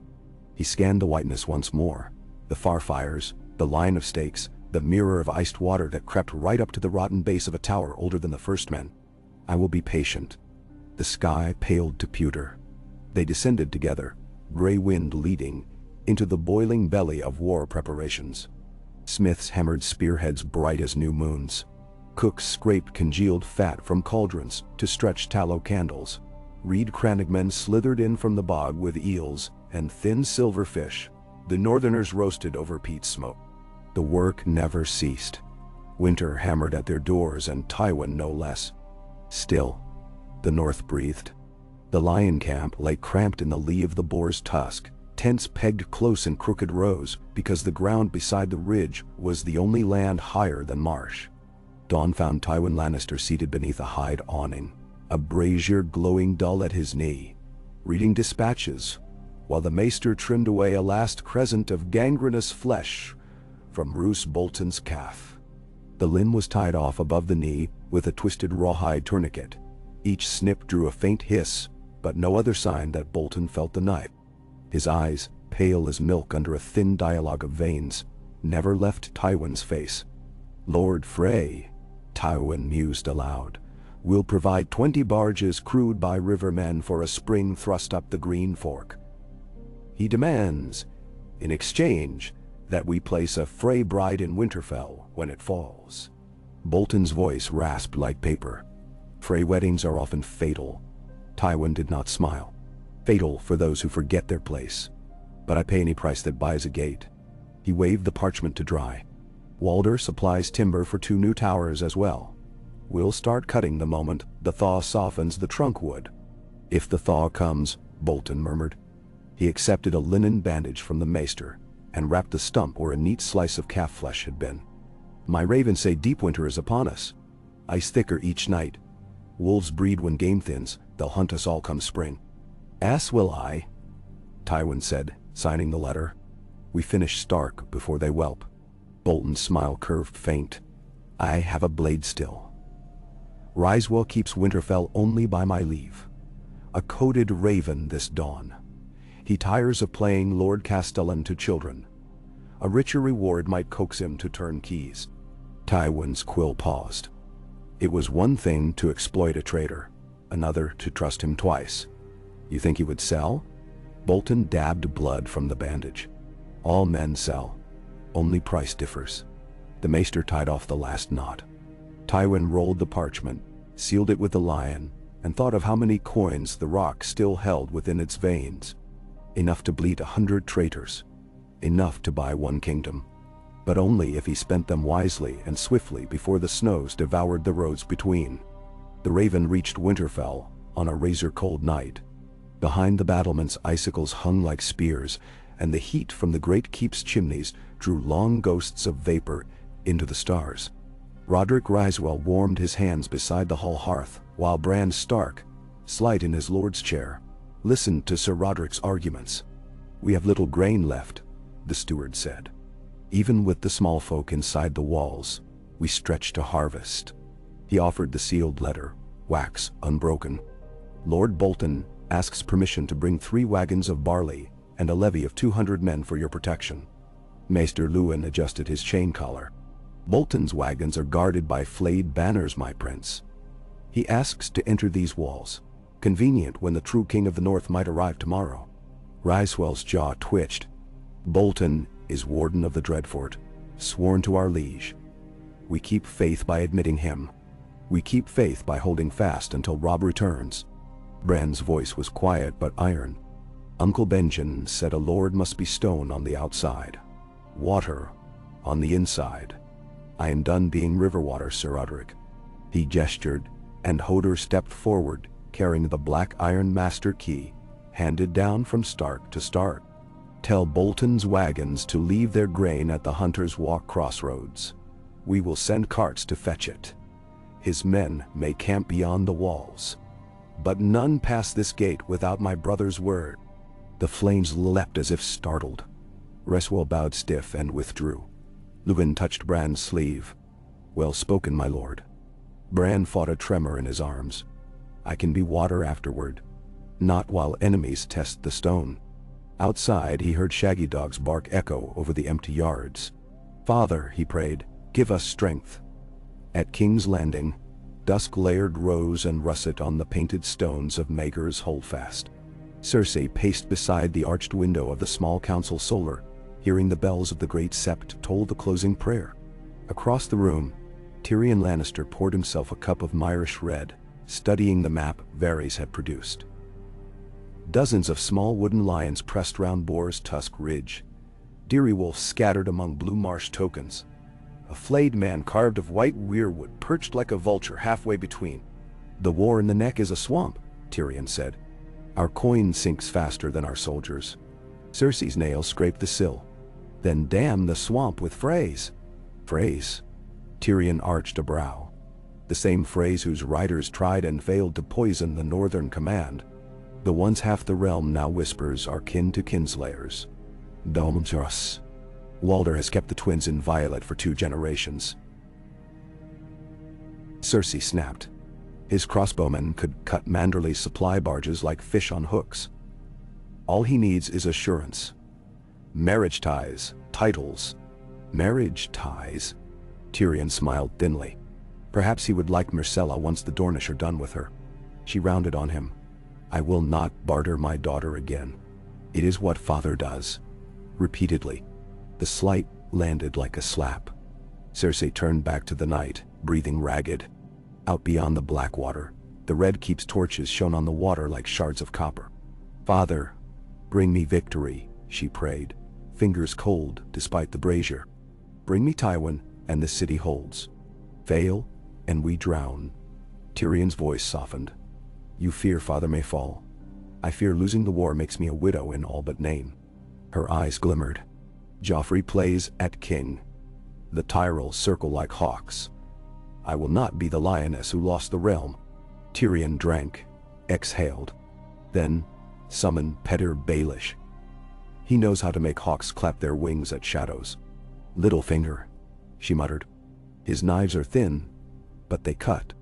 He scanned the whiteness once more. The far fires, the line of stakes, the mirror of iced water that crept right up to the rotten base of a tower older than the first men. "I will be patient." The sky paled to pewter. They descended together, Grey Wind leading, into the boiling belly of war preparations. Smiths hammered spearheads bright as new moons. Cooks scraped congealed fat from cauldrons to stretch tallow candles. Reed crannogmen slithered in from the bog with eels and thin silver fish. The northerners roasted over peat smoke. The work never ceased. Winter hammered at their doors and Tywin no less. Still, the north breathed. The lion camp lay cramped in the lee of the boar's tusk, tents pegged close in crooked rows because the ground beside the ridge was the only land higher than marsh. Dawn found Tywin Lannister seated beneath a hide awning, a brazier glowing dull at his knee, reading dispatches, while the maester trimmed away a last crescent of gangrenous flesh from Roose Bolton's calf. The limb was tied off above the knee with a twisted rawhide tourniquet. Each snip drew a faint hiss, but no other sign that Bolton felt the knife. His eyes, pale as milk under a thin dialogue of veins, never left Tywin's face. "Lord Frey," Tywin mused aloud, "will provide 20 barges crewed by rivermen for a spring thrust up the Green Fork. He demands, in exchange, that we place a Frey bride in Winterfell when it falls." Bolton's voice rasped like paper. "Frey weddings are often fatal." Tywin did not smile. "Fatal for those who forget their place. But I pay any price that buys a gate." He waved the parchment to dry. "Walder supplies timber for 2 new towers as well. We'll start cutting the moment the thaw softens the trunk wood." "If the thaw comes," Bolton murmured. He accepted a linen bandage from the maester and wrapped the stump where a neat slice of calf flesh had been. "My ravens say deep winter is upon us. Ice thicker each night. Wolves breed when game thins, they'll hunt us all come spring." "As will I," Tywin said, signing the letter. "We finish stark before they whelp." Bolton's smile curved faint. "I have a blade still. Ryswell keeps Winterfell only by my leave. A coded raven this dawn. He tires of playing Lord Castellan to children. A richer reward might coax him to turn keys." Tywin's quill paused. It was one thing to exploit a traitor, another to trust him twice. You think he would sell? Bolton dabbed blood from the bandage. All men sell. Only price differs. The maester tied off the last knot. Tywin rolled the parchment, sealed it with the lion, and thought of how many coins the rock still held within its veins. Enough to bleed 100 traitors. Enough to buy one kingdom. But only if he spent them wisely and swiftly before the snows devoured the roads between. The Raven reached Winterfell on a razor-cold night. Behind the battlements icicles hung like spears, and the heat from the great keep's chimneys drew long ghosts of vapor into the stars. Roderick Ryswell warmed his hands beside the hall hearth, while Bran Stark, slight in his lord's chair, listened to Sir Roderick's arguments. "We have little grain left," the steward said. "Even with the small folk inside the walls, we stretch to harvest." He offered the sealed letter, wax unbroken. "Lord Bolton asks permission to bring 3 wagons of barley and a levy of 200 men for your protection." Maester Luwin adjusted his chain collar. "Bolton's wagons are guarded by flayed banners, my prince. He asks to enter these walls. Convenient when the true king of the north might arrive tomorrow." Ryswell's jaw twitched. "Bolton is warden of the Dreadfort, sworn to our liege. We keep faith by admitting him. We keep faith by holding fast until Robb returns." Bran's voice was quiet but iron. "Uncle Benjen said a lord must be stone on the outside, water on the inside. I am done being river water, Sir Roderick." He gestured, and Hodor stepped forward, carrying the black iron master key, handed down from Stark to Stark. "Tell Bolton's wagons to leave their grain at the Hunter's Walk crossroads. We will send carts to fetch it. His men may camp beyond the walls, but none pass this gate without my brother's word." The flames leapt as if startled. Ryswell bowed stiff and withdrew. Luwin touched Bran's sleeve. "Well spoken, my lord." Bran fought a tremor in his arms. "I can be water afterward. Not while enemies test the stone." Outside he heard Shaggy Dog's bark echo over the empty yards. "Father," he prayed, "give us strength." At King's Landing, dusk layered rose and russet on the painted stones of Maegor's Holdfast. Cersei paced beside the arched window of the small council solar, hearing the bells of the great sept toll the closing prayer. Across the room, Tyrion Lannister poured himself a cup of Myrish red, studying the map Varys had produced. Dozens of small wooden lions pressed round Boar's Tusk Ridge. Deery wolves scattered among blue marsh tokens. A flayed man carved of white weirwood perched like a vulture halfway between. "The war in the neck is a swamp," Tyrion said. "Our coin sinks faster than our soldiers." Cersei's nails scraped the sill. "Then damn the swamp with Freys." "Freys?" Tyrion arched a brow. "The same Freys whose riders tried and failed to poison the northern command. The ones half the realm now whispers are kin to kinslayers. Domjus. Walder has kept the twins inviolate for 2 generations." Cersei snapped. His crossbowmen could cut Manderley's supply barges like fish on hooks. "All he needs is assurance. Marriage ties, titles." "Marriage ties?" Tyrion smiled thinly. "Perhaps he would like Myrcella once the Dornish are done with her." She rounded on him. "I will not barter my daughter again. It is what father does." Repeatedly. The slight landed like a slap. Cersei turned back to the night, breathing ragged. Out beyond the black water, the Red Keep's torches shone on the water like shards of copper. "Father, bring me victory," she prayed, fingers cold despite the brazier. "Bring me Tywin, and the city holds. Fail, and we drown." Tyrion's voice softened. "You fear father may fall. I fear losing the war makes me a widow in all but name." Her eyes glimmered. "Joffrey plays at king. The Tyrells circle like hawks. I will not be the lioness who lost the realm." Tyrion drank, exhaled, then summoned Petyr Baelish. "He knows how to make hawks clap their wings at shadows." "Littlefinger," she muttered. "His knives are thin, but they cut."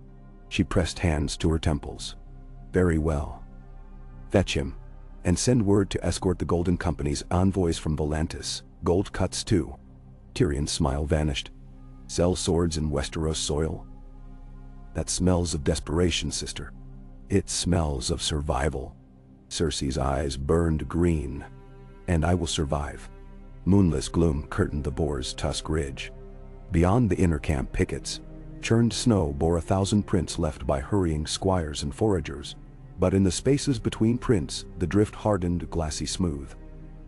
She pressed hands to her temples. "Very well. Fetch him, and send word to escort the Golden Company's envoys from Volantis. Gold cuts too." Tyrion's smile vanished. Sell swords in Westeros soil? That smells of desperation, sister. It smells of survival. Cersei's eyes burned green. And I will survive. Moonless gloom curtained the boar's tusk ridge. Beyond the inner camp pickets, churned snow bore 1,000 prints left by hurrying squires and foragers. But in the spaces between prints, the drift hardened glassy smooth.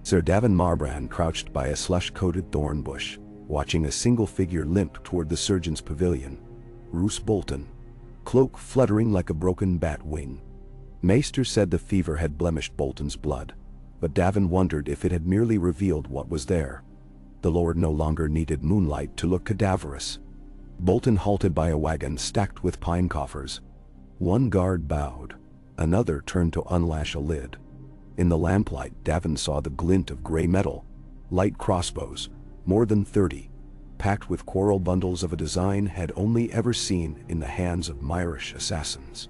Sir Davin Marbrand crouched by a slush-coated thorn bush, watching a single figure limp toward the surgeon's pavilion. Roose Bolton, cloak fluttering like a broken bat wing. Maester said the fever had blemished Bolton's blood, but Davin wondered if it had merely revealed what was there. The lord no longer needed moonlight to look cadaverous. Bolton halted by a wagon stacked with pine coffers. One guard bowed. Another turned to unlash a lid. In the lamplight, Davin saw the glint of gray metal. Light crossbows, more than 30, packed with quarrel bundles of a design had only ever seen in the hands of Myrish assassins.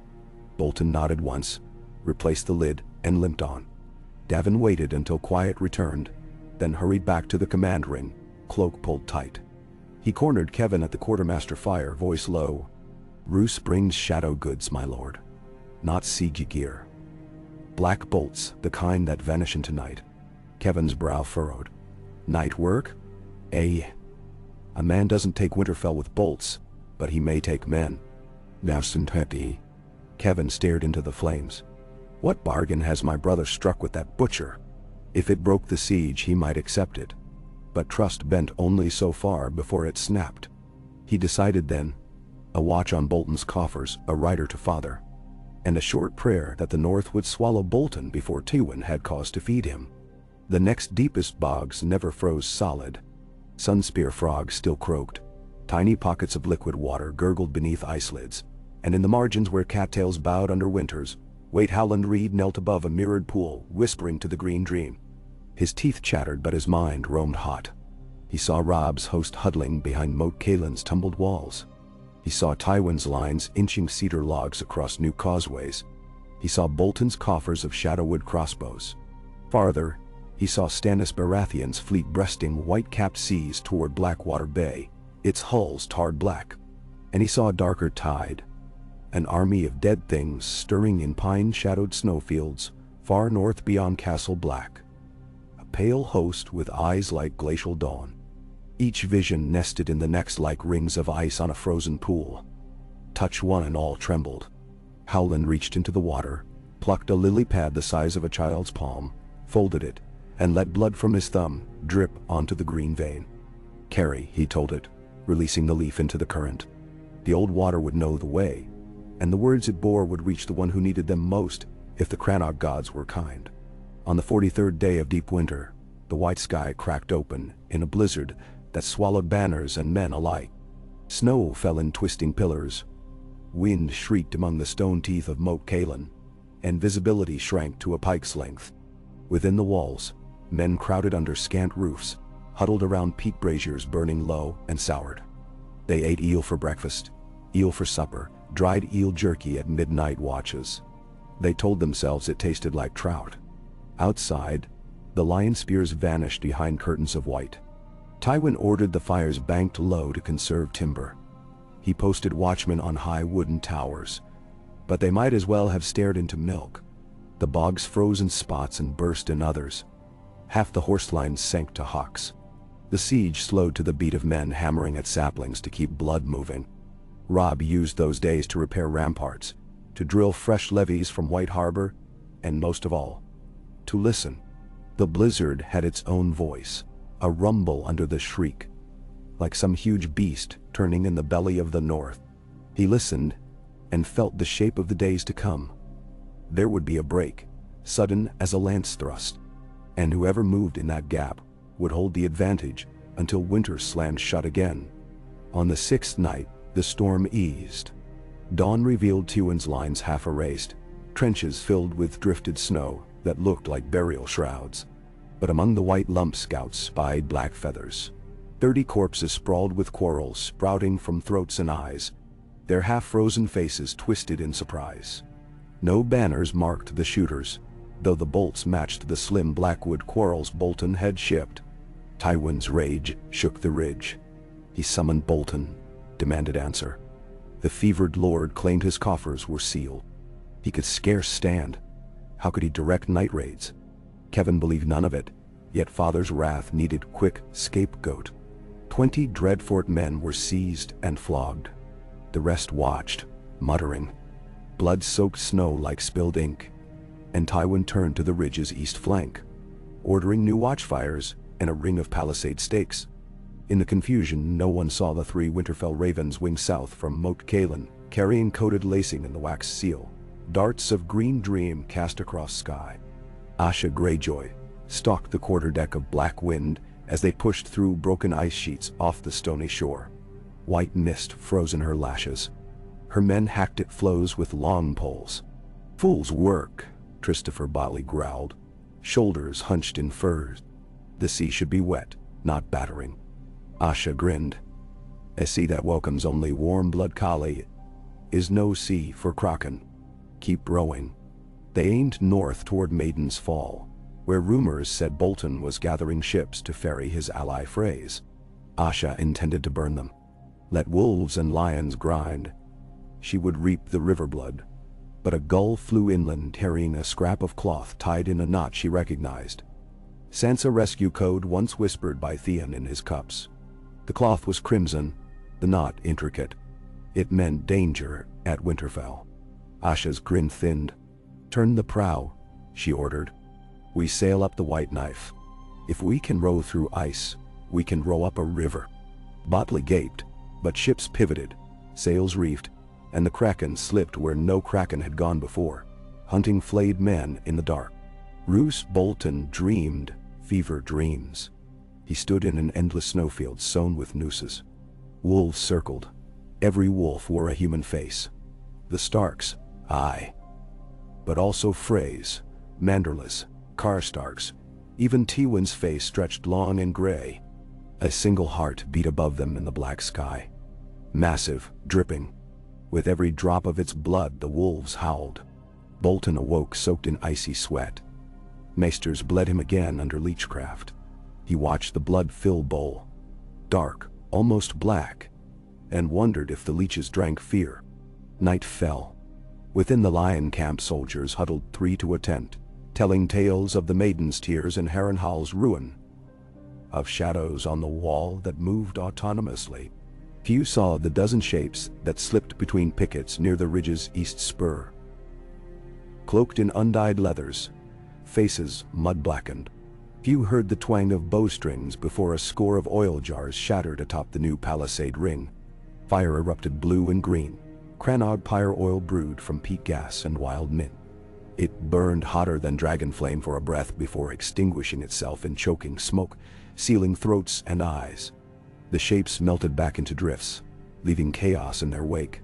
Bolton nodded once, replaced the lid, and limped on. Davin waited until quiet returned, then hurried back to the command ring, cloak pulled tight. He cornered Kevin at the quartermaster fire, voice low. Roose brings shadow goods, my lord. Not siege gear. Black bolts, the kind that vanish into night. Kevin's brow furrowed. Night work? A man doesn't take Winterfell with bolts, but he may take men. Nascenteti. Kevin stared into the flames. What bargain has my brother struck with that butcher? If it broke the siege, he might accept it. But trust bent only so far before it snapped. He decided then, a watch on Bolton's coffers, a rider to father, and a short prayer that the North would swallow Bolton before Tywin had cause to feed him. The next deepest bogs never froze solid. Sunspear frogs still croaked. Tiny pockets of liquid water gurgled beneath ice lids, and in the margins where cattails bowed under winters, Waite Howland Reed knelt above a mirrored pool, whispering to the green dream. His teeth chattered, but his mind roamed hot. He saw Robb's host huddling behind Moat Cailin's tumbled walls. He saw Tywin's lines inching cedar logs across new causeways. He saw Bolton's coffers of shadowwood crossbows. Farther, he saw Stannis Baratheon's fleet breasting white-capped seas toward Blackwater Bay, its hulls tarred black. And he saw a darker tide, an army of dead things stirring in pine-shadowed snowfields far north beyond Castle Black. A pale host with eyes like glacial dawn. Each vision nested in the next like rings of ice on a frozen pool. Touch one and all trembled. Howland reached into the water, plucked a lily pad the size of a child's palm, folded it, and let blood from his thumb drip onto the green vein. Carry, he told it, releasing the leaf into the current. The old water would know the way, and the words it bore would reach the one who needed them most if the Crannog gods were kind. On the 43rd day of deep winter, the white sky cracked open in a blizzard that swallowed banners and men alike. Snow fell in twisting pillars. Wind shrieked among the stone teeth of Moat Cailin, and visibility shrank to a pike's length. Within the walls, men crowded under scant roofs, huddled around peat braziers burning low and soured. They ate eel for breakfast, eel for supper, dried eel jerky at midnight watches. They told themselves it tasted like trout. Outside, the lion spears vanished behind curtains of white. Tywin ordered the fires banked low to conserve timber. He posted watchmen on high wooden towers, but they might as well have stared into milk. The bogs froze in spots and burst in others. Half the horse lines sank to hocks. The siege slowed to the beat of men hammering at saplings to keep blood moving. Robb used those days to repair ramparts, to drill fresh levees from White Harbor, and most of all, to listen. The blizzard had its own voice, a rumble under the shriek, like some huge beast turning in the belly of the North. He listened and felt the shape of the days to come. There would be a break, sudden as a lance thrust, and whoever moved in that gap would hold the advantage until winter slammed shut again. On the 6th night, the storm eased. Dawn revealed Tywin's lines half erased, trenches filled with drifted snow that looked like burial shrouds. But among the white lumps scouts spied black feathers. 30 corpses sprawled with quarrels sprouting from throats and eyes, their half-frozen faces twisted in surprise. No banners marked the shooters, though the bolts matched the slim blackwood quarrels Bolton had shipped. Tywin's rage shook the ridge. He summoned Bolton, demanded answer. The fevered lord claimed his coffers were sealed. He could scarce stand. How could he direct night raids? Kevin believed none of it, yet father's wrath needed quick scapegoat. 20 Dreadfort men were seized and flogged. The rest watched, muttering. Blood soaked snow like spilled ink. And Tywin turned to the ridge's east flank, ordering new watchfires and a ring of palisade stakes. In the confusion, no one saw the 3 Winterfell ravens wing south from Moat Cailin, carrying coated lacing in the wax seal. Darts of green dream cast across sky. Asha Greyjoy stalked the quarterdeck of Black Wind as they pushed through broken ice sheets off the stony shore. White mist froze in her lashes. Her men hacked at floes with long poles. "Fool's work," Christopher Botley growled, shoulders hunched in furs. "The sea should be wet, not battering." Asha grinned. "A sea that welcomes only warm-blood Kali is no sea for Kraken. Keep rowing." They aimed north toward Maiden's Fall, where rumors said Bolton was gathering ships to ferry his ally Freys. Asha intended to burn them. Let wolves and lions grind. She would reap the river blood. But a gull flew inland carrying a scrap of cloth tied in a knot she recognized. Sansa rescue code once whispered by Theon in his cups. The cloth was crimson, the knot intricate. It meant danger at Winterfell. Asha's grin thinned. "Turn the prow," she ordered. "We sail up the White Knife. If we can row through ice, we can row up a river." Botley gaped, but ships pivoted, sails reefed, and the Kraken slipped where no Kraken had gone before, hunting flayed men in the dark. Roose Bolton dreamed fever dreams. He stood in an endless snowfield sown with nooses. Wolves circled. Every wolf wore a human face. The Starks, aye. But also Freys, Manderlys, Karstarks, even Tywin's face stretched long and gray. A single heart beat above them in the black sky. Massive, dripping. With every drop of its blood the wolves howled. Bolton awoke soaked in icy sweat. Maesters bled him again under leechcraft. He watched the blood-filled bowl, dark, almost black, and wondered if the leeches drank fear. Night fell. Within the lion camp soldiers huddled 3 to a tent, telling tales of the Maiden's Tears and Harrenhal's ruin, of shadows on the wall that moved autonomously. Few saw the dozen shapes that slipped between pickets near the ridge's east spur. Cloaked in undyed leathers, faces mud-blackened. Few heard the twang of bowstrings before a score of oil jars shattered atop the new palisade ring. Fire erupted blue and green. Crannog pyre oil brewed from peat gas and wild mint. It burned hotter than dragon flame for a breath before extinguishing itself in choking smoke, sealing throats and eyes. The shapes melted back into drifts, leaving chaos in their wake.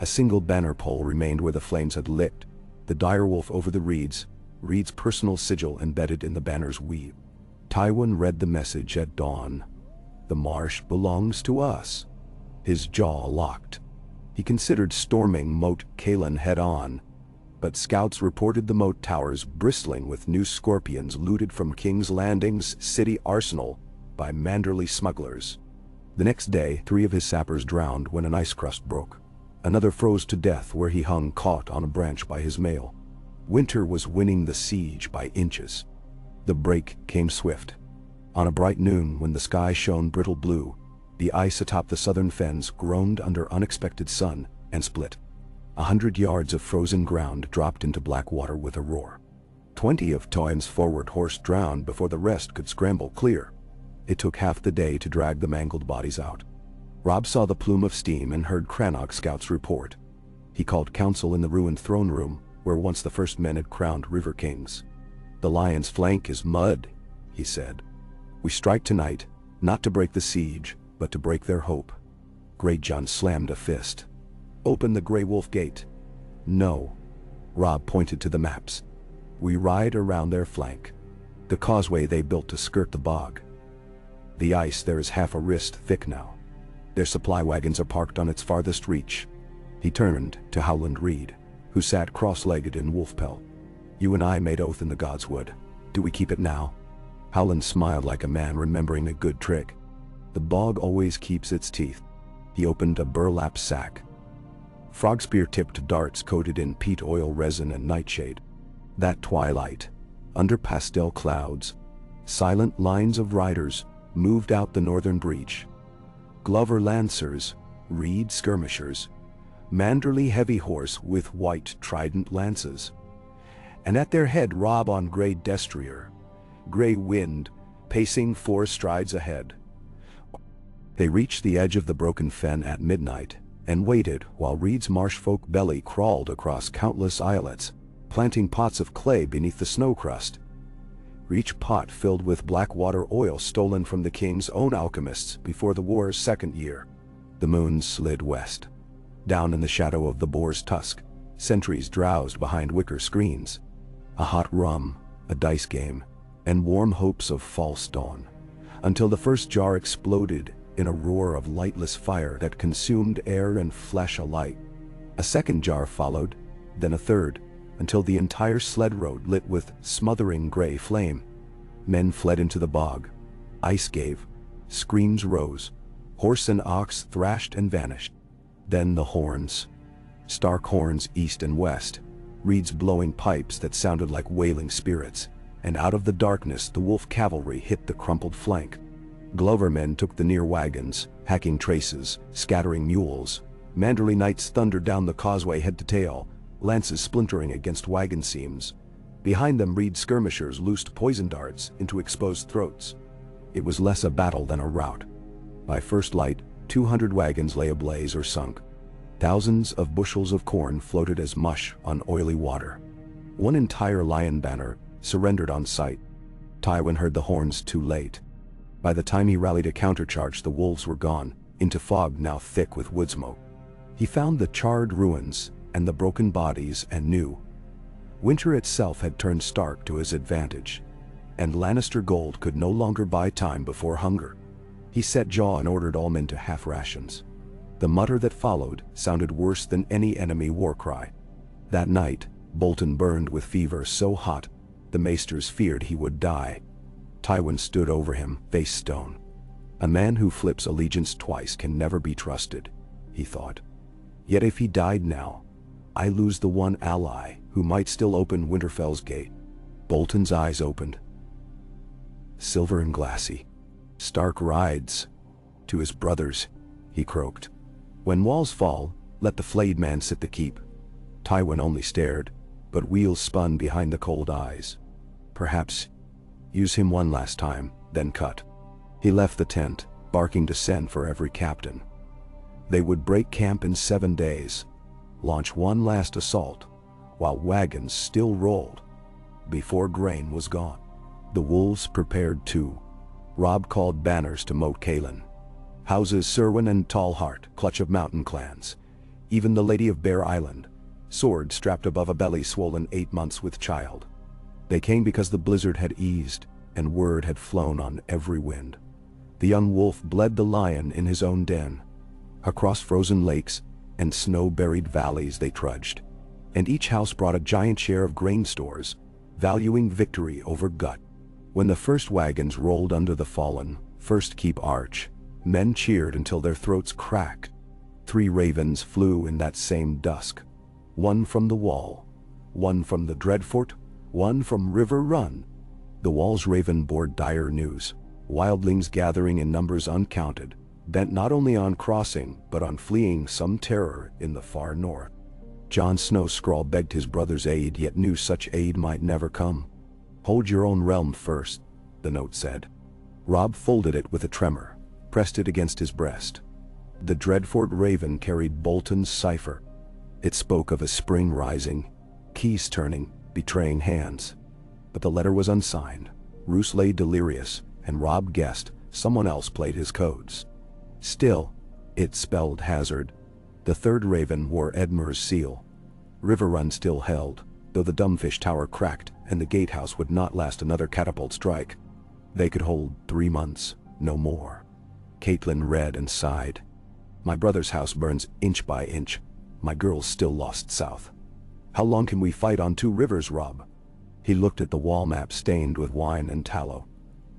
A single banner pole remained where the flames had lit, the direwolf over the reeds, Reed's personal sigil embedded in the banner's weave. Tywin read the message at dawn. "The marsh belongs to us." His jaw locked. He considered storming Moat Cailin head-on, but scouts reported the moat towers bristling with new scorpions looted from King's Landing's city arsenal by Manderly smugglers. The next day, 3 of his sappers drowned when an ice crust broke. Another froze to death where he hung caught on a branch by his mail. Winter was winning the siege by inches. The break came swift. On a bright noon, when the sky shone brittle blue, the ice atop the southern fens groaned under unexpected sun and split. 100 yards of frozen ground dropped into black water with a roar. 20 of Tywin's forward horse drowned before the rest could scramble clear. It took half the day to drag the mangled bodies out. Robb saw the plume of steam and heard Crannog scouts report. He called council in the ruined throne room, where once the first men had crowned river kings. "The lion's flank is mud," he said. "We strike tonight, not to break the siege, but to break their hope." Greatjon slammed a fist. "Open the Grey Wolf Gate." "No." Robb pointed to the maps. "We ride around their flank. The causeway they built to skirt the bog. The ice there is half a wrist thick now. Their supply wagons are parked on its farthest reach." He turned to Howland Reed, who sat cross-legged in wolf pelt. "You and I made oath in the Godswood. Do we keep it now?" Howland smiled like a man remembering a good trick. The bog always keeps its teeth. He opened a burlap sack. Frog-spear-tipped darts coated in peat oil resin and nightshade. That twilight, under pastel clouds, silent lines of riders moved out the northern breach. Glover lancers, reed skirmishers, Manderly heavy horse with white trident lances. And at their head Robb on grey destrier, grey wind, pacing 4 strides ahead. They reached the edge of the broken fen at midnight, and waited while Reed's marshfolk belly crawled across countless islets, planting pots of clay beneath the snow crust. Each pot filled with black water oil stolen from the king's own alchemists before the war's 2nd year. The moon slid west. Down in the shadow of the boar's tusk, sentries drowsed behind wicker screens. A hot rum, a dice game, and warm hopes of false dawn, until the first jar exploded in a roar of lightless fire that consumed air and flesh alike. A second jar followed, then a third, until the entire sled road lit with smothering gray flame. Men fled into the bog. Ice gave. Screams rose. Horse and ox thrashed and vanished. Then the horns. Stark horns east and west. Reeds blowing pipes that sounded like wailing spirits. And out of the darkness the wolf cavalry hit the crumpled flank. Glover men took the near wagons, hacking traces, scattering mules. Manderly knights thundered down the causeway head to tail, lances splintering against wagon seams. Behind them Reed skirmishers loosed poison darts into exposed throats. It was less a battle than a rout. By first light, 200 wagons lay ablaze or sunk. Thousands of bushels of corn floated as mush on oily water. One entire lion banner surrendered on sight. Tywin heard the horns too late. By the time he rallied a countercharge, the wolves were gone, into fog now thick with wood smoke. He found the charred ruins and the broken bodies and knew winter itself had turned stark to his advantage, and Lannister gold could no longer buy time before hunger. He set jaw and ordered all men to half rations. The mutter that followed sounded worse than any enemy war cry. That night, Bolton burned with fever so hot, the maesters feared he would die. Tywin stood over him, face stone. A man who flips allegiance twice can never be trusted, he thought. Yet if he died now, I lose the one ally who might still open Winterfell's gate. Bolton's eyes opened. Silver and glassy. Stark rides. To his brothers, he croaked. When walls fall, let the flayed man sit the keep. Tywin only stared, but wheels spun behind the cold eyes. Perhaps use him one last time, then cut. He left the tent, barking to send for every captain. They would break camp in 7 days, launch one last assault, while wagons still rolled, before grain was gone. The wolves prepared too. Robb called banners to Moat Cailin. Houses Serwyn and Tallheart, clutch of mountain clans. Even the Lady of Bear Island, sword strapped above a belly swollen 8 months with child. They came because the blizzard had eased, and word had flown on every wind. The young wolf bled the lion in his own den. Across frozen lakes and snow-buried valleys they trudged, and each house brought a giant share of grain stores, valuing victory over gut. When the first wagons rolled under the fallen First Keep arch, men cheered until their throats cracked. 3 ravens flew in that same dusk. One from the wall, one from the Dreadfort, one from River Run. The wall's raven bore dire news. Wildlings gathering in numbers uncounted, bent not only on crossing, but on fleeing some terror in the far north. Jon Snow's scrawl begged his brother's aid, yet knew such aid might never come. Hold your own realm first, the note said. Robb folded it with a tremor, pressed it against his breast. The Dreadfort raven carried Bolton's cipher. It spoke of a spring rising, keys turning, betraying hands. But the letter was unsigned. Roose lay delirious, and Robb guessed someone else played his codes. Still, it spelled hazard. The third raven wore Edmure's seal. River Run still held, though the Dumbfish Tower cracked and the gatehouse would not last another catapult strike. They could hold 3 months, no more. Caitlin read and sighed. My brother's house burns inch by inch. My girl's still lost south. How long can we fight on 2 rivers, Robb? He looked at the wall map stained with wine and tallow.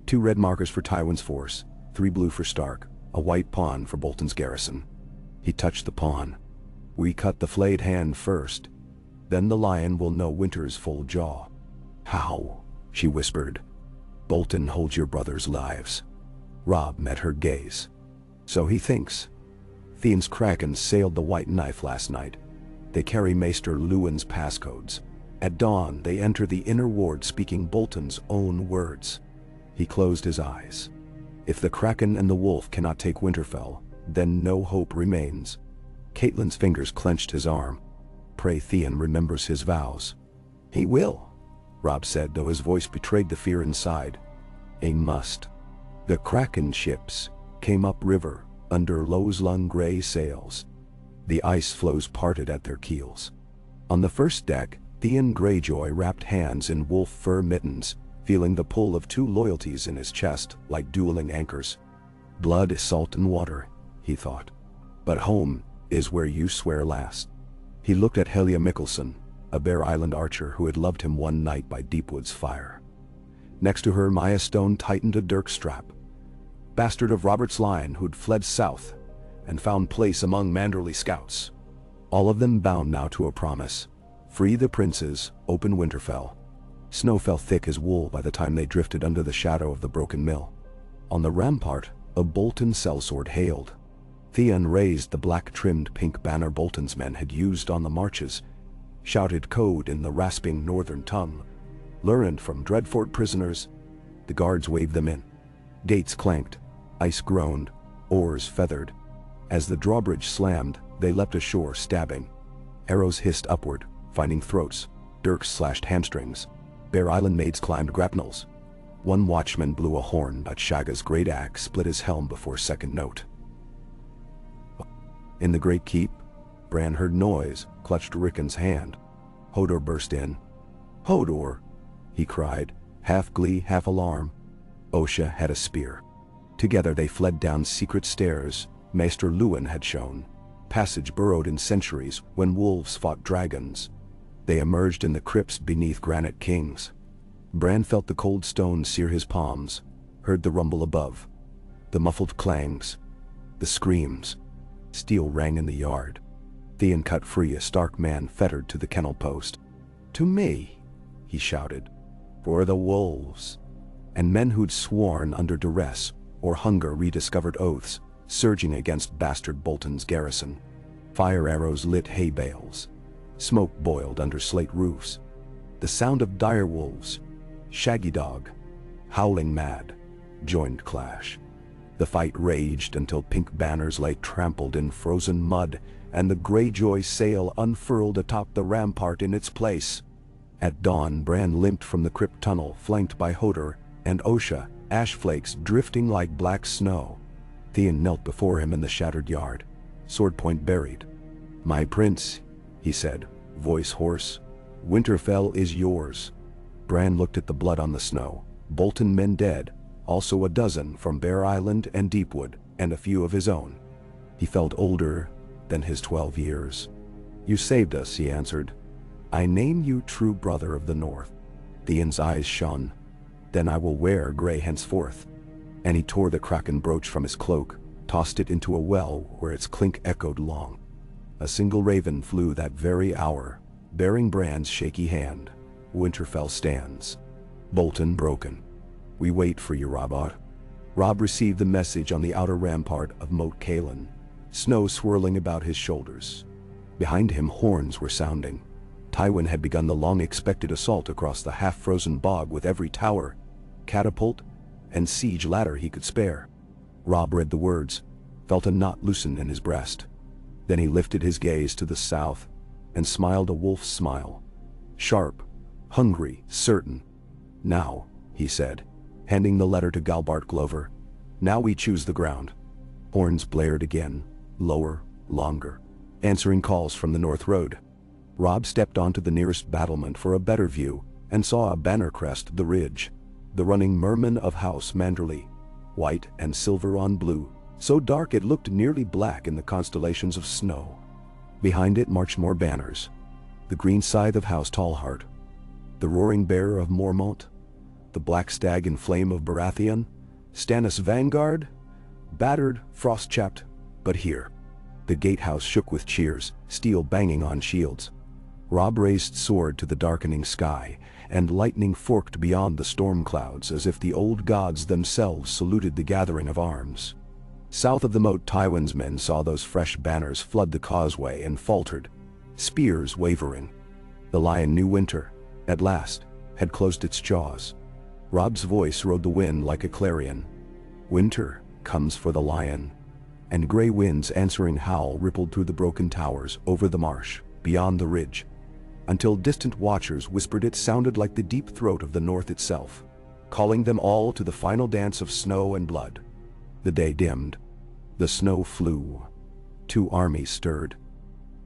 2 red markers for Tywin's force, 3 blue for Stark, a white pawn for Bolton's garrison. He touched the pawn. We cut the flayed hand first. Then the lion will know Winter's full jaw. How? She whispered. Bolton holds your brother's lives. Robb met her gaze. So he thinks. Theon's Kraken sailed the White Knife last night. They carry Maester Lewin's passcodes. At dawn, they enter the inner ward speaking Bolton's own words. He closed his eyes. If the Kraken and the wolf cannot take Winterfell, then no hope remains. Catelyn's fingers clenched his arm. Pray Theon remembers his vows. He will, Robb said, though his voice betrayed the fear inside. He must. The Kraken ships came upriver under Loslung gray sails. The ice floes parted at their keels. On the first deck, Theon Greyjoy wrapped hands in wolf fur mittens, feeling the pull of 2 loyalties in his chest like dueling anchors. Blood is salt and water, he thought. But home is where you swear last. He looked at Helya Mikkelsen, a Bear Island archer who had loved him one night by Deepwood's fire. Next to her, Maya Stone tightened a dirk strap. Bastard of Robert's line who'd fled south and found place among Manderley scouts. All of them bound now to a promise. Free the princes, open Winterfell. Snow fell thick as wool by the time they drifted under the shadow of the broken mill. On the rampart, a Bolton sellsword hailed. Theon raised the black-trimmed pink banner Bolton's men had used on the marches, shouted code in the rasping northern tongue. Learned from Dreadfort prisoners, the guards waved them in. Gates clanked, ice groaned, oars feathered. As the drawbridge slammed, they leapt ashore stabbing. Arrows hissed upward, finding throats. Dirks slashed hamstrings. Bear Island maids climbed grapnels. One watchman blew a horn, but Shagga's great axe split his helm before second note. In the great keep, Bran heard noise, clutched Rickon's hand. Hodor burst in. Hodor, he cried, half glee, half alarm. Osha had a spear. Together they fled down secret stairs Maester Lewin had shown, passage burrowed in centuries when wolves fought dragons. They emerged in the crypts beneath granite kings. Bran felt the cold stone sear his palms, heard the rumble above, the muffled clangs, the screams. Steel rang in the yard. Theon cut free a Stark man fettered to the kennel post. To me, he shouted, for the wolves. And men who'd sworn under duress or hunger rediscovered oaths, surging against bastard Bolton's garrison. Fire arrows lit hay bales. Smoke boiled under slate roofs. The sound of dire wolves, Shaggy Dog, howling mad, joined clash. The fight raged until pink banners lay trampled in frozen mud, and the Greyjoy sail unfurled atop the rampart in its place. At dawn, Bran limped from the crypt tunnel, flanked by Hodor and Osha, ash flakes drifting like black snow. Theon knelt before him in the shattered yard, sword point buried. My prince, he said, voice hoarse, Winterfell is yours. Bran looked at the blood on the snow. Bolton men dead, also a dozen from Bear Island and Deepwood, and a few of his own. He felt older than his 12 years. You saved us, he answered. I name you true brother of the North. Theon's eyes shone. Then I will wear gray henceforth. And he tore the Kraken brooch from his cloak, tossed it into a well where its clink echoed long. A single raven flew that very hour, bearing Bran's shaky hand. Winterfell stands. Bolton broken. We wait for you, Robb. Robb received the message on the outer rampart of Moat Cailin, snow swirling about his shoulders. Behind him, horns were sounding. Tywin had begun the long-expected assault across the half-frozen bog with every tower, catapult, and siege ladder he could spare. Robb read the words, felt a knot loosen in his breast. Then he lifted his gaze to the south and smiled a wolf's smile. Sharp, hungry, certain. Now, he said, handing the letter to Galbart Glover, now we choose the ground. Horns blared again, lower, longer, answering calls from the North Road. Robb stepped onto the nearest battlement for a better view and saw a banner crest the ridge, the running merman of House Manderley, white and silver on blue, so dark it looked nearly black in the constellations of snow. Behind it marched more banners, the green scythe of House Tallheart, the roaring bear of Mormont, the black stag in flame of Baratheon, Stannis' vanguard, battered, frost-chapped, but here. The gatehouse shook with cheers, steel banging on shields. Robb raised sword to the darkening sky, and lightning forked beyond the storm clouds as if the old gods themselves saluted the gathering of arms. South of the moat, Tywin's men saw those fresh banners flood the causeway and faltered, spears wavering. The lion knew winter, at last, had closed its jaws. Robb's voice rode the wind like a clarion. Winter comes for the lion. And gray wind's answering howl rippled through the broken towers, over the marsh, beyond the ridge, until distant watchers whispered it sounded like the deep throat of the north itself, calling them all to the final dance of snow and blood. The day dimmed. The snow flew. Two armies stirred.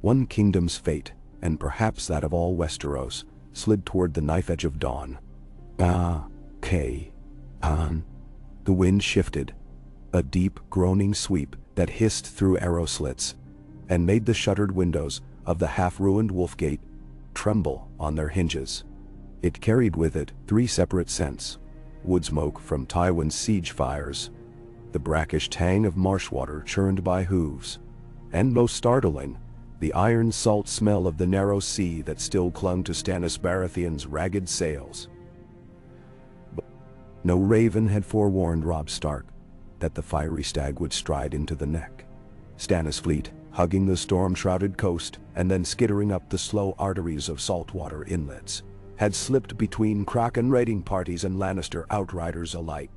One kingdom's fate, and perhaps that of all Westeros, slid toward the knife edge of dawn. The wind shifted, a deep, groaning sweep that hissed through arrow slits, and made the shuttered windows of the half-ruined Wolfgate tremble on their hinges. It carried with it three separate scents: wood smoke from Tywin's siege fires, the brackish tang of marsh water churned by hooves, and most startling, the iron salt smell of the narrow sea that still clung to Stannis Baratheon's ragged sails. But no raven had forewarned Robb Stark that the fiery stag would stride into the neck. Stannis' fleet, hugging the storm-shrouded coast and then skittering up the slow arteries of saltwater inlets, had slipped between Kraken raiding parties and Lannister outriders alike.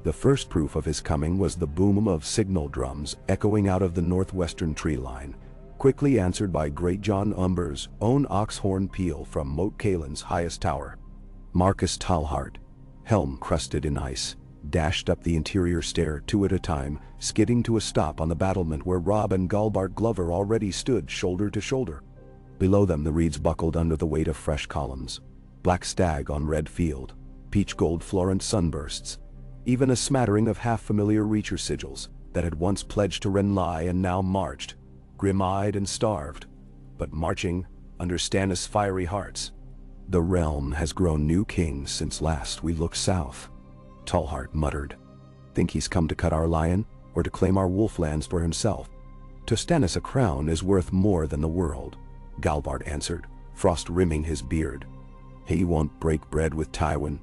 The first proof of his coming was the boom of signal drums echoing out of the northwestern tree line, quickly answered by Great John Umber's own ox-horn peal from Moat Caelin's highest tower. Marcus Talhart, helm crusted in ice, dashed up the interior stair two at a time, skidding to a stop on the battlement where Robb and Galbart Glover already stood shoulder to shoulder. Below them the reeds buckled under the weight of fresh columns. Black stag on red field, peach gold Florent sunbursts, even a smattering of half-familiar Reacher sigils that had once pledged to Renly and now marched, grim-eyed and starved, but marching under Stannis' fiery hearts. The realm has grown new kings since last we looked south, Talhart muttered. Think he's come to cut our lion, or to claim our wolflands for himself? To Stannis a crown is worth more than the world, Galbart answered, frost rimming his beard. He won't break bread with Tywin,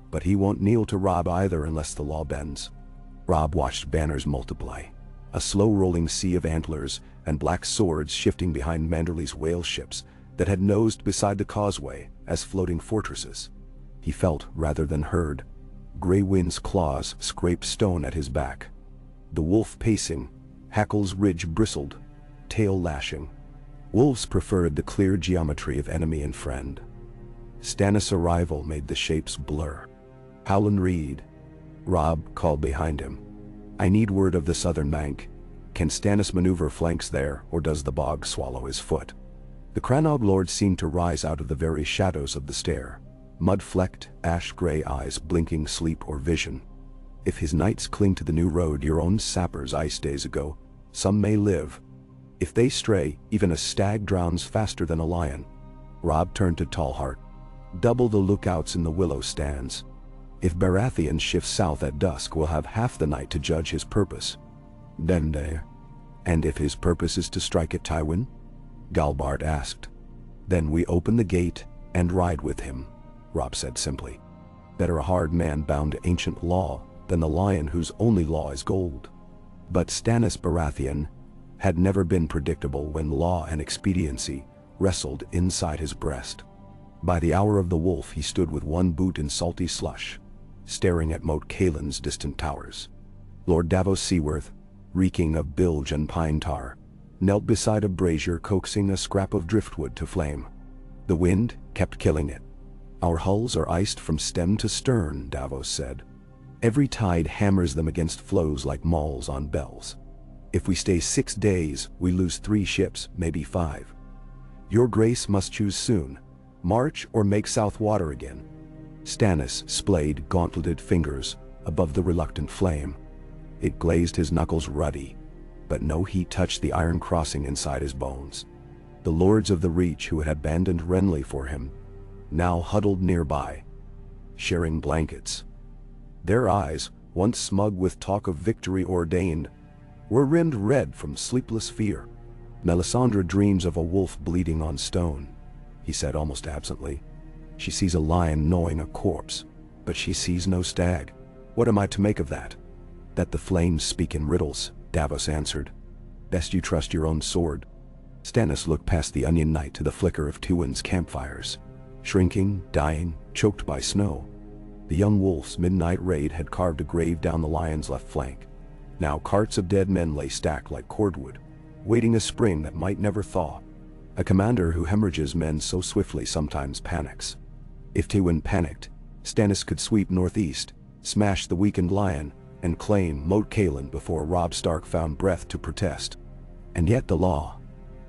but he won't kneel to Robb either unless the law bends. Robb watched banners multiply, a slow-rolling sea of antlers and black swords shifting behind Manderly's whale ships that had nosed beside the causeway as floating fortresses. He felt rather than heard. Grey wind's claws scraped stone at his back. The wolf pacing, hackle's ridge bristled, tail lashing. Wolves preferred the clear geometry of enemy and friend. Stannis' arrival made the shapes blur. Howland Reed, Robb called behind him. I need word of the southern bank. Can Stannis maneuver flanks there, or does the bog swallow his foot? The Crannog Lord seemed to rise out of the very shadows of the stair, mud-flecked, ash-gray eyes blinking sleep or vision. If his knights cling to the new road your own sappers iced days ago, some may live. If they stray, even a stag drowns faster than a lion. Robb turned to Talhart. Double the lookouts in the willow stands. If Baratheon shifts south at dusk, we'll have half the night to judge his purpose. And if his purpose is to strike at Tywin? Galbart asked. Then we open the gate and ride with him, Robb said simply. Better a hard man bound to ancient law than the lion whose only law is gold. But Stannis Baratheon had never been predictable when law and expediency wrestled inside his breast. By the hour of the wolf he stood with one boot in salty slush, staring at Moat Caelin's distant towers. Lord Davos Seaworth, reeking of bilge and pine tar, knelt beside a brazier coaxing a scrap of driftwood to flame. The wind kept killing it. Our hulls are iced from stem to stern, Davos said. Every tide hammers them against floes like mauls on bells. If we stay 6 days, we lose 3 ships, maybe 5. Your Grace must choose soon, march or make south water again. Stannis splayed gauntleted fingers above the reluctant flame. It glazed his knuckles ruddy, but no heat touched the iron crossing inside his bones. The lords of the Reach who had abandoned Renly for him now huddled nearby, sharing blankets. Their eyes once smug with talk of victory ordained, were rimmed red from sleepless fear. Melisandre dreams of a wolf bleeding on stone, he said almost absently. She sees a lion gnawing a corpse, but she sees no stag. What am I to make of that? That the flames speak in riddles, Davos answered. Best you trust your own sword. Stannis looked past the Onion Knight to the flicker of Tywin's campfires. Shrinking, dying, choked by snow. The young wolf's midnight raid had carved a grave down the lion's left flank. Now carts of dead men lay stacked like cordwood, waiting a spring that might never thaw. A commander who hemorrhages men so swiftly sometimes panics. If Tywin panicked, Stannis could sweep northeast, smash the weakened lion, and claim Moat Cailin before Robb Stark found breath to protest. And yet the law.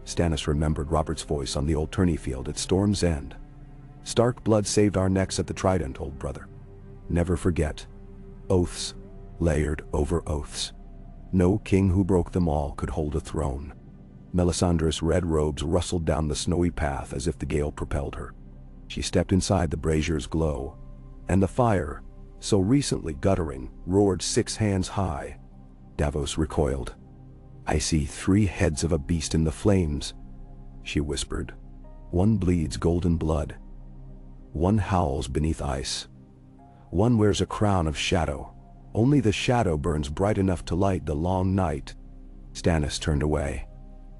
Stannis remembered Robert's voice on the old tourney field at Storm's End. Stark blood saved our necks at the Trident, old brother. Never forget. Oaths, layered over oaths. No king who broke them all could hold a throne. Melisandre's red robes rustled down the snowy path as if the gale propelled her. She stepped inside the brazier's glow, and the fire, so recently guttering, roared 6 hands high. Davos recoiled. I see 3 heads of a beast in the flames, she whispered. One bleeds golden blood. One howls beneath ice. One wears a crown of shadow. Only the shadow burns bright enough to light the long night. Stannis turned away.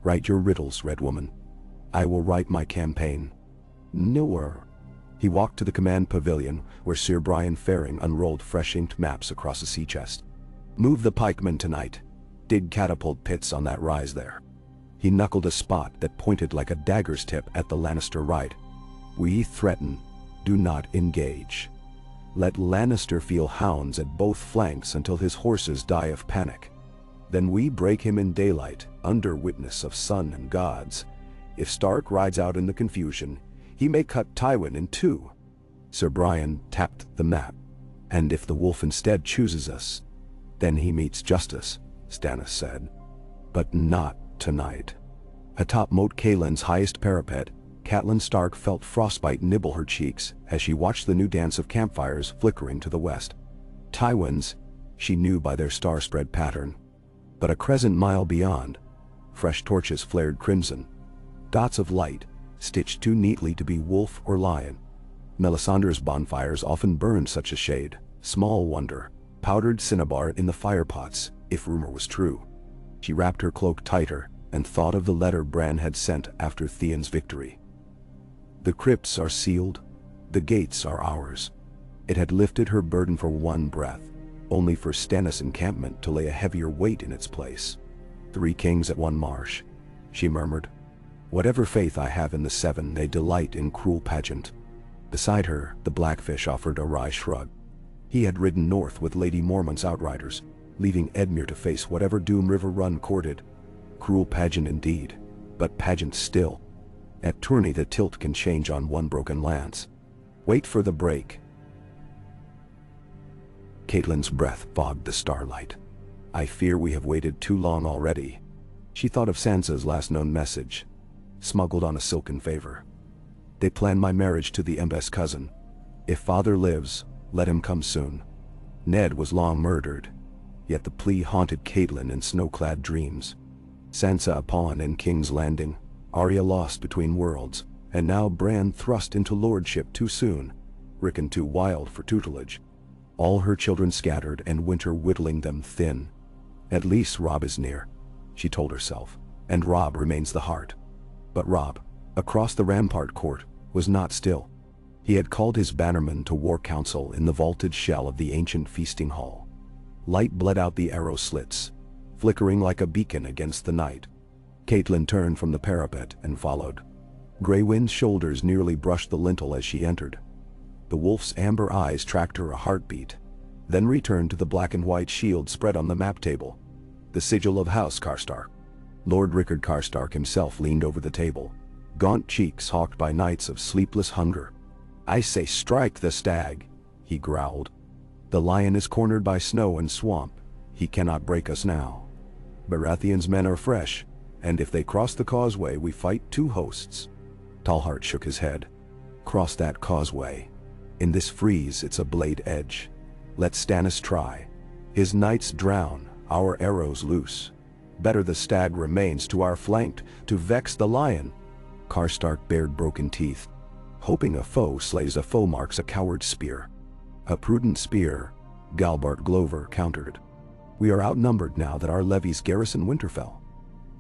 Write your riddles, Red Woman. I will write my campaign. Newer. He walked to the command pavilion where Sir Brian Ferring unrolled fresh inked maps across a sea chest. Move the pikemen tonight. Dig catapult pits on that rise there. He knuckled a spot that pointed like a dagger's tip at the Lannister right. We threaten. Do not engage. Let Lannister feel hounds at both flanks until his horses die of panic. Then we break him in daylight, under witness of sun and gods. If Stark rides out in the confusion, he may cut Tywin in 2. Sir Brian tapped the map. And if the wolf instead chooses us, then he meets justice, Stannis said. But not tonight. Atop Moat Cailin's highest parapet, Catelyn Stark felt frostbite nibble her cheeks as she watched the new dance of campfires flickering to the west. Tywin's, she knew by their star-spread pattern. But a crescent mile beyond, fresh torches flared crimson. Dots of light, stitched too neatly to be wolf or lion. Melisandre's bonfires often burned such a shade. Small wonder. Powdered cinnabar in the firepots, if rumor was true. She wrapped her cloak tighter and thought of the letter Bran had sent after Theon's victory. The crypts are sealed, the gates are ours. It had lifted her burden for one breath, only for Stannis' encampment to lay a heavier weight in its place. 3 kings at one marsh, she murmured. Whatever faith I have in the 7, they delight in cruel pageant. Beside her, the Blackfish offered a wry shrug. He had ridden north with Lady Mormont's outriders, leaving Edmure to face whatever doom River Run courted. Cruel pageant indeed, but pageant still. At tourney the tilt can change on one broken lance. Wait for the break. Catelyn's breath fogged the starlight. I fear we have waited too long already. She thought of Sansa's last known message, smuggled on a silken favor. They plan my marriage to the Embest cousin. If father lives, let him come soon. Ned was long murdered, yet the plea haunted Catelyn in snow-clad dreams. Sansa a pawn in King's Landing, Arya lost between worlds, and now Bran thrust into lordship too soon, Rickon too wild for tutelage. All her children scattered and winter whittling them thin. At least Robb is near, she told herself, and Robb remains the heart. But Robb, across the rampart court, was not still. He had called his bannermen to war council in the vaulted shell of the ancient feasting hall. Light bled out the arrow slits, flickering like a beacon against the night. Catelyn turned from the parapet and followed. Grey-Wind's shoulders nearly brushed the lintel as she entered. The wolf's amber eyes tracked her a heartbeat, then returned to the black and white shield spread on the map table. The sigil of House Karstark. Lord Rickard Karstark himself leaned over the table, gaunt cheeks hawked by nights of sleepless hunger. I say strike the stag, he growled. The lion is cornered by snow and swamp. He cannot break us now. Baratheon's men are fresh, and if they cross the causeway we fight 2 hosts. Tallhart shook his head. Cross that causeway. In this freeze it's a blade edge. Let Stannis try. His knights drown, our arrows loose. Better the stag remains to our flank, to vex the lion. Karstark bared broken teeth. Hoping a foe slays a foe marks a coward's spear. A prudent spear, Galbart Glover countered. We are outnumbered now that our levies garrison Winterfell.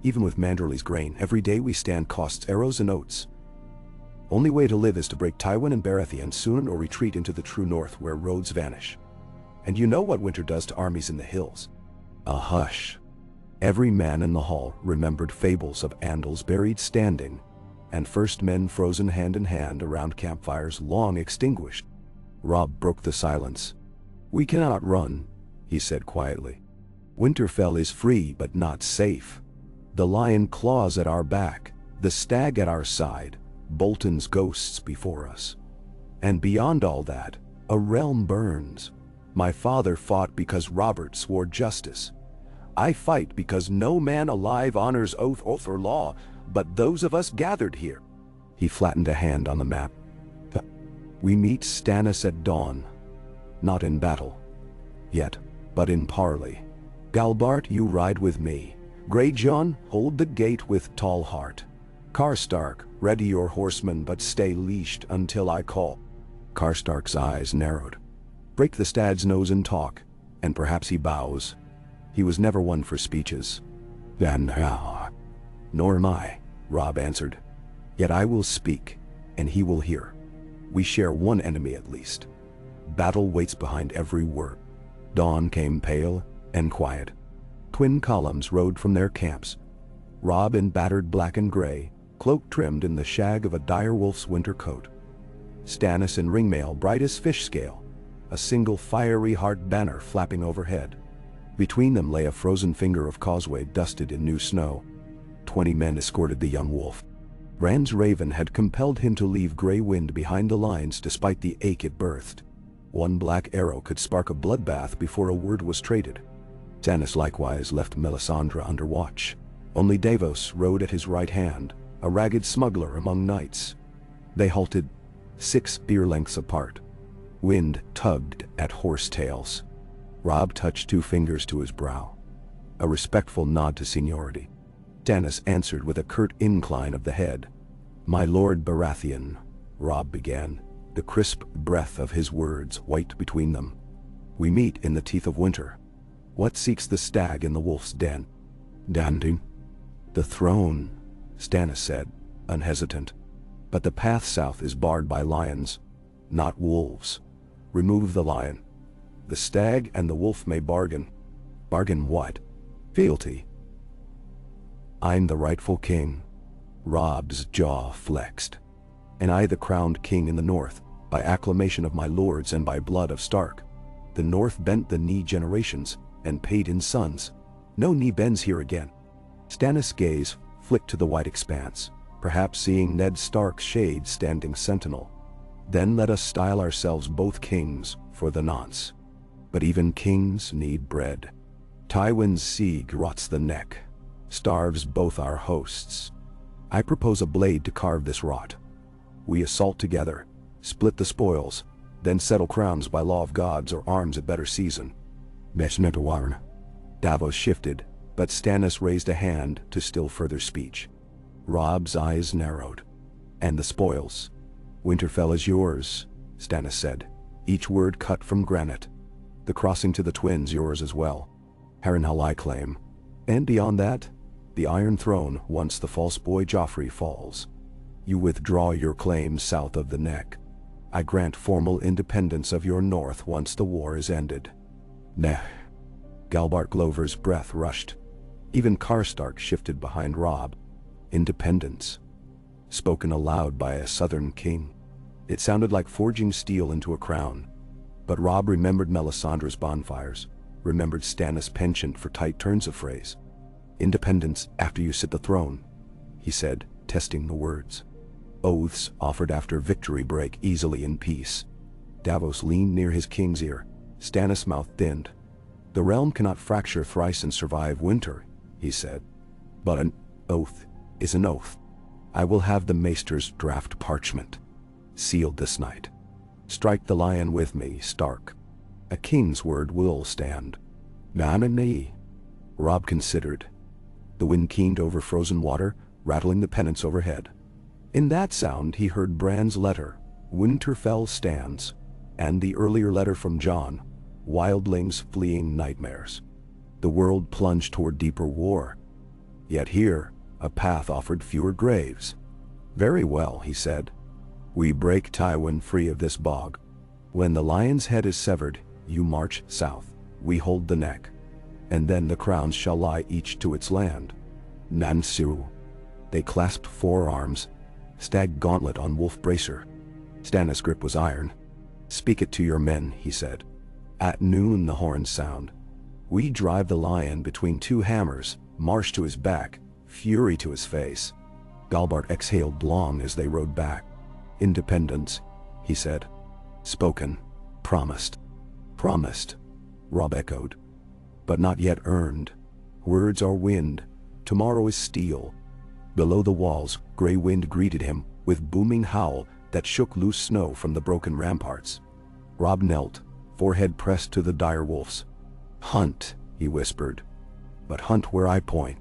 Even with Manderley's grain, every day we stand costs arrows and oats. Only way to live is to break Tywin and Baratheon soon or retreat into the true north where roads vanish. And you know what winter does to armies in the hills. A hush. Every man in the hall remembered fables of Andals buried standing, and first men frozen hand in hand around campfires long extinguished. Robb broke the silence. We cannot run, he said quietly. Winterfell is free but not safe. The lion claws at our back, the stag at our side, Bolton's ghosts before us. And beyond all that, a realm burns. My father fought because Robert swore justice. I fight because no man alive honors oath or law, but those of us gathered here. He flattened a hand on the map. We meet Stannis at dawn. Not in battle. Yet, but in parley. Galbart, you ride with me. Greyjohn, hold the gate with tall heart. Karstark, ready your horsemen but stay leashed until I call. Karstark's eyes narrowed. Break the stag's nose and talk, and perhaps he bows. He was never one for speeches. Nor am I, Robb answered. Yet I will speak, and he will hear. We share one enemy at least. Battle waits behind every word. Dawn came pale and quiet. Twin columns rode from their camps. Robb in battered black and gray, cloak trimmed in the shag of a dire wolf's winter coat. Stannis in ringmail bright as fish scale, a single fiery heart banner flapping overhead. Between them lay a frozen finger of causeway dusted in new snow. 20 men escorted the young wolf. Brand's raven had compelled him to leave Grey Wind behind the lines despite the ache it birthed. One black arrow could spark a bloodbath before a word was traded. Stannis likewise left Melisandre under watch. Only Davos rode at his right hand, a ragged smuggler among knights. They halted, 6 spear lengths apart. Wind tugged at horse tails. Robb touched 2 fingers to his brow. A respectful nod to seniority. Stannis answered with a curt incline of the head. My lord Baratheon, Robb began, the crisp breath of his words white between them. We meet in the teeth of winter. What seeks the stag in the wolf's den? Danding. The throne, Stannis said, unhesitant. But the path south is barred by lions, not wolves. Remove the lion. The stag and the wolf may bargain. Bargain what? Fealty. I'm the rightful king. Robb's jaw flexed. And I the crowned king in the north, by acclamation of my lords and by blood of Stark. The north bent the knee generations, and paid in sons. No knee bends here again. Stannis' gaze flicked to the white expanse, perhaps seeing Ned Stark's shade standing sentinel. Then let us style ourselves both kings for the nonce. But even kings need bread. Tywin's siege rots the neck, starves both our hosts. I propose a blade to carve this rot. We assault together, split the spoils, then settle crowns by law of gods or arms at better season. Davos shifted, but Stannis raised a hand to still further speech. Robb's eyes narrowed. And the spoils? Winterfell is yours, Stannis said, each word cut from granite. The crossing to the twins yours as well. Harrenhal I claim. And beyond that, the Iron Throne once the false boy Joffrey falls. You withdraw your claims south of the neck. I grant formal independence of your north once the war is ended. Nah. Galbart Glover's breath rushed. Even Karstark shifted behind Robb. Independence. Spoken aloud by a southern king. It sounded like forging steel into a crown. But Robb remembered Melisandre's bonfires, remembered Stannis' penchant for tight turns of phrase. Independence after you sit the throne, he said, testing the words. Oaths offered after victory break easily in peace. Davos leaned near his king's ear. Stannis' mouth thinned. The realm cannot fracture thrice and survive winter, he said. But an oath is an oath. I will have the maester's draft parchment. Sealed this night. Strike the lion with me, Stark. A king's word will stand. Nanani. Robb considered. The wind keened over frozen water, rattling the pennants overhead. In that sound he heard Bran's letter, Winterfell stands, and the earlier letter from Jon, wildlings fleeing nightmares. The world plunged toward deeper war. Yet here, a path offered fewer graves. Very well, he said. We break Tywin free of this bog. When the lion's head is severed, you march south. We hold the neck. And then the crowns shall lie each to its land. Nansiru. They clasped forearms, stag gauntlet on wolf bracer. Stannis' grip was iron. Speak it to your men, he said. At noon the horns sound. We drive the lion between two hammers, marsh to his back, fury to his face. Galbart exhaled long as they rode back. Independence, he said. Spoken. Promised. Promised, Robb echoed. But not yet earned. Words are wind. Tomorrow is steel. Below the walls, gray wind greeted him with booming howl that shook loose snow from the broken ramparts. Robb knelt, forehead pressed to the dire wolves. Hunt, he whispered. But hunt where I point.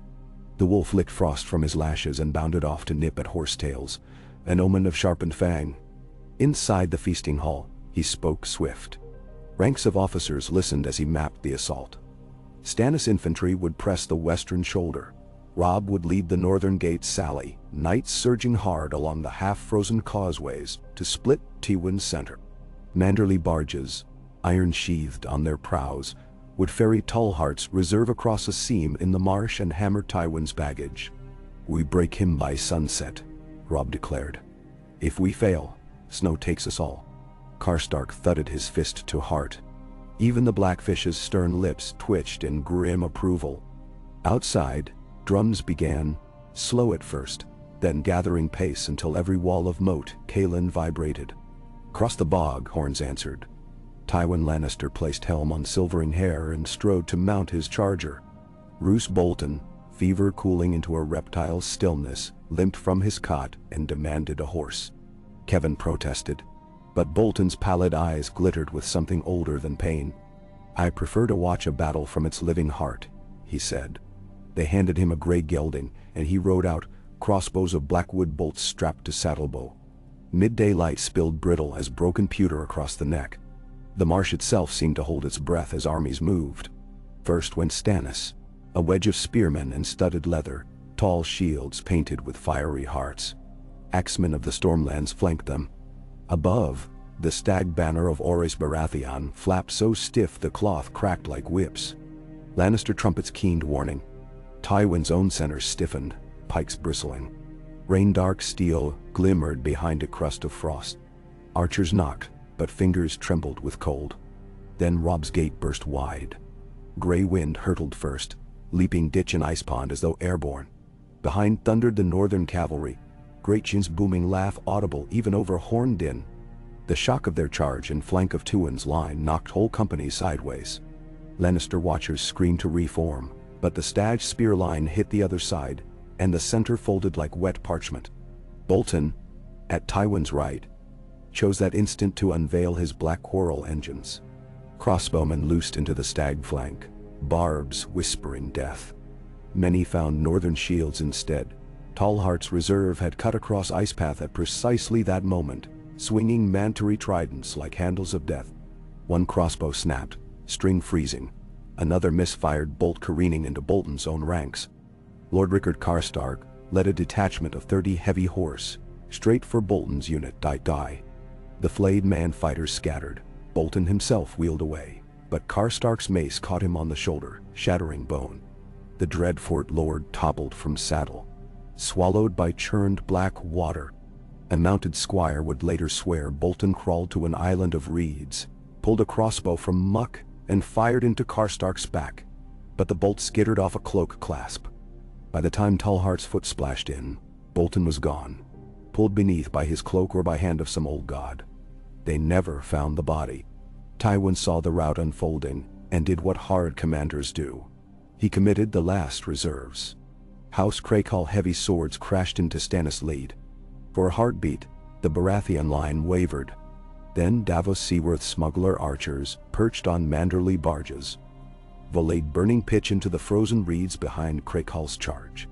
The wolf licked frost from his lashes and bounded off to nip at horsetails, an omen of sharpened fang. Inside the feasting hall, he spoke swift. Ranks of officers listened as he mapped the assault. Stannis' infantry would press the western shoulder. Robb would lead the northern gate's sally, knights surging hard along the half-frozen causeways to split Tywin's center. Manderly barges, iron-sheathed on their prows, would ferry tall hearts reserve across a seam in the marsh and hammer Tywin's baggage. We break him by sunset, Robb declared. If we fail, snow takes us all. Karstark thudded his fist to heart. Even the Blackfish's stern lips twitched in grim approval. Outside, drums began, slow at first, then gathering pace until every wall of moat Kaelin vibrated. Across the bog, horns answered. Tywin Lannister placed helm on silvering hair and strode to mount his charger. Roose Bolton, fever cooling into a reptile's stillness, limped from his cot and demanded a horse. Kevin protested, but Bolton's pallid eyes glittered with something older than pain. I prefer to watch a battle from its living heart, he said. They handed him a gray gelding, and he rode out, crossbows of blackwood bolts strapped to saddlebow. Midday light spilled brittle as broken pewter across the neck. The marsh itself seemed to hold its breath as armies moved. First went Stannis, a wedge of spearmen in studded leather, tall shields painted with fiery hearts. Axemen of the Stormlands flanked them. Above, the stag banner of Orys Baratheon flapped so stiff the cloth cracked like whips. Lannister trumpets keened warning. Tywin's own center stiffened, pikes bristling. Rain-dark steel glimmered behind a crust of frost. Archers knocked, but fingers trembled with cold. Then Robb's gate burst wide. Gray wind hurtled first, leaping ditch and ice pond as though airborne. Behind thundered the northern cavalry, Greatchin's booming laugh audible even over horn din. The shock of their charge in flank of Tywin's line knocked whole companies sideways. Lannister watchers screamed to reform, but the stag's spear line hit the other side, and the center folded like wet parchment. Bolton, at Tywin's right, chose that instant to unveil his black quarrel engines. Crossbowmen loosed into the stag flank, barbs whispering death. Many found northern shields instead. Tallheart's reserve had cut across ice path at precisely that moment, swinging Mantury tridents like handles of death. One crossbow snapped, string freezing. Another misfired bolt careening into Bolton's own ranks. Lord Rickard Karstark led a detachment of 30 heavy horse, straight for Bolton's unit. Die. The flayed man fighters scattered. Bolton himself wheeled away, but Karstark's mace caught him on the shoulder, shattering bone. The Dreadfort Lord toppled from saddle, swallowed by churned black water. A mounted squire would later swear Bolton crawled to an island of reeds, pulled a crossbow from muck, and fired into Karstark's back, but the bolt skittered off a cloak clasp. By the time Tallheart's foot splashed in, Bolton was gone, pulled beneath by his cloak or by hand of some old god. They never found the body. Tywin saw the rout unfolding and did what hard commanders do. He committed the last reserves. House Crakehall heavy swords crashed into Stannis' lead. For a heartbeat, the Baratheon line wavered. Then Davos Seaworth smuggler archers perched on Manderly barges. volleyed burning pitch into the frozen reeds behind Craighall's charge.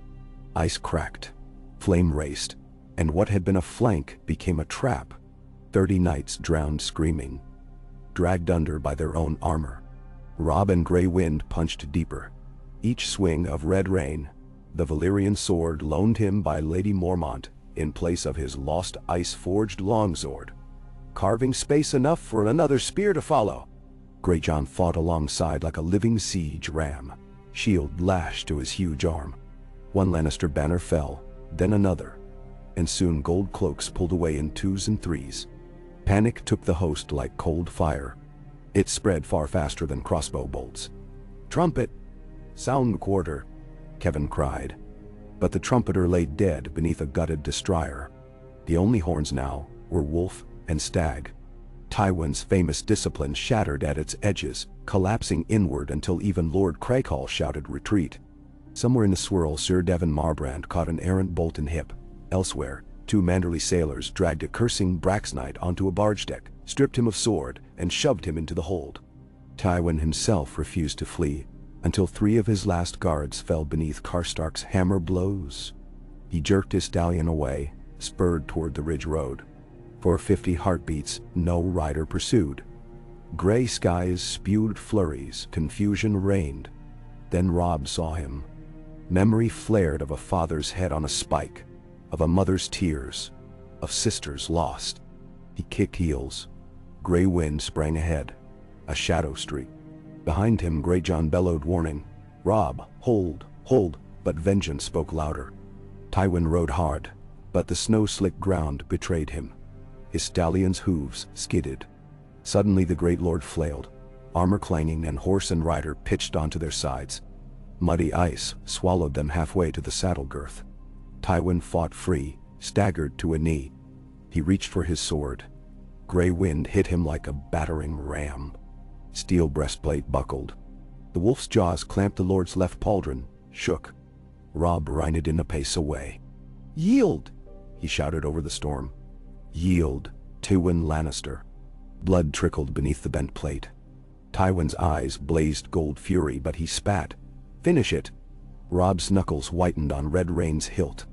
Ice cracked, flame raced, and what had been a flank became a trap. 30 knights drowned screaming, dragged under by their own armor. Robb and Grey Wind punched deeper. Each swing of red rain, the Valyrian sword loaned him by Lady Mormont in place of his lost ice-forged longsword, carving space enough for another spear to follow. Greyjohn fought alongside like a living siege ram, shield lashed to his huge arm. One Lannister banner fell, then another, and soon gold cloaks pulled away in 2s and 3s. Panic took the host like cold fire. It spread far faster than crossbow bolts. "Trumpet! Sound quarter!" Kevin cried. But the trumpeter lay dead beneath a gutted destrier. The only horns now were wolf and stag. Tywin's famous discipline shattered at its edges, collapsing inward until even Lord Craighall shouted retreat. Somewhere in the swirl, Sir Devon Marbrand caught an errant bolt in hip. Elsewhere, 2 Manderly sailors dragged a cursing Brax knight onto a barge deck, stripped him of sword, and shoved him into the hold. Tywin himself refused to flee, until 3 of his last guards fell beneath Karstark's hammer blows. He jerked his stallion away, spurred toward the ridge road. For 50 heartbeats, no rider pursued. Gray skies spewed flurries, confusion reigned. Then Robb saw him. Memory flared of a father's head on a spike, of a mother's tears, of sisters lost. He kicked heels. Grey Wind sprang ahead, a shadow streak. Behind him, Greyjohn bellowed warning. "Robb, hold, hold," but vengeance spoke louder. Tywin rode hard, but the snow-slick ground betrayed him. His stallion's hooves skidded. Suddenly the great lord flailed, armor clanging, and horse and rider pitched onto their sides. Muddy ice swallowed them halfway to the saddle girth. Tywin fought free, staggered to a knee. He reached for his sword. Grey Wind hit him like a battering ram. Steel breastplate buckled. The wolf's jaws clamped the lord's left pauldron, shook. Robb Reined a pace away. "Yield!" he shouted over the storm. "Yield, Tywin Lannister." Blood trickled beneath the bent plate. Tywin's eyes blazed gold fury, but he spat. "Finish it!" Robb's knuckles whitened on Red Rain's hilt.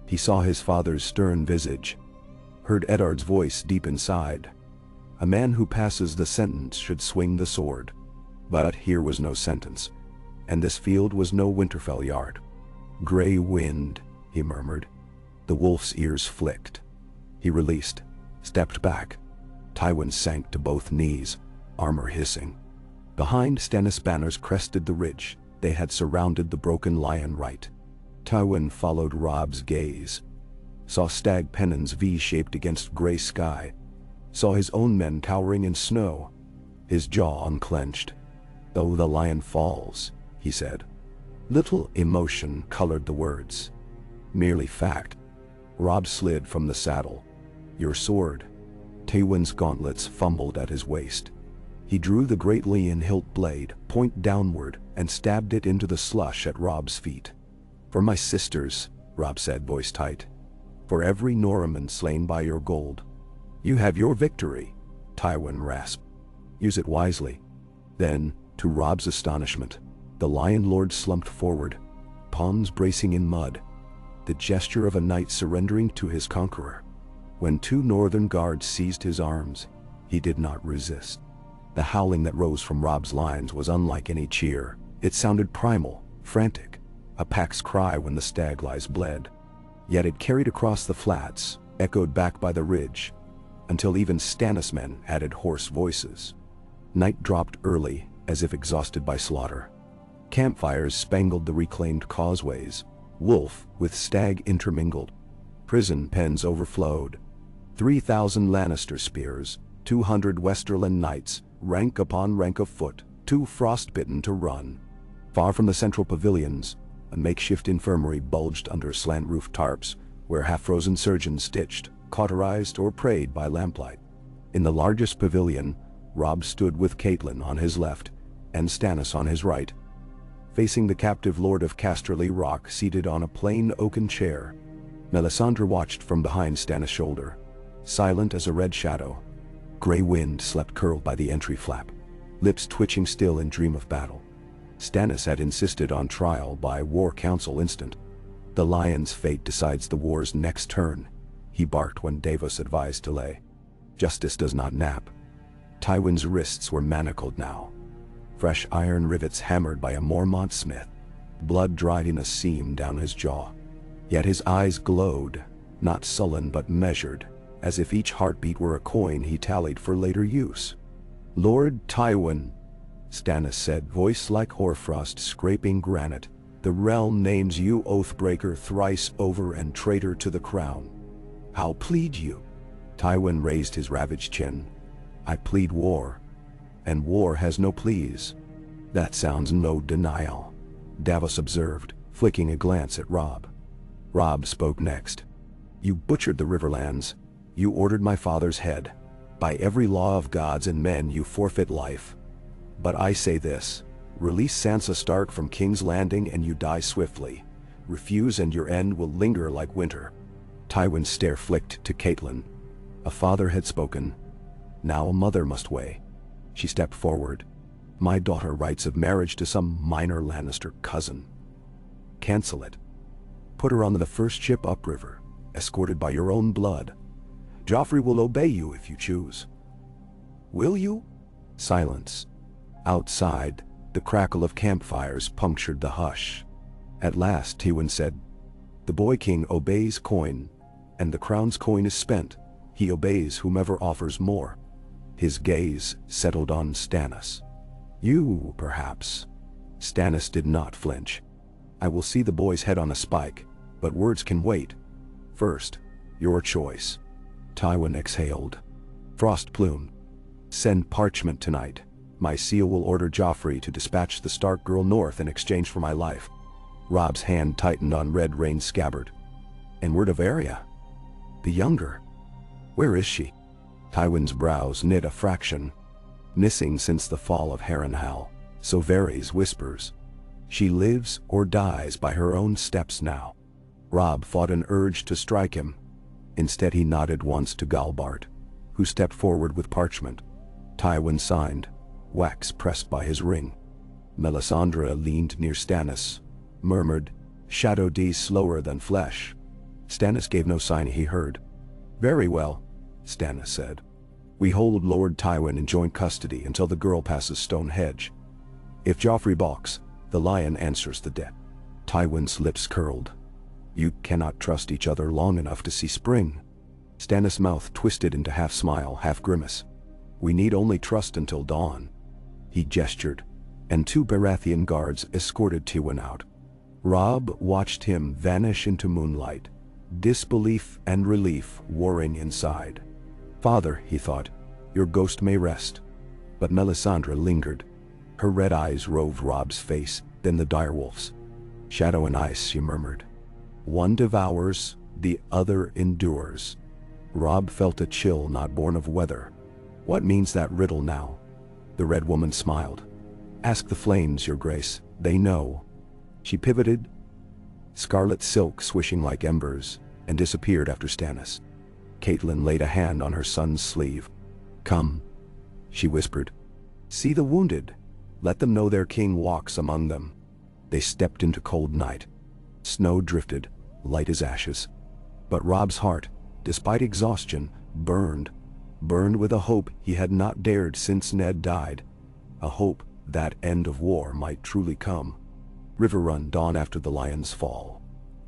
He saw his father's stern visage, heard Eddard's voice deep inside. A man who passes the sentence should swing the sword. But here was no sentence, and this field was no Winterfell yard. "Grey Wind," he murmured. The wolf's ears flicked. He released, stepped back. Tywin sank to both knees, armor hissing. Behind, Stannis banners crested the ridge. They had surrounded the broken lion right. Tywin followed Robb's gaze. Saw stag pennons V-shaped against gray sky. Saw his own men cowering in snow. His jaw unclenched. "Though the lion falls," he said. Little emotion colored the words. Merely fact. Robb slid from the saddle. "Your sword." Tywin's gauntlets fumbled at his waist. He drew the great lean hilt blade, point downward, and stabbed it into the slush at Robb's feet. "For my sisters," Robb said, voice tight. "For every Norman slain by your gold." "You have your victory," Tywin rasped. "Use it wisely." Then, to Robb's astonishment, the Lion Lord slumped forward, palms bracing in mud, the gesture of a knight surrendering to his conqueror. When 2 northern guards seized his arms, he did not resist. The howling that rose from Robb's lines was unlike any cheer. It sounded primal, frantic, a pack's cry when the stag lies bled. Yet it carried across the flats, echoed back by the ridge, until even Stannis men added hoarse voices. Night dropped early, as if exhausted by slaughter. Campfires spangled the reclaimed causeways, wolf with stag intermingled. Prison pens overflowed. 3,000 Lannister spears, 200 Westerland knights, rank upon rank of foot, too frostbitten to run. Far from the central pavilions, a makeshift infirmary bulged under slant-roofed tarps, where half-frozen surgeons stitched, cauterized, or prayed by lamplight. In the largest pavilion, Robb stood with Catelyn on his left, and Stannis on his right, facing the captive lord of Casterly Rock seated on a plain oaken chair. Melisandre watched from behind Stannis' shoulder, silent as a red shadow. Grey Wind slept curled by the entry flap, lips twitching still in dream of battle. Stannis had insisted on trial by war council instant. The lion's fate decides the war's next turn, he barked when Davos advised delay. Justice does not nap. Tywin's wrists were manacled now. Fresh iron rivets hammered by a Mormont smith. Blood dried in a seam down his jaw. Yet his eyes glowed, not sullen but measured, as if each heartbeat were a coin he tallied for later use. "Lord Tywin," Stannis said, voice like hoarfrost scraping granite, "the realm names you oathbreaker thrice over and traitor to the crown. How plead you?" Tywin raised his ravaged chin. "I plead war, and war has no pleas." "That sounds no denial," Davos observed, flicking a glance at Robb. Robb spoke next. "You butchered the Riverlands. You ordered my father's head. By every law of gods and men you forfeit life. But I say this, release Sansa Stark from King's Landing and you die swiftly. Refuse and your end will linger like winter." Tywin's stare flicked to Catelyn. A father had spoken. Now a mother must weigh. She stepped forward. "My daughter writes of marriage to some minor Lannister cousin. Cancel it. Put her on the first ship upriver, escorted by your own blood. Joffrey will obey you if you choose." "Will you?" Silence. Outside, the crackle of campfires punctured the hush. At last Tywin said, "The boy king obeys coin, and the crown's coin is spent. He obeys whomever offers more." His gaze settled on Stannis. "You, perhaps." Stannis did not flinch. "I will see the boy's head on a spike, but words can wait. First, your choice." Tywin exhaled. Frost plume. "Send parchment tonight. My seal will order Joffrey to dispatch the Stark girl north in exchange for my life." Robb's hand tightened on Red Rain's scabbard. "And word of Arya? The younger? Where is she?" Tywin's brows knit a fraction. "Missing since the fall of Harrenhal, so Varys whispers. She lives or dies by her own steps now." Robb fought an urge to strike him. Instead he nodded once to Galbart, who stepped forward with parchment. Tywin signed, wax pressed by his ring. Melisandre leaned near Stannis, murmured, "Shadow D slower than flesh." Stannis gave no sign he heard. "Very well," Stannis said. "We hold Lord Tywin in joint custody until the girl passes Stone Hedge. If Joffrey balks, the lion answers the debt." Tywin's lips curled. "You cannot trust each other long enough to see spring." Stannis' mouth twisted into half smile, half grimace. "We need only trust until dawn." He gestured, and 2 Baratheon guards escorted Tywin out. Robb watched him vanish into moonlight, disbelief and relief warring inside. "Father," he thought, "your ghost may rest." But Melisandre lingered. Her red eyes roved Robb's face, then the direwolf's. "Shadow and ice," she murmured. "One devours, the other endures." Robb felt a chill not born of weather. "What means that riddle now?" The Red Woman smiled. "Ask the flames, your grace, they know." She pivoted, scarlet silk swishing like embers, and disappeared after Stannis. Catelyn laid a hand on her son's sleeve. "Come," she whispered. "See the wounded. Let them know their king walks among them." They stepped into cold night. Snow drifted, light as ashes. But Robb's heart, despite exhaustion, burned with a hope he had not dared since Ned died. A hope that end of war might truly come. Riverrun dawned after the lion's fall.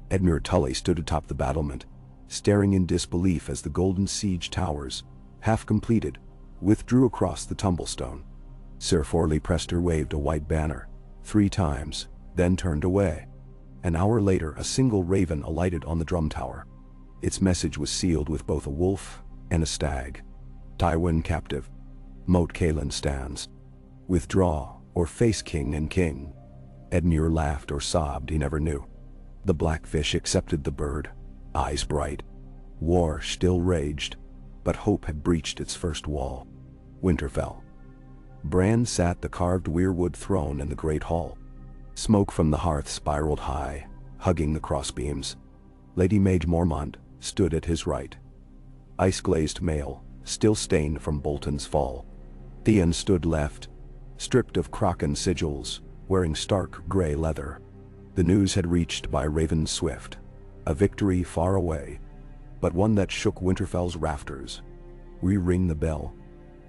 Edmure Tully stood atop the battlement, staring in disbelief as the golden siege towers, half completed, withdrew across the tumblestone. Ser Forley Prester waved a white banner 3 times, then turned away. An hour later a single raven alighted on the drum tower. Its message was sealed with both a wolf and a stag. "Tywin captive. Moat Caelan stands. Withdraw, or face king and king." Edmure laughed or sobbed, he never knew. The blackfish accepted the bird, eyes bright. War still raged, but hope had breached its first wall. Winter fell. Bran sat the carved weirwood throne in the great hall. Smoke from the hearth spiraled high, hugging the crossbeams. Lady Mage Mormont stood at his right. Ice-glazed mail, still stained from Bolton's fall. Theon stood left, stripped of Kraken sigils, wearing stark gray leather. The news had reached by Raven swift. A victory far away, but one that shook Winterfell's rafters. "We ring the bell?"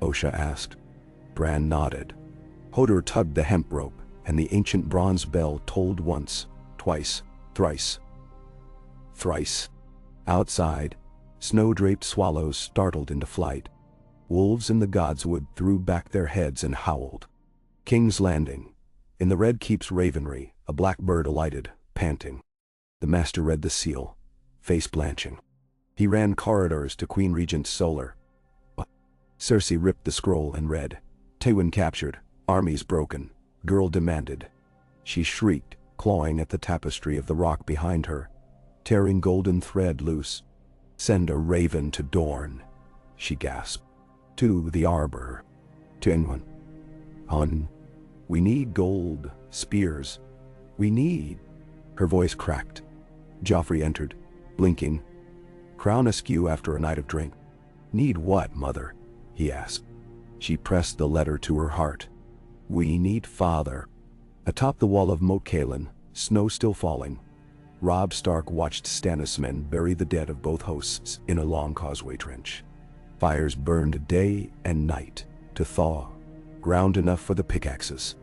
Osha asked. Bran nodded. Hodor tugged the hemp rope, and the ancient bronze bell tolled once, twice, thrice. Thrice. Outside, snow-draped swallows startled into flight. Wolves in the godswood threw back their heads and howled. King's Landing. In the Red Keep's ravenry, a black bird alighted, panting. The master read the seal, face blanching. He ran corridors to Queen Regent's solar. Cersei ripped the scroll and read, "Tywin captured, armies broken, girl demanded." She shrieked, clawing at the tapestry of the rock behind her, tearing golden thread loose. "Send a raven to Dorne," she gasped. "To the arbor. To anyone. Hun. We need gold, spears. We need..." Her voice cracked. Joffrey entered, blinking. Crown askew after a night of drink. "Need what, mother?" he asked. She pressed the letter to her heart. "We need father." Atop the wall of Moat Cailin, snow still falling, Robb Stark watched Stannis' men bury the dead of both hosts in a long causeway trench. Fires burned day and night to thaw, ground enough for the pickaxes.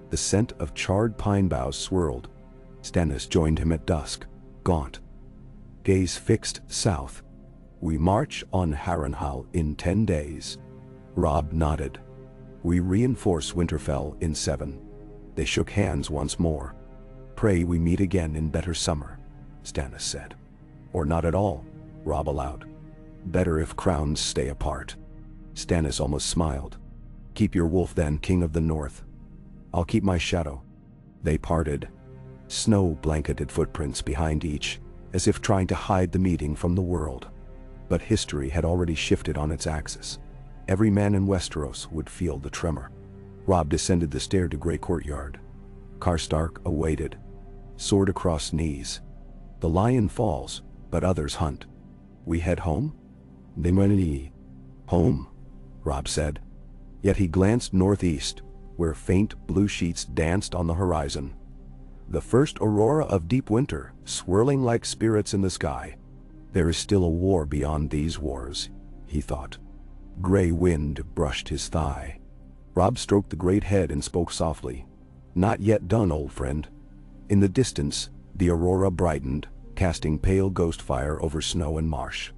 The scent of charred pine boughs swirled. Stannis joined him at dusk, gaunt, gaze fixed south. "We march on Harrenhal in 10 days. Robb nodded. "We reinforce Winterfell in 7. They shook hands once more. "Pray we meet again in better summer," Stannis said. "Or not at all," Robb allowed. "Better if crowns stay apart." Stannis almost smiled. "Keep your wolf then, King of the North. I'll keep my shadow." They parted. Snow blanketed footprints behind each, as if trying to hide the meeting from the world. But history had already shifted on its axis. Every man in Westeros would feel the tremor. Robb descended the stair to Grey Courtyard. Karstark awaited, sword across knees. "The lion falls, but others hunt. We head home?" "They might home," Robb said. Yet he glanced northeast, where faint blue sheets danced on the horizon. The first aurora of deep winter, swirling like spirits in the sky. There is still a war beyond these wars, he thought. Gray wind brushed his thigh. Robb stroked the great head and spoke softly. "Not yet done, old friend." In the distance, the aurora brightened, casting pale ghost fire over snow and marsh.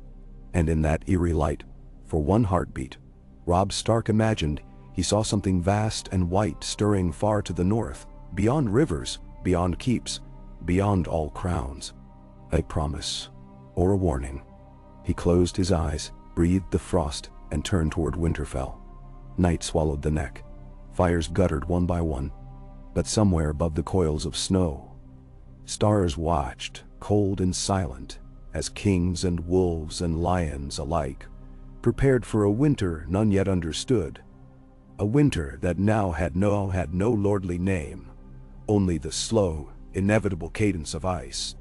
And in that eerie light, for one heartbeat, Robb Stark imagined he saw something vast and white stirring far to the north, beyond rivers, beyond keeps, beyond all crowns. A promise, or a warning. He closed his eyes, breathed the frost, and turned toward Winterfell. Night swallowed the neck. Fires guttered one by one. But somewhere above the coils of snow, stars watched, cold and silent, as kings and wolves and lions alike prepared for a winter none yet understood. A winter that now had no lordly name, only the slow, inevitable cadence of ice.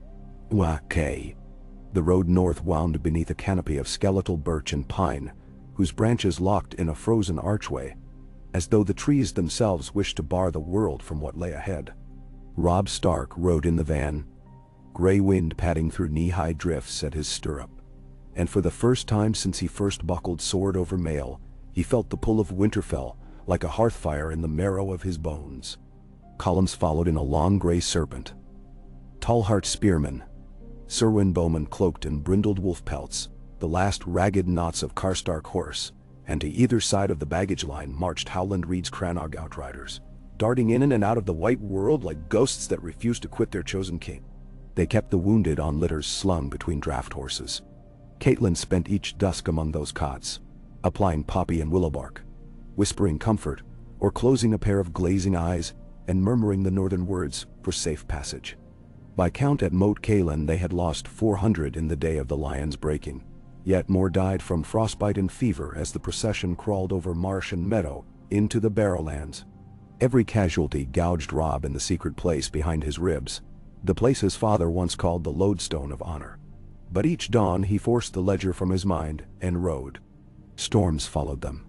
Wake. The road north wound beneath a canopy of skeletal birch and pine, whose branches locked in a frozen archway, as though the trees themselves wished to bar the world from what lay ahead. Robb Stark rode in the van, gray wind padding through knee-high drifts at his stirrup. And for the first time since he first buckled sword over mail, he felt the pull of Winterfell like a hearthfire in the marrow of his bones. Columns followed in a long gray serpent. Tallheart spearmen, Serwyn bowmen cloaked in brindled wolf pelts, the last ragged knots of Karstark horse, and to either side of the baggage line marched Howland Reed's Crannog outriders, darting in and out of the white world like ghosts that refused to quit their chosen king. They kept the wounded on litters slung between draft horses. Catelyn spent each dusk among those cots, applying poppy and willow bark, whispering comfort, or closing a pair of glazing eyes and murmuring the northern words for safe passage. By count at Moat Cailin they had lost 400 in the day of the lion's breaking, yet more died from frostbite and fever as the procession crawled over marsh and meadow into the Barrowlands. Every casualty gouged Robb in the secret place behind his ribs, the place his father once called the lodestone of honor. But each dawn he forced the ledger from his mind and rode. Storms followed them.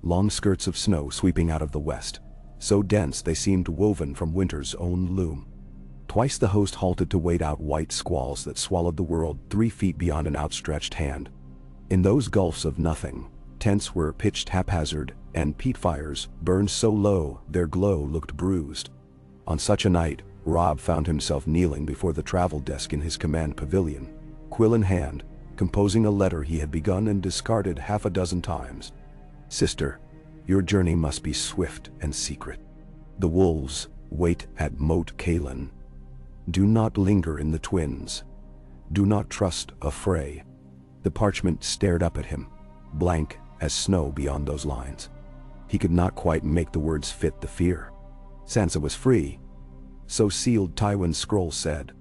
Long skirts of snow sweeping out of the west, so dense they seemed woven from winter's own loom. Twice the host halted to wait out white squalls that swallowed the world 3 feet beyond an outstretched hand. In those gulfs of nothing, tents were pitched haphazard, and peat fires burned so low their glow looked bruised. On such a night, Robb found himself kneeling before the travel desk in his command pavilion, quill in hand, composing a letter he had begun and discarded half a dozen times. "Sister, your journey must be swift and secret. The wolves wait at Moat Cailin. Do not linger in the Twins. Do not trust a fray." The parchment stared up at him, blank as snow beyond those lines. He could not quite make the words fit the fear. Sansa was free. So sealed Tywin's scroll said.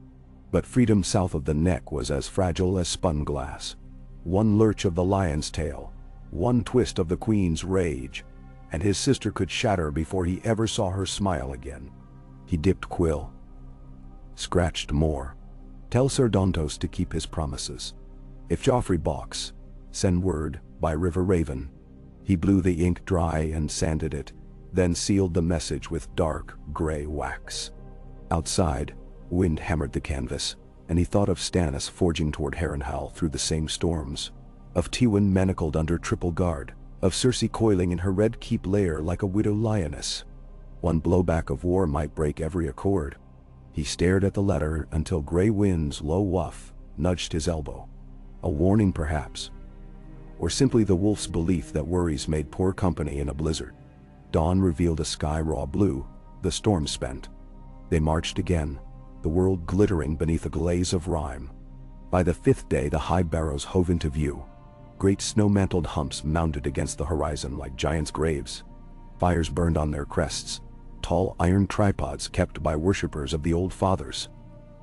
But freedom south of the neck was as fragile as spun glass. One lurch of the lion's tail, one twist of the queen's rage, and his sister could shatter before he ever saw her smile again. He dipped quill. Scratched more. "Tell Sir Dontos to keep his promises. If Joffrey balks, send word by River Raven." He blew the ink dry and sanded it, then sealed the message with dark, gray wax. Outside, wind hammered the canvas, and he thought of Stannis forging toward Harrenhal through the same storms, of Tywin manacled under triple guard, of Cersei coiling in her red keep lair like a widow lioness. One blowback of war might break every accord. He stared at the letter until Grey Wind's low woof nudged his elbow. A warning perhaps, or simply the wolf's belief that worries made poor company in a blizzard. Dawn revealed a sky raw blue, the storm spent. They marched again, the world glittering beneath a glaze of rime. By the 5th day the high barrows hove into view. Great snow-mantled humps mounded against the horizon like giants' graves. Fires burned on their crests, tall iron tripods kept by worshippers of the old fathers.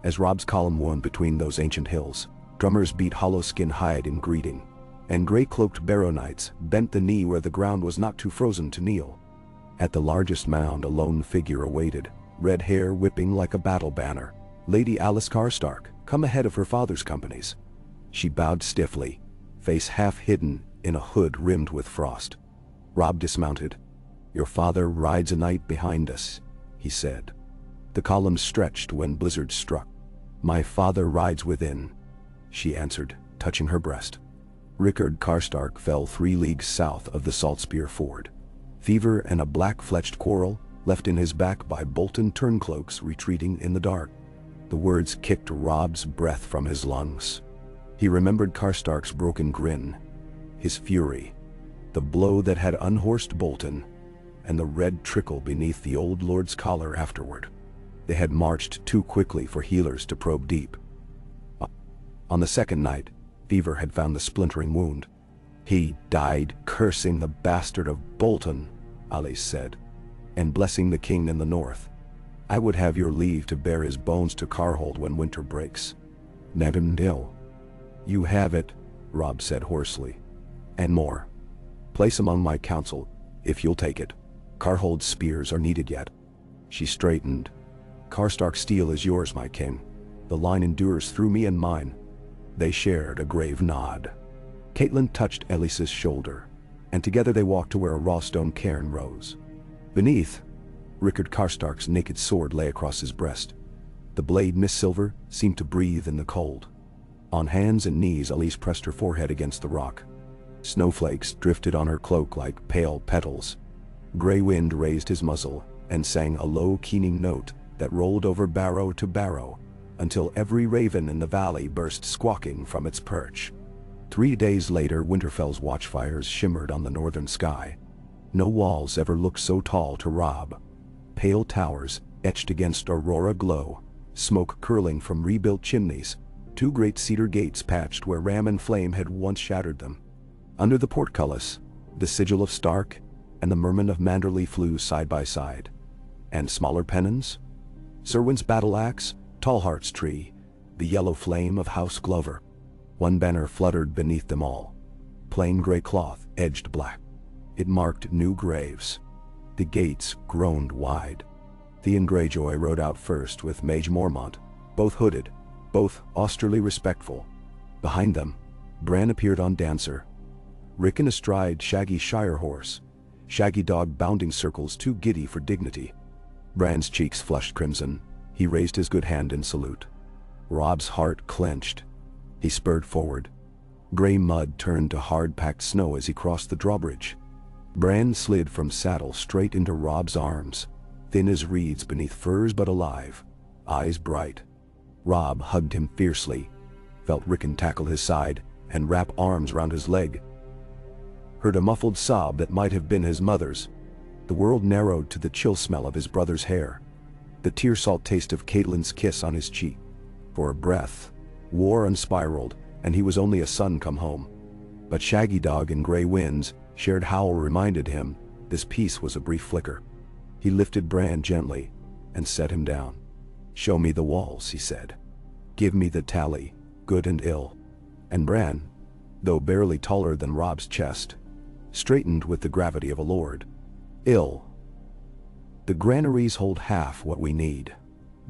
As Robb's column wound between those ancient hills, drummers beat hollow skin hide in greeting, and gray-cloaked barrow knights bent the knee where the ground was not too frozen to kneel. At the largest mound a lone figure awaited, red hair whipping like a battle banner. Lady Alice Karstark, come ahead of her father's companies. She bowed stiffly, face half hidden in a hood rimmed with frost. Robb dismounted. "Your father rides a night behind us," he said. The columns stretched when blizzard struck. "My father rides within," she answered, touching her breast. Rickard Karstark fell 3 leagues south of the Saltspear Ford. Fever and a black-fletched quarrel left in his back by Bolton turncloaks retreating in the dark. The words kicked Robb's breath from his lungs. He remembered Karstark's broken grin, his fury, the blow that had unhorsed Bolton, and the red trickle beneath the old lord's collar afterward. They had marched too quickly for healers to probe deep. On the second night, fever had found the splintering wound. "He died cursing the bastard of Bolton," Alice said, "and blessing the king in the north. I would have your leave to bear his bones to Carhold when winter breaks." "Nevindil." "You have it," Robb said hoarsely. "And more. Place among my council, if you'll take it. Carhold's spears are needed yet." She straightened. "Karstark's steel is yours, my king. The line endures through me and mine." They shared a grave nod. Catelyn touched Elisa's shoulder, and together they walked to where a raw stone cairn rose. Beneath, Rickard Karstark's naked sword lay across his breast. The blade, mis-silver, seemed to breathe in the cold. On hands and knees Elise pressed her forehead against the rock. Snowflakes drifted on her cloak like pale petals. Grey Wind raised his muzzle and sang a low keening note that rolled over barrow to barrow, until every raven in the valley burst squawking from its perch. 3 days later Winterfell's watchfires shimmered on the northern sky. No walls ever looked so tall to Robb. Pale towers etched against aurora glow, smoke curling from rebuilt chimneys, 2 great cedar gates patched where ram and flame had once shattered them. Under the portcullis, the sigil of Stark and the merman of Manderley flew side by side. And smaller pennons? Serwyn's battle axe, Tallheart's tree, the yellow flame of House Glover. One banner fluttered beneath them all. Plain gray cloth, edged black. It marked new graves. The gates groaned wide. Theon Greyjoy rode out first with Mage Mormont, both hooded, both austerely respectful. Behind them, Bran appeared on Dancer. Rickon astride shaggy Shire horse, shaggy dog bounding circles too giddy for dignity. Bran's cheeks flushed crimson. He raised his good hand in salute. Robb's heart clenched. He spurred forward. Gray mud turned to hard-packed snow as he crossed the drawbridge. Bran slid from saddle straight into Robb's arms, thin as reeds beneath furs but alive, eyes bright. Robb hugged him fiercely, felt Rickon tackle his side and wrap arms round his leg. Heard a muffled sob that might have been his mother's. The world narrowed to the chill smell of his brother's hair, the tear-salt taste of Catelyn's kiss on his cheek. For a breath, war unspiraled, and he was only a son come home. But Shaggy Dog and Grey Wind's shared howl reminded him this peace was a brief flicker. He lifted Bran gently and set him down. "Show me the walls," he said. "Give me the tally, good and ill." And Bran, though barely taller than Robb's chest, straightened with the gravity of a lord. "Ill. The granaries hold half what we need.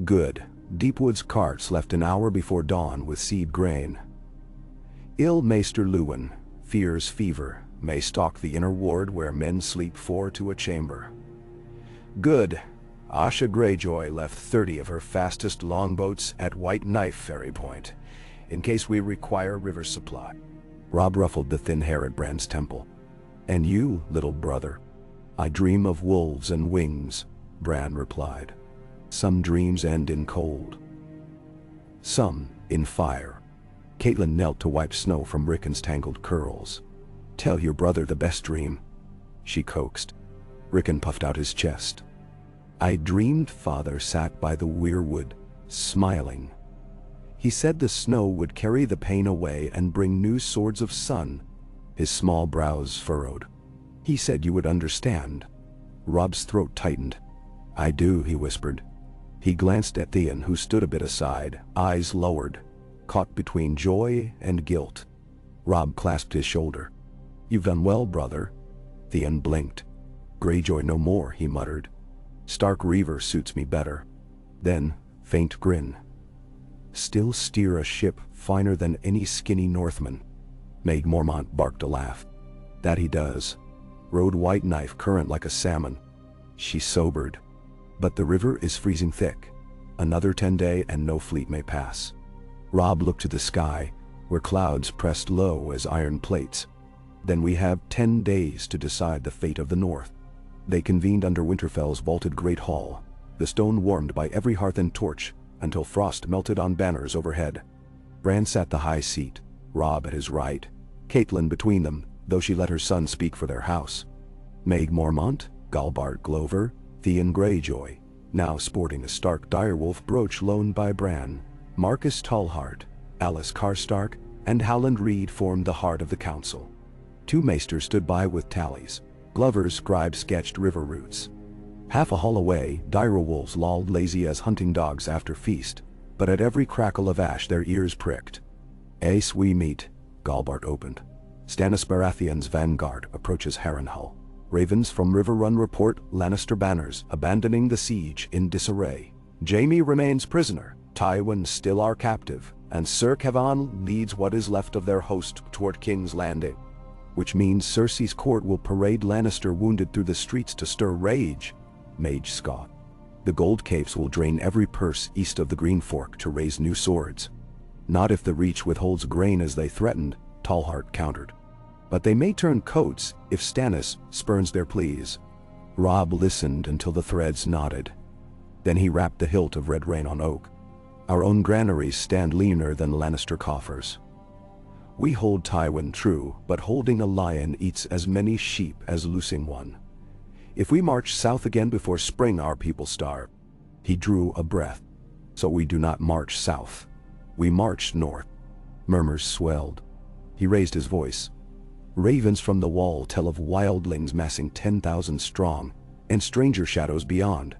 Good. Deepwood's carts left an hour before dawn with seed grain. Ill Maester Luwin, fears fever, may stalk the inner ward where men sleep 4 to a chamber. Good. Asha Greyjoy left 30 of her fastest longboats at White Knife Ferry Point, in case we require river supply." Robb ruffled the thin hair at Bran's temple. "And you, little brother?" "I dream of wolves and wings," Bran replied. "Some dreams end in cold, some in fire." Catelyn knelt to wipe snow from Rickon's tangled curls. "Tell your brother the best dream," she coaxed. Rickon puffed out his chest. "I dreamed father sat by the weirwood, smiling. He said the snow would carry the pain away and bring new swords of sun." His small brows furrowed. "He said you would understand." Robb's throat tightened. "I do," he whispered. He glanced at Theon, who stood a bit aside, eyes lowered, caught between joy and guilt. Robb clasped his shoulder. "You've done well, brother." Theon blinked. "Greyjoy no more," he muttered. "Stark Reaver suits me better." Then, faint grin. "Still steer a ship finer than any skinny Northman." Meg Mormont barked a laugh. "That he does. Rode White Knife current like a salmon." She sobered. "But the river is freezing thick. Another 10 days and no fleet may pass." Robb looked to the sky, where clouds pressed low as iron plates. "Then we have 10 days to decide the fate of the North." They convened under Winterfell's vaulted great hall, the stone warmed by every hearth and torch, until frost melted on banners overhead. Bran sat the high seat, Robb at his right, Catelyn between them, though she let her son speak for their house. Meg Mormont, Galbart Glover, Theon Greyjoy, now sporting a stark direwolf brooch loaned by Bran, Marcus Tallhart, Alice Karstark, and Howland Reed formed the heart of the council. 2 maesters stood by with tallies. Glover's scribe sketched river routes. Half a hall away, direwolves lolled lazy as hunting dogs after feast, but at every crackle of ash their ears pricked. "Ace we meet," Galbart opened. "Stannis Baratheon's vanguard approaches Harrenhal. Ravens from River Run report Lannister banners abandoning the siege in disarray. Jaime remains prisoner, Tywin still our captive, and Sir Kevan leads what is left of their host toward King's Landing." "Which means Cersei's court will parade Lannister wounded through the streets to stir rage," Mage scoffed. "The gold caves will drain every purse east of the Green Fork to raise new swords." "Not if the Reach withholds grain as they threatened," Tallhart countered. "But they may turn coats if Stannis spurns their pleas." Robb listened until the threads knotted. Then he rapped the hilt of Red Rain on oak. "Our own granaries stand leaner than Lannister coffers. We hold Tywin true, but holding a lion eats as many sheep as loosing one. If we march south again before spring, our people starve." He drew a breath. "So we do not march south. We march north." Murmurs swelled. He raised his voice. "Ravens from the wall tell of wildlings massing 10,000 strong, and stranger shadows beyond.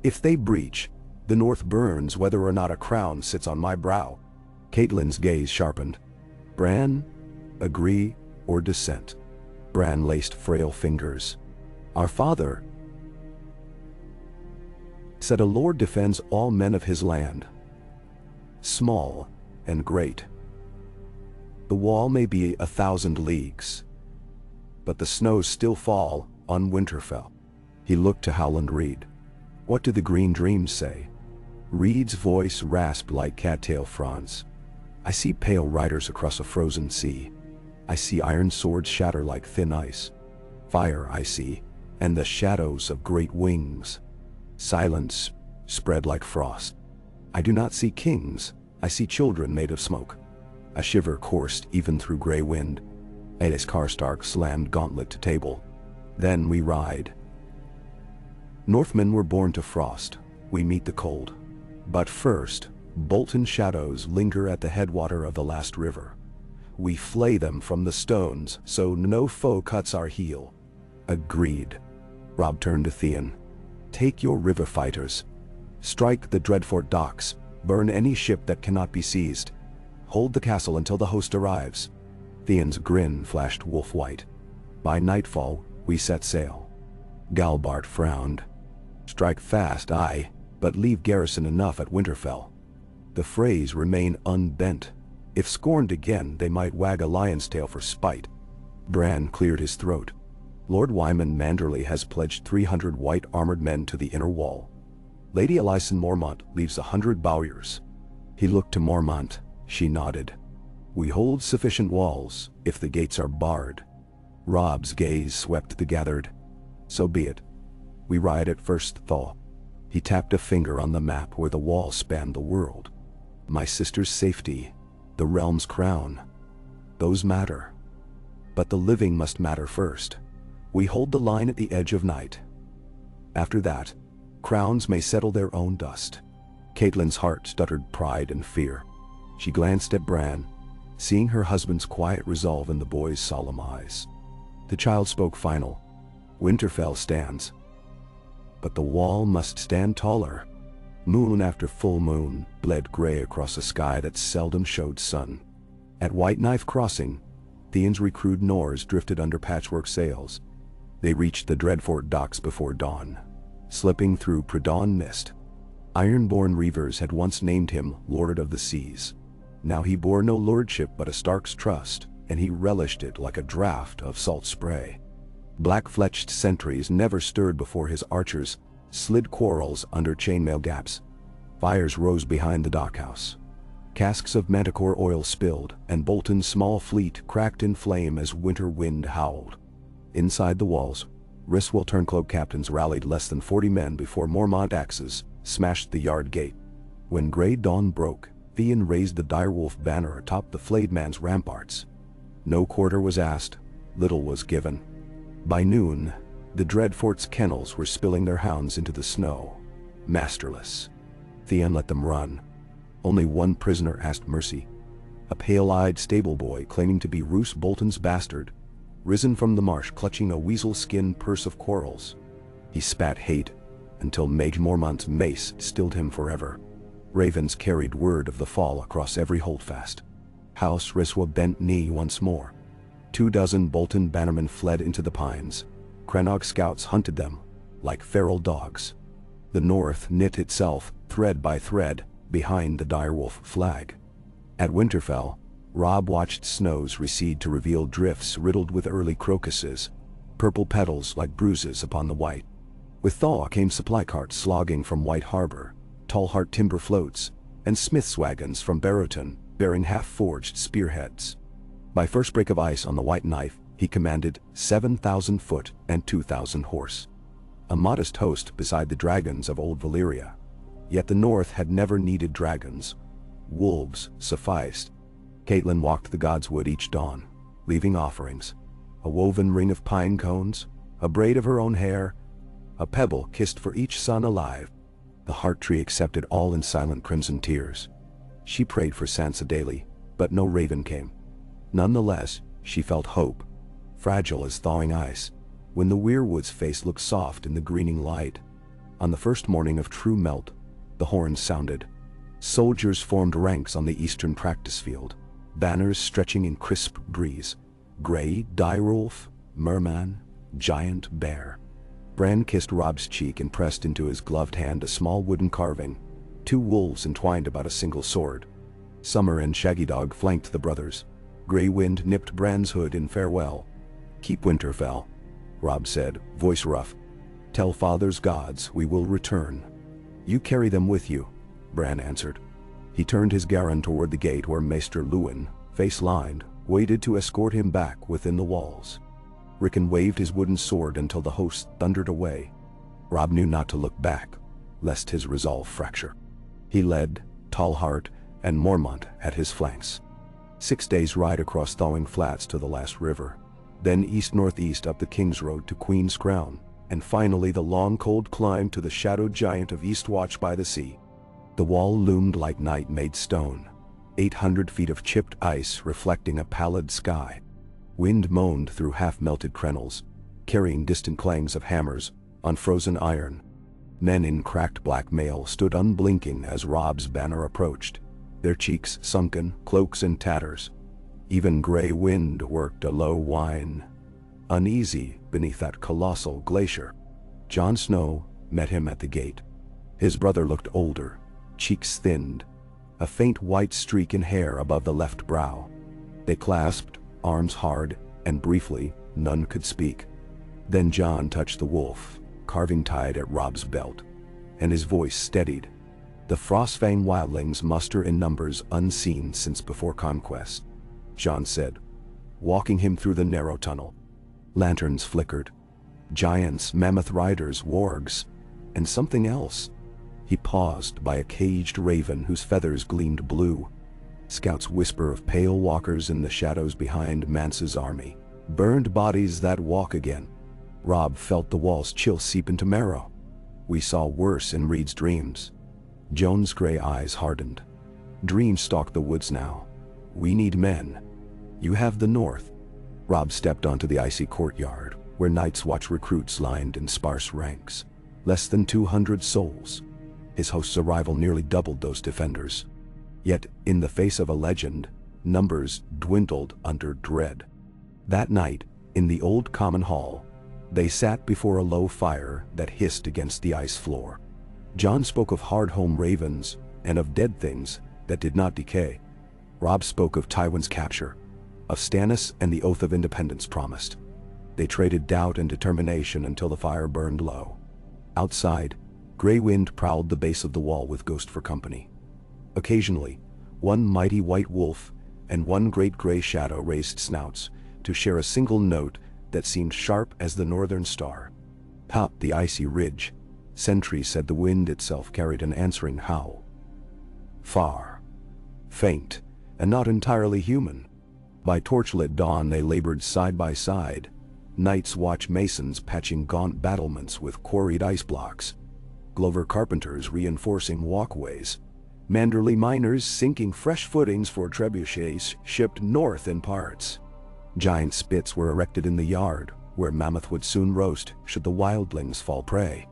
If they breach, the North burns whether or not a crown sits on my brow." Catelyn's gaze sharpened. "Bran, agree or dissent?" Bran laced frail fingers. "Our father said a lord defends all men of his land, small and great. The wall may be 1,000 leagues, But the snows still fall on Winterfell. He looked to Howland Reed. What do the green dreams say? Reed's voice rasped like cattail fronds. I see pale riders across a frozen sea. I see iron swords shatter like thin ice. Fire I see, and the shadows of great wings. Silence spread like frost. I do not see kings, I see children made of smoke. A shiver coursed even through gray wind. Aedis Karstark slammed gauntlet to table. Then we ride. Northmen were born to frost. We meet the cold. But first, Bolton shadows linger at the headwater of the last river. We flay them from the stones so no foe cuts our heel. Agreed. Robb turned to Theon. Take your river fighters. Strike the Dreadfort docks. Burn any ship that cannot be seized. Hold the castle until the host arrives. Theon's grin flashed wolf-white. By nightfall, we set sail. Galbart frowned. Strike fast, aye, but leave garrison enough at Winterfell. The Freys remain unbent. If scorned again, they might wag a lion's tail for spite. Bran cleared his throat. Lord Wyman Manderley has pledged 300 white armored men to the inner wall. Lady Alyson Mormont leaves 100 bowyers. He looked to Mormont. She nodded. We hold sufficient walls, if the gates are barred. Robb's gaze swept the gathered. So be it. We ride at first thaw. He tapped a finger on the map where the wall spanned the world. My sister's safety, the realm's crown, those matter. But the living must matter first. We hold the line at the edge of night. After that, crowns may settle their own dust. Catelyn's heart stuttered pride and fear. She glanced at Bran, seeing her husband's quiet resolve in the boy's solemn eyes. The child spoke final. Winterfell stands. But the wall must stand taller. Moon after full moon bled gray across a sky that seldom showed sun. At White Knife Crossing, Theon's recruited Nors drifted under patchwork sails. They reached the Dreadfort docks before dawn, slipping through pre-dawn mist. Ironborn Reavers had once named him Lord of the Seas. Now he bore no lordship but a Stark's trust, and he relished it like a draught of salt spray. Black-fletched sentries never stirred before his archers slid quarrels under chainmail gaps. Fires rose behind the dockhouse. Casks of manticore oil spilled, and Bolton's small fleet cracked in flame as winter wind howled. Inside the walls, Ryswell Turncloak captains rallied less than 40 men before Mormont axes smashed the yard gate. When gray dawn broke, Theon raised the direwolf banner atop the flayed man's ramparts. No quarter was asked, little was given. By noon, the Dreadfort's kennels were spilling their hounds into the snow, masterless. Theon let them run. Only one prisoner asked mercy. A pale-eyed stable-boy claiming to be Roose Bolton's bastard, risen from the marsh clutching a weasel-skin purse of quarrels. He spat hate until Mage Mormont's mace stilled him forever. Ravens carried word of the fall across every holdfast. House Ryswa bent knee once more. 24 Bolton bannermen fled into the pines. Crannog scouts hunted them, like feral dogs. The North knit itself, thread by thread, behind the direwolf flag. At Winterfell, Robb watched snows recede to reveal drifts riddled with early crocuses, purple petals like bruises upon the white. With thaw came supply carts slogging from White Harbor, Tallheart timber floats, and smith's wagons from Barrowton bearing half-forged spearheads. By first break of ice on the White Knife, he commanded 7,000 foot and 2,000 horse. A modest host beside the dragons of old Valyria. Yet the North had never needed dragons. Wolves sufficed. Catelyn walked the Godswood each dawn, leaving offerings. A woven ring of pine cones, a braid of her own hair, a pebble kissed for each son alive. The heart tree accepted all in silent crimson tears. She prayed for Sansa daily, but no raven came. Nonetheless, she felt hope, fragile as thawing ice, when the weirwood's face looked soft in the greening light. On the first morning of true melt, the horns sounded. Soldiers formed ranks on the eastern practice field, banners stretching in crisp breeze. Grey, direwolf, merman, giant, bear. Bran kissed Robb's cheek and pressed into his gloved hand a small wooden carving, 2 wolves entwined about a single sword. Summer and Shaggydog flanked the brothers. Grey Wind nipped Bran's hood in farewell. "Keep Winterfell," Robb said, voice rough. "Tell Father's gods we will return." "You carry them with you," Bran answered. He turned his Garin toward the gate where Maester Luwin, face lined, waited to escort him back within the walls. Rickon waved his wooden sword until the host thundered away. Robb knew not to look back, lest his resolve fracture. He led, Tallheart and Mormont at his flanks. 6 days' ride across thawing flats to the last river, then east-northeast up the King's Road to Queen's Crown, and finally the long cold climb to the shadowed giant of Eastwatch by the sea. The wall loomed like night-made stone, 800 feet of chipped ice reflecting a pallid sky. Wind moaned through half-melted crenels, carrying distant clangs of hammers on frozen iron. Men in cracked black mail stood unblinking as Robb's banner approached, their cheeks sunken, cloaks in tatters. Even gray wind worked a low whine, uneasy beneath that colossal glacier. Jon Snow met him at the gate. His brother looked older, cheeks thinned, a faint white streak in hair above the left brow. They clasped, arms hard, and briefly, none could speak. Then Jon touched the wolf, carving tied at Robb's belt, and his voice steadied. "The Frostfang wildlings muster in numbers unseen since before conquest," Jon said, walking him through the narrow tunnel. Lanterns flickered. Giants, mammoth riders, wargs, and something else. He paused by a caged raven whose feathers gleamed blue. Scouts whisper of pale walkers in the shadows behind Mance's army, burned bodies that walk again. Robb felt the walls chill seep into marrow. "We saw worse in Reed's dreams." Joan's gray eyes hardened. "Dreams stalk the woods now. We need men. You have the north." Robb stepped onto the icy courtyard, where Night's Watch recruits lined in sparse ranks. Less than 200 souls. His host's arrival nearly doubled those defenders. Yet, in the face of a legend, numbers dwindled under dread. That night, in the old common hall, they sat before a low fire that hissed against the ice floor. Jon spoke of hard-home ravens and of dead things that did not decay. Robb spoke of Tywin's capture, of Stannis and the oath of independence promised. They traded doubt and determination until the fire burned low. Outside, gray wind prowled the base of the wall with ghost for company. Occasionally, one mighty white wolf and one great gray shadow raised snouts to share a single note that seemed sharp as the northern star. Up the icy ridge, sentries said the wind itself carried an answering howl. Far, faint, and not entirely human. By torchlit dawn they labored side by side, Night's Watch masons patching gaunt battlements with quarried ice blocks, Glover carpenters reinforcing walkways, Manderley miners sinking fresh footings for trebuchets shipped north in parts. Giant spits were erected in the yard, where mammoth would soon roast should the wildlings fall prey.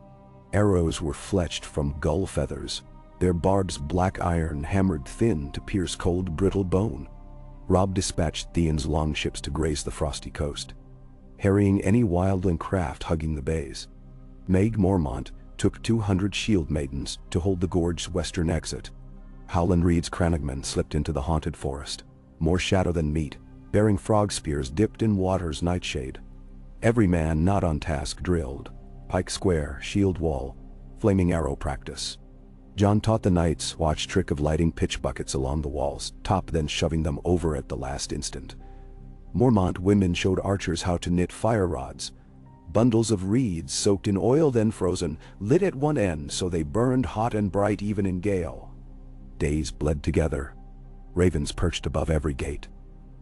Arrows were fletched from gull feathers, their barbs black iron hammered thin to pierce cold brittle bone. Robb dispatched Theon's longships to graze the frosty coast, harrying any wildling craft hugging the bays. Maeg Mormont took 200 shield maidens to hold the gorge's western exit. Howland Reed's crannogmen slipped into the haunted forest, more shadow than meat, bearing frog spears dipped in water's nightshade. Every man not on task drilled, pike square, shield wall, flaming arrow practice. Jon taught the Night's Watch trick of lighting pitch buckets along the walls, top then shoving them over at the last instant. Mormont women showed archers how to knit fire rods, bundles of reeds soaked in oil then frozen, lit at one end so they burned hot and bright even in gale. Days bled together. Ravens perched above every gate.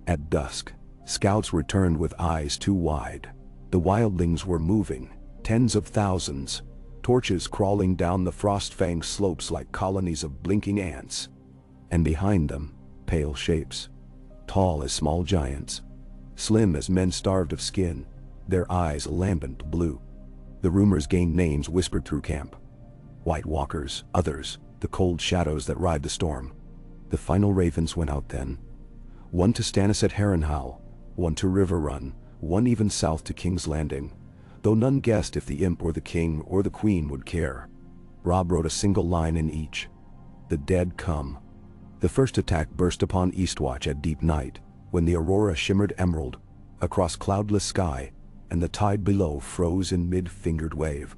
At dusk, scouts returned with eyes too wide. The wildlings were moving, tens of thousands, torches crawling down the Frostfang slopes like colonies of blinking ants. And behind them, pale shapes, tall as small giants, slim as men starved of skin, their eyes lambent blue. The rumors gained names whispered through camp. White walkers, others, the cold shadows that ride the storm. The final ravens went out then. One to Stannis at Harrenhal, one to River Run, one even south to King's Landing, though none guessed if the imp or the king or the queen would care. Robb wrote a single line in each. The dead come. The first attack burst upon Eastwatch at deep night, when the aurora shimmered emerald, across cloudless sky, and the tide below froze in mid-fingered wave.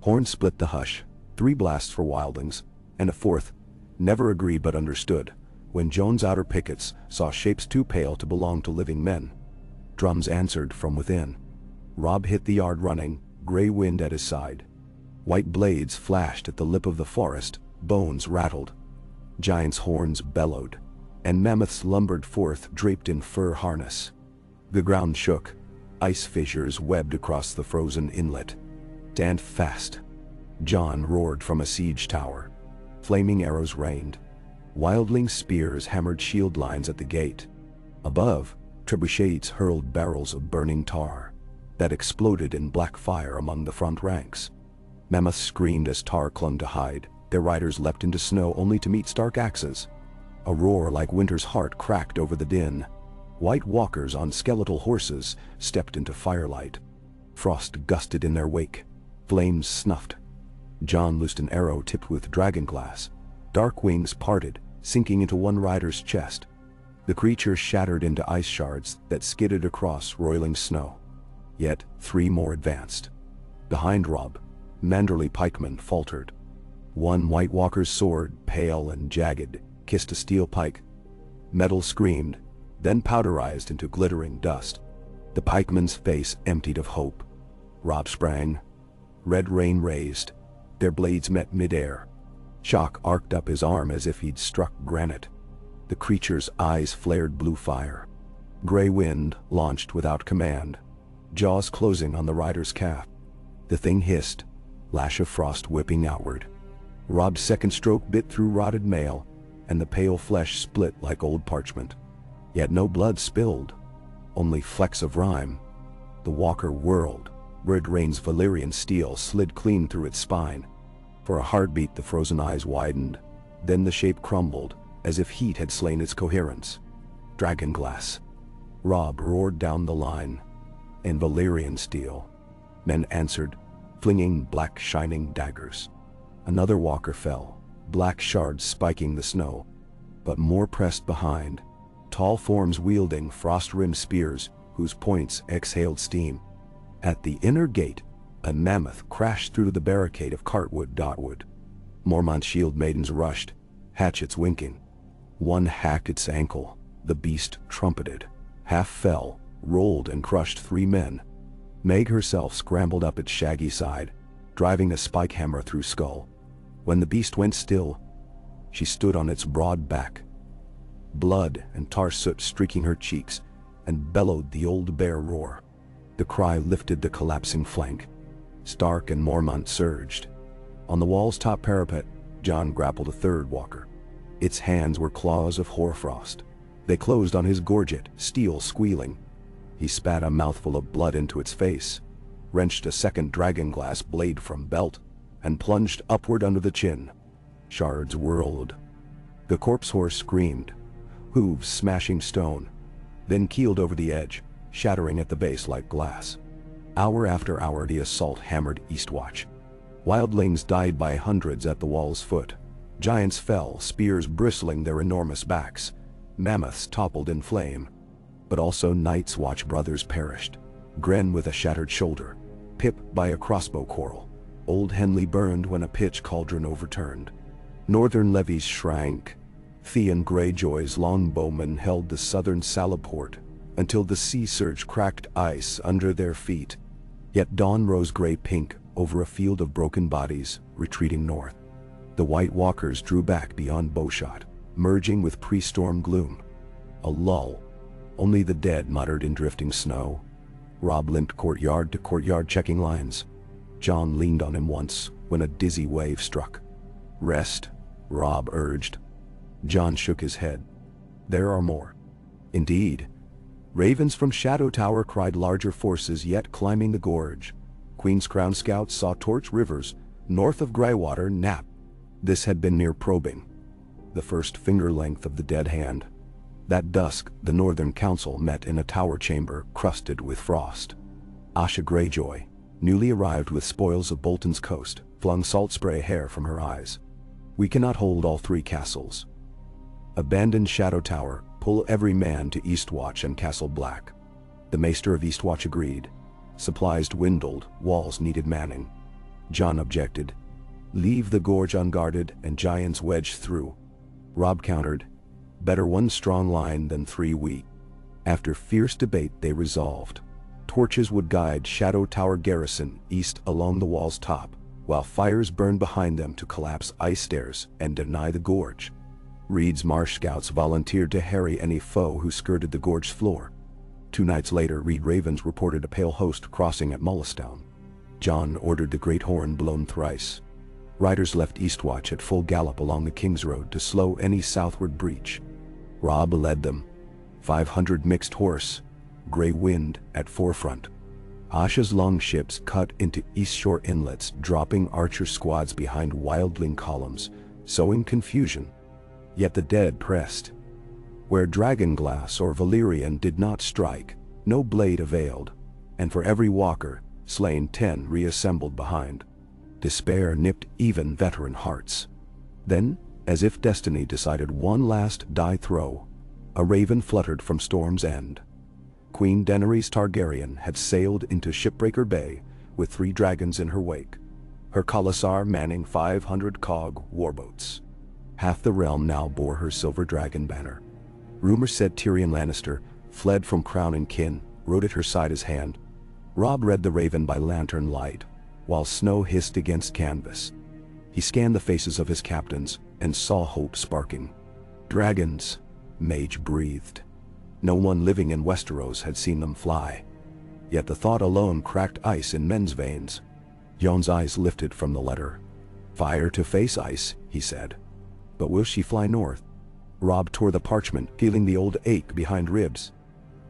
Horn split the hush, 3 blasts for wildlings, and a 4th, never agreed but understood, when Joan's outer pickets saw shapes too pale to belong to living men. Drums answered from within. Robb hit the yard running, gray wind at his side. White blades flashed at the lip of the forest, bones rattled. Giants' horns bellowed, and mammoths lumbered forth draped in fur harness. The ground shook, ice fissures webbed across the frozen inlet. Stand fast. Jon roared from a siege tower. Flaming arrows rained. Wildling spears hammered shield lines at the gate. Above, trebuchets hurled barrels of burning tar that exploded in black fire among the front ranks. Mammoths screamed as tar clung to hide. Their riders leapt into snow only to meet stark axes. A roar like winter's heart cracked over the din. White walkers on skeletal horses stepped into firelight. Frost gusted in their wake. Flames snuffed. Jon loosed an arrow tipped with dragonglass. Dark wings parted, sinking into one rider's chest. The creature shattered into ice shards that skidded across roiling snow. Yet 3 more advanced. Behind Robb, Manderly pikemen faltered. One White Walker's sword, pale and jagged, kissed a steel pike. Metal screamed, then powderized into glittering dust. The pikeman's face emptied of hope. Robb sprang. Red rain raised. Their blades met midair. Shock arced up his arm as if he'd struck granite. The creature's eyes flared blue fire. Gray wind launched without command, jaws closing on the rider's calf. The thing hissed, lash of frost whipping outward. Robb's second stroke bit through rotted mail, and the pale flesh split like old parchment. Yet no blood spilled, only flecks of rime. The walker whirled. Red Rain's Valyrian steel slid clean through its spine. For a heartbeat the frozen eyes widened, then the shape crumbled, as if heat had slain its coherence. Dragonglass. Robb roared down the line. In Valyrian steel. Men answered, flinging black shining daggers. Another walker fell, black shards spiking the snow, but more pressed behind. Tall forms wielding frost-rimmed spears, whose points exhaled steam. At the inner gate, a mammoth crashed through the barricade of Cartwood-Dotwood. Mormont shield maidens rushed, hatchets winking. One hacked its ankle. The beast trumpeted, half fell, rolled and crushed 3 men. Meg herself scrambled up its shaggy side, driving a spike hammer through skull. When the beast went still, she stood on its broad back, blood and tar soot streaking her cheeks, and bellowed the old bear roar. The cry lifted the collapsing flank. Stark and Mormont surged. On the wall's top parapet, Jon grappled a 3rd walker. Its hands were claws of hoarfrost. They closed on his gorget, steel squealing. He spat a mouthful of blood into its face, wrenched a 2nd dragonglass blade from belt, and plunged upward under the chin. Shards whirled. The corpse horse screamed, hooves smashing stone, then keeled over the edge, shattering at the base like glass. Hour after hour the assault hammered Eastwatch. Wildlings died by hundreds at the wall's foot. Giants fell, spears bristling their enormous backs. Mammoths toppled in flame. But also Night's Watch brothers perished. Gren with a shattered shoulder, Pip by a crossbow quarrel. Old Henley burned when a pitch cauldron overturned. Northern levies shrank. Theon Greyjoy's longbowmen held the southern Salaport until the sea surge cracked ice under their feet. Yet dawn rose gray-pink over a field of broken bodies, retreating north. The White Walkers drew back beyond bowshot, merging with pre-storm gloom. A lull. Only the dead muttered in drifting snow. Robb limped courtyard to courtyard checking lines. Jon leaned on him once when a dizzy wave struck. Rest, Robb urged. Jon shook his head. There are more. Indeed. Ravens from Shadow Tower cried larger forces yet climbing the gorge. Queen's Crown scouts saw Torch Rivers, north of Greywater, nap. This had been near probing. The first finger length of the dead hand. That dusk, the Northern Council met in a tower chamber crusted with frost. Asha Greyjoy, newly arrived with spoils of Bolton's coast, flung salt spray hair from her eyes. We cannot hold all 3 castles. Abandon Shadow Tower, pull every man to Eastwatch and Castle Black. The Maester of Eastwatch agreed. Supplies dwindled, walls needed manning. Jon objected. Leave the gorge unguarded and giants wedge through. Robb countered. Better one strong line than three weak. After fierce debate they resolved. Torches would guide Shadow Tower garrison east along the wall's top, while fires burned behind them to collapse ice stairs and deny the gorge. Reed's marsh scouts volunteered to harry any foe who skirted the gorge's floor. 2 nights later, Reed Ravens reported a pale host crossing at Mullistown. Jon ordered the great horn blown thrice. Riders left Eastwatch at full gallop along the King's Road to slow any southward breach. Robb led them. 500 mixed horse, Grey Wind at forefront. Asha's longships cut into East Shore inlets, dropping archer squads behind wildling columns, sowing confusion. Yet the dead pressed. Where Dragonglass or Valyrian did not strike, no blade availed, and for every walker, slain 10 reassembled behind. Despair nipped even veteran hearts. Then, as if destiny decided one last die throw, a raven fluttered from Storm's End. Queen Daenerys Targaryen had sailed into Shipbreaker Bay with 3 dragons in her wake, her Khalasar manning 500 cog warboats. Half the realm now bore her silver dragon banner. Rumor said Tyrion Lannister, fled from crown and kin, rode at her side as hand. Robb read the Raven by lantern light, while snow hissed against canvas. He scanned the faces of his captains and saw hope sparking. Dragons, Mage breathed. No one living in Westeros had seen them fly. Yet the thought alone cracked ice in men's veins. Jon's eyes lifted from the letter. Fire to face ice, he said. But will she fly north? Robb tore the parchment, feeling the old ache behind ribs.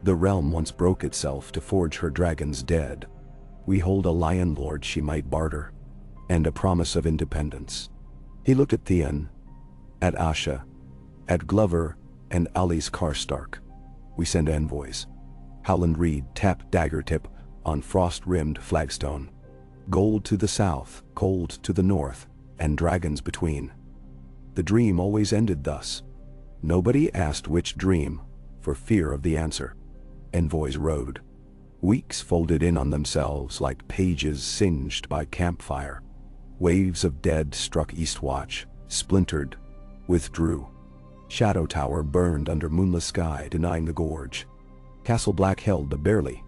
The realm once broke itself to forge her dragons dead. We hold a lion lord she might barter, and a promise of independence. He looked at Theon, at Asha, at Glover, and Alys Karstark. We send envoys. Howland Reed tapped dagger tip on frost-rimmed flagstone. Gold to the south, cold to the north, and dragons between. The dream always ended thus. Nobody asked which dream, for fear of the answer. Envoys rode. Weeks folded in on themselves like pages singed by campfire. Waves of dead struck Eastwatch, splintered, withdrew. Shadow Tower burned under moonless sky, denying the gorge. Castle Black held the barely.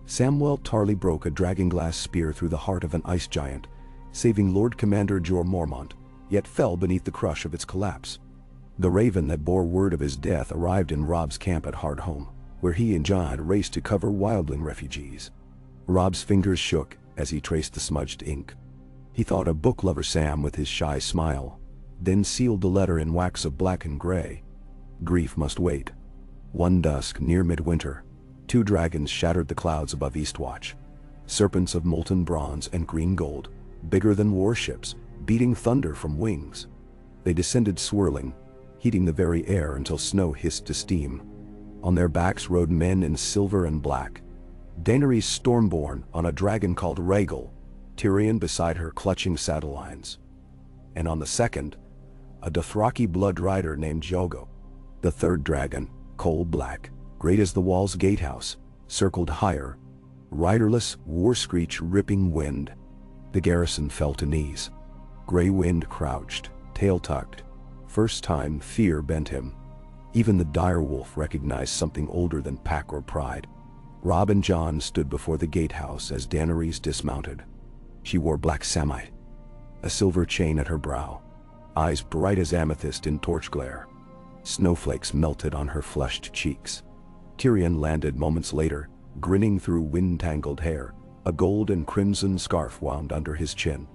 Samwell Tarly broke a dragonglass spear through the heart of an ice giant, saving Lord Commander Jorah Mormont, yet fell beneath the crush of its collapse. The raven that bore word of his death arrived in Robb's camp at Hardhome, where he and Jon had raced to cover wildling refugees. Robb's fingers shook as he traced the smudged ink. He thought of book lover Sam with his shy smile, then sealed the letter in wax of black and gray. Grief must wait. One dusk near midwinter, 2 dragons shattered the clouds above Eastwatch. Serpents of molten bronze and green gold, bigger than warships, beating thunder from wings. They descended swirling, heating the very air until snow hissed to steam. On their backs rode men in silver and black. Daenerys Stormborn on a dragon called Rhaegal, Tyrion beside her clutching saddle lines. And on the second, a Dothraki blood rider named Jogo. The third dragon, coal black, great as the wall's gatehouse, circled higher, riderless, war-screech ripping wind. The garrison fell to knees. Grey Wind crouched, tail tucked. First time fear bent him. Even the direwolf recognized something older than pack or pride. Robb and Jon stood before the gatehouse as Daenerys dismounted. She wore black samite, a silver chain at her brow, eyes bright as amethyst in torch glare. Snowflakes melted on her flushed cheeks. Tyrion landed moments later, grinning through wind-tangled hair, a gold and crimson scarf wound under his chin.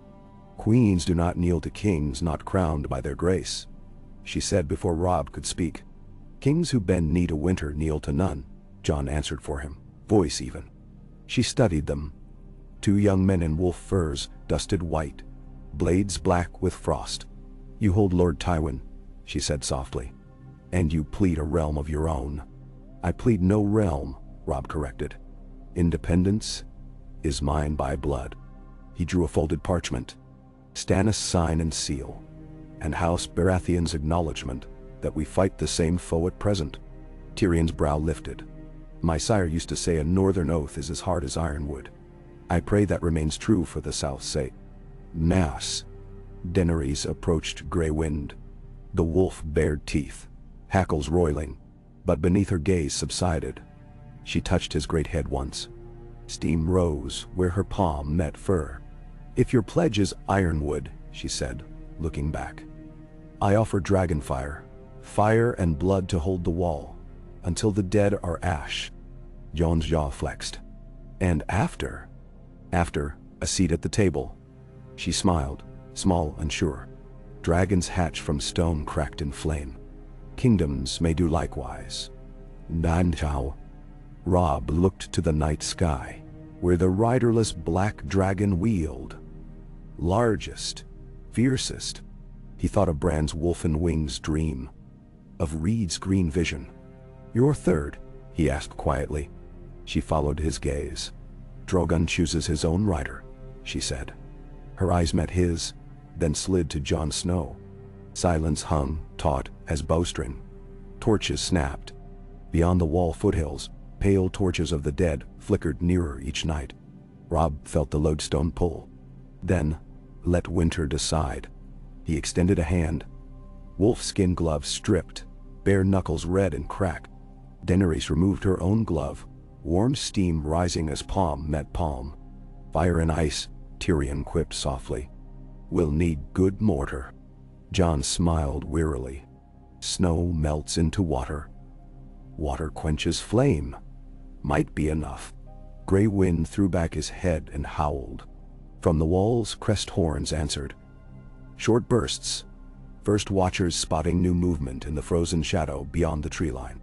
Queens do not kneel to kings not crowned by their grace, she said before Robb could speak. Kings who bend knee to winter kneel to none, Jon answered for him, voice even. She studied them. 2 young men in wolf furs, dusted white, blades black with frost. You hold Lord Tywin, she said softly, and you plead a realm of your own. I plead no realm, Robb corrected. Independence is mine by blood. He drew a folded parchment. Stannis' sign and seal, and House Baratheon's acknowledgement that we fight the same foe at present. Tyrion's brow lifted. My sire used to say a northern oath is as hard as ironwood. I pray that remains true for the South's sake. Mass. Daenerys approached Grey Wind. The wolf bared teeth, hackles roiling, but beneath her gaze subsided. She touched his great head once. Steam rose where her palm met fur. If your pledge is ironwood, she said, looking back, I offer dragonfire, fire and blood to hold the wall, until the dead are ash. Jon's jaw flexed. And after? After, a seat at the table. She smiled, small and sure. Dragons hatch from stone cracked in flame. Kingdoms may do likewise. Nanchao. Robb looked to the night sky, where the riderless black dragon wheeled. Largest, fiercest. He thought of Bran's wolfen wings dream, of Reed's green vision. Your third, he asked quietly. She followed his gaze. Drogon chooses his own rider, she said. Her eyes met his, then slid to Jon Snow. Silence hung, taut as bowstring. Torches snapped. Beyond the wall foothills, pale torches of the dead flickered nearer each night. Robb felt the lodestone pull. Then, let winter decide. He extended a hand. Wolfskin gloves stripped, bare knuckles red and cracked. Daenerys removed her own glove, warm steam rising as palm met palm. Fire and ice, Tyrion quipped softly. We'll need good mortar. Jon smiled wearily. Snow melts into water. Water quenches flame. Might be enough. Grey Wind threw back his head and howled. From the walls, crest horns answered. Short bursts. First watchers spotting new movement in the frozen shadow beyond the tree line.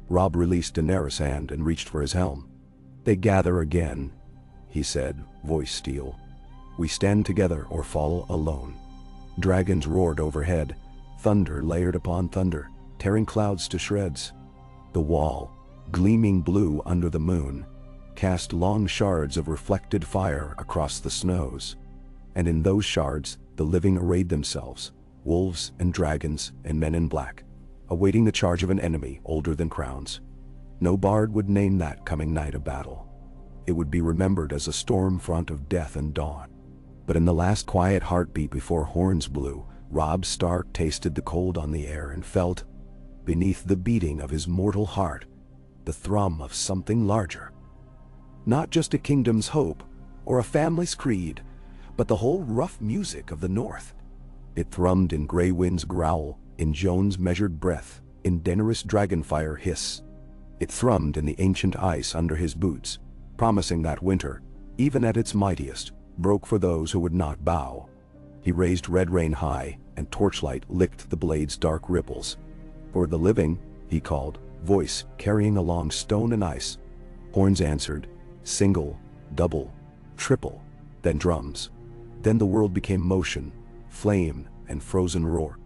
Robb released Daenerys' hand and reached for his helm. They gather again, he said, voice steel. We stand together or fall alone. Dragons roared overhead, thunder layered upon thunder, tearing clouds to shreds. The wall, gleaming blue under the moon, cast long shards of reflected fire across the snows. And in those shards, the living arrayed themselves, wolves and dragons and men in black, awaiting the charge of an enemy older than crowns. No bard would name that coming night a battle. It would be remembered as a storm front of death and dawn. But in the last quiet heartbeat before horns blew, Robb Stark tasted the cold on the air and felt, beneath the beating of his mortal heart, the thrum of something larger. Not just a kingdom's hope, or a family's creed, but the whole rough music of the North. It thrummed in Grey Wind's growl, in Jon's measured breath, in Daenerys' dragonfire hiss. It thrummed in the ancient ice under his boots, promising that winter, even at its mightiest, broke for those who would not bow. He raised Red Rain high, and torchlight licked the blade's dark ripples. For the living, he called, voice carrying along stone and ice. Horns answered, single, double, triple, then drums. Then the world became motion, flame, and frozen roar.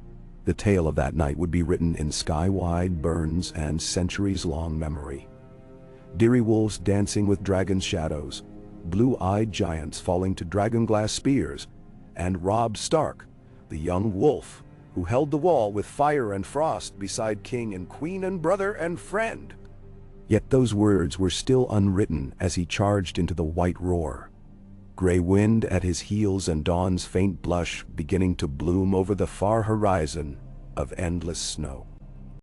The tale of that night would be written in sky-wide burns and centuries-long memory. Deery wolves dancing with dragon shadows, blue-eyed giants falling to dragonglass spears, and Robb Stark, the young wolf, who held the wall with fire and frost beside king and queen and brother and friend. Yet those words were still unwritten as he charged into the white roar. Grey Wind at his heels and dawn's faint blush beginning to bloom over the far horizon of endless snow.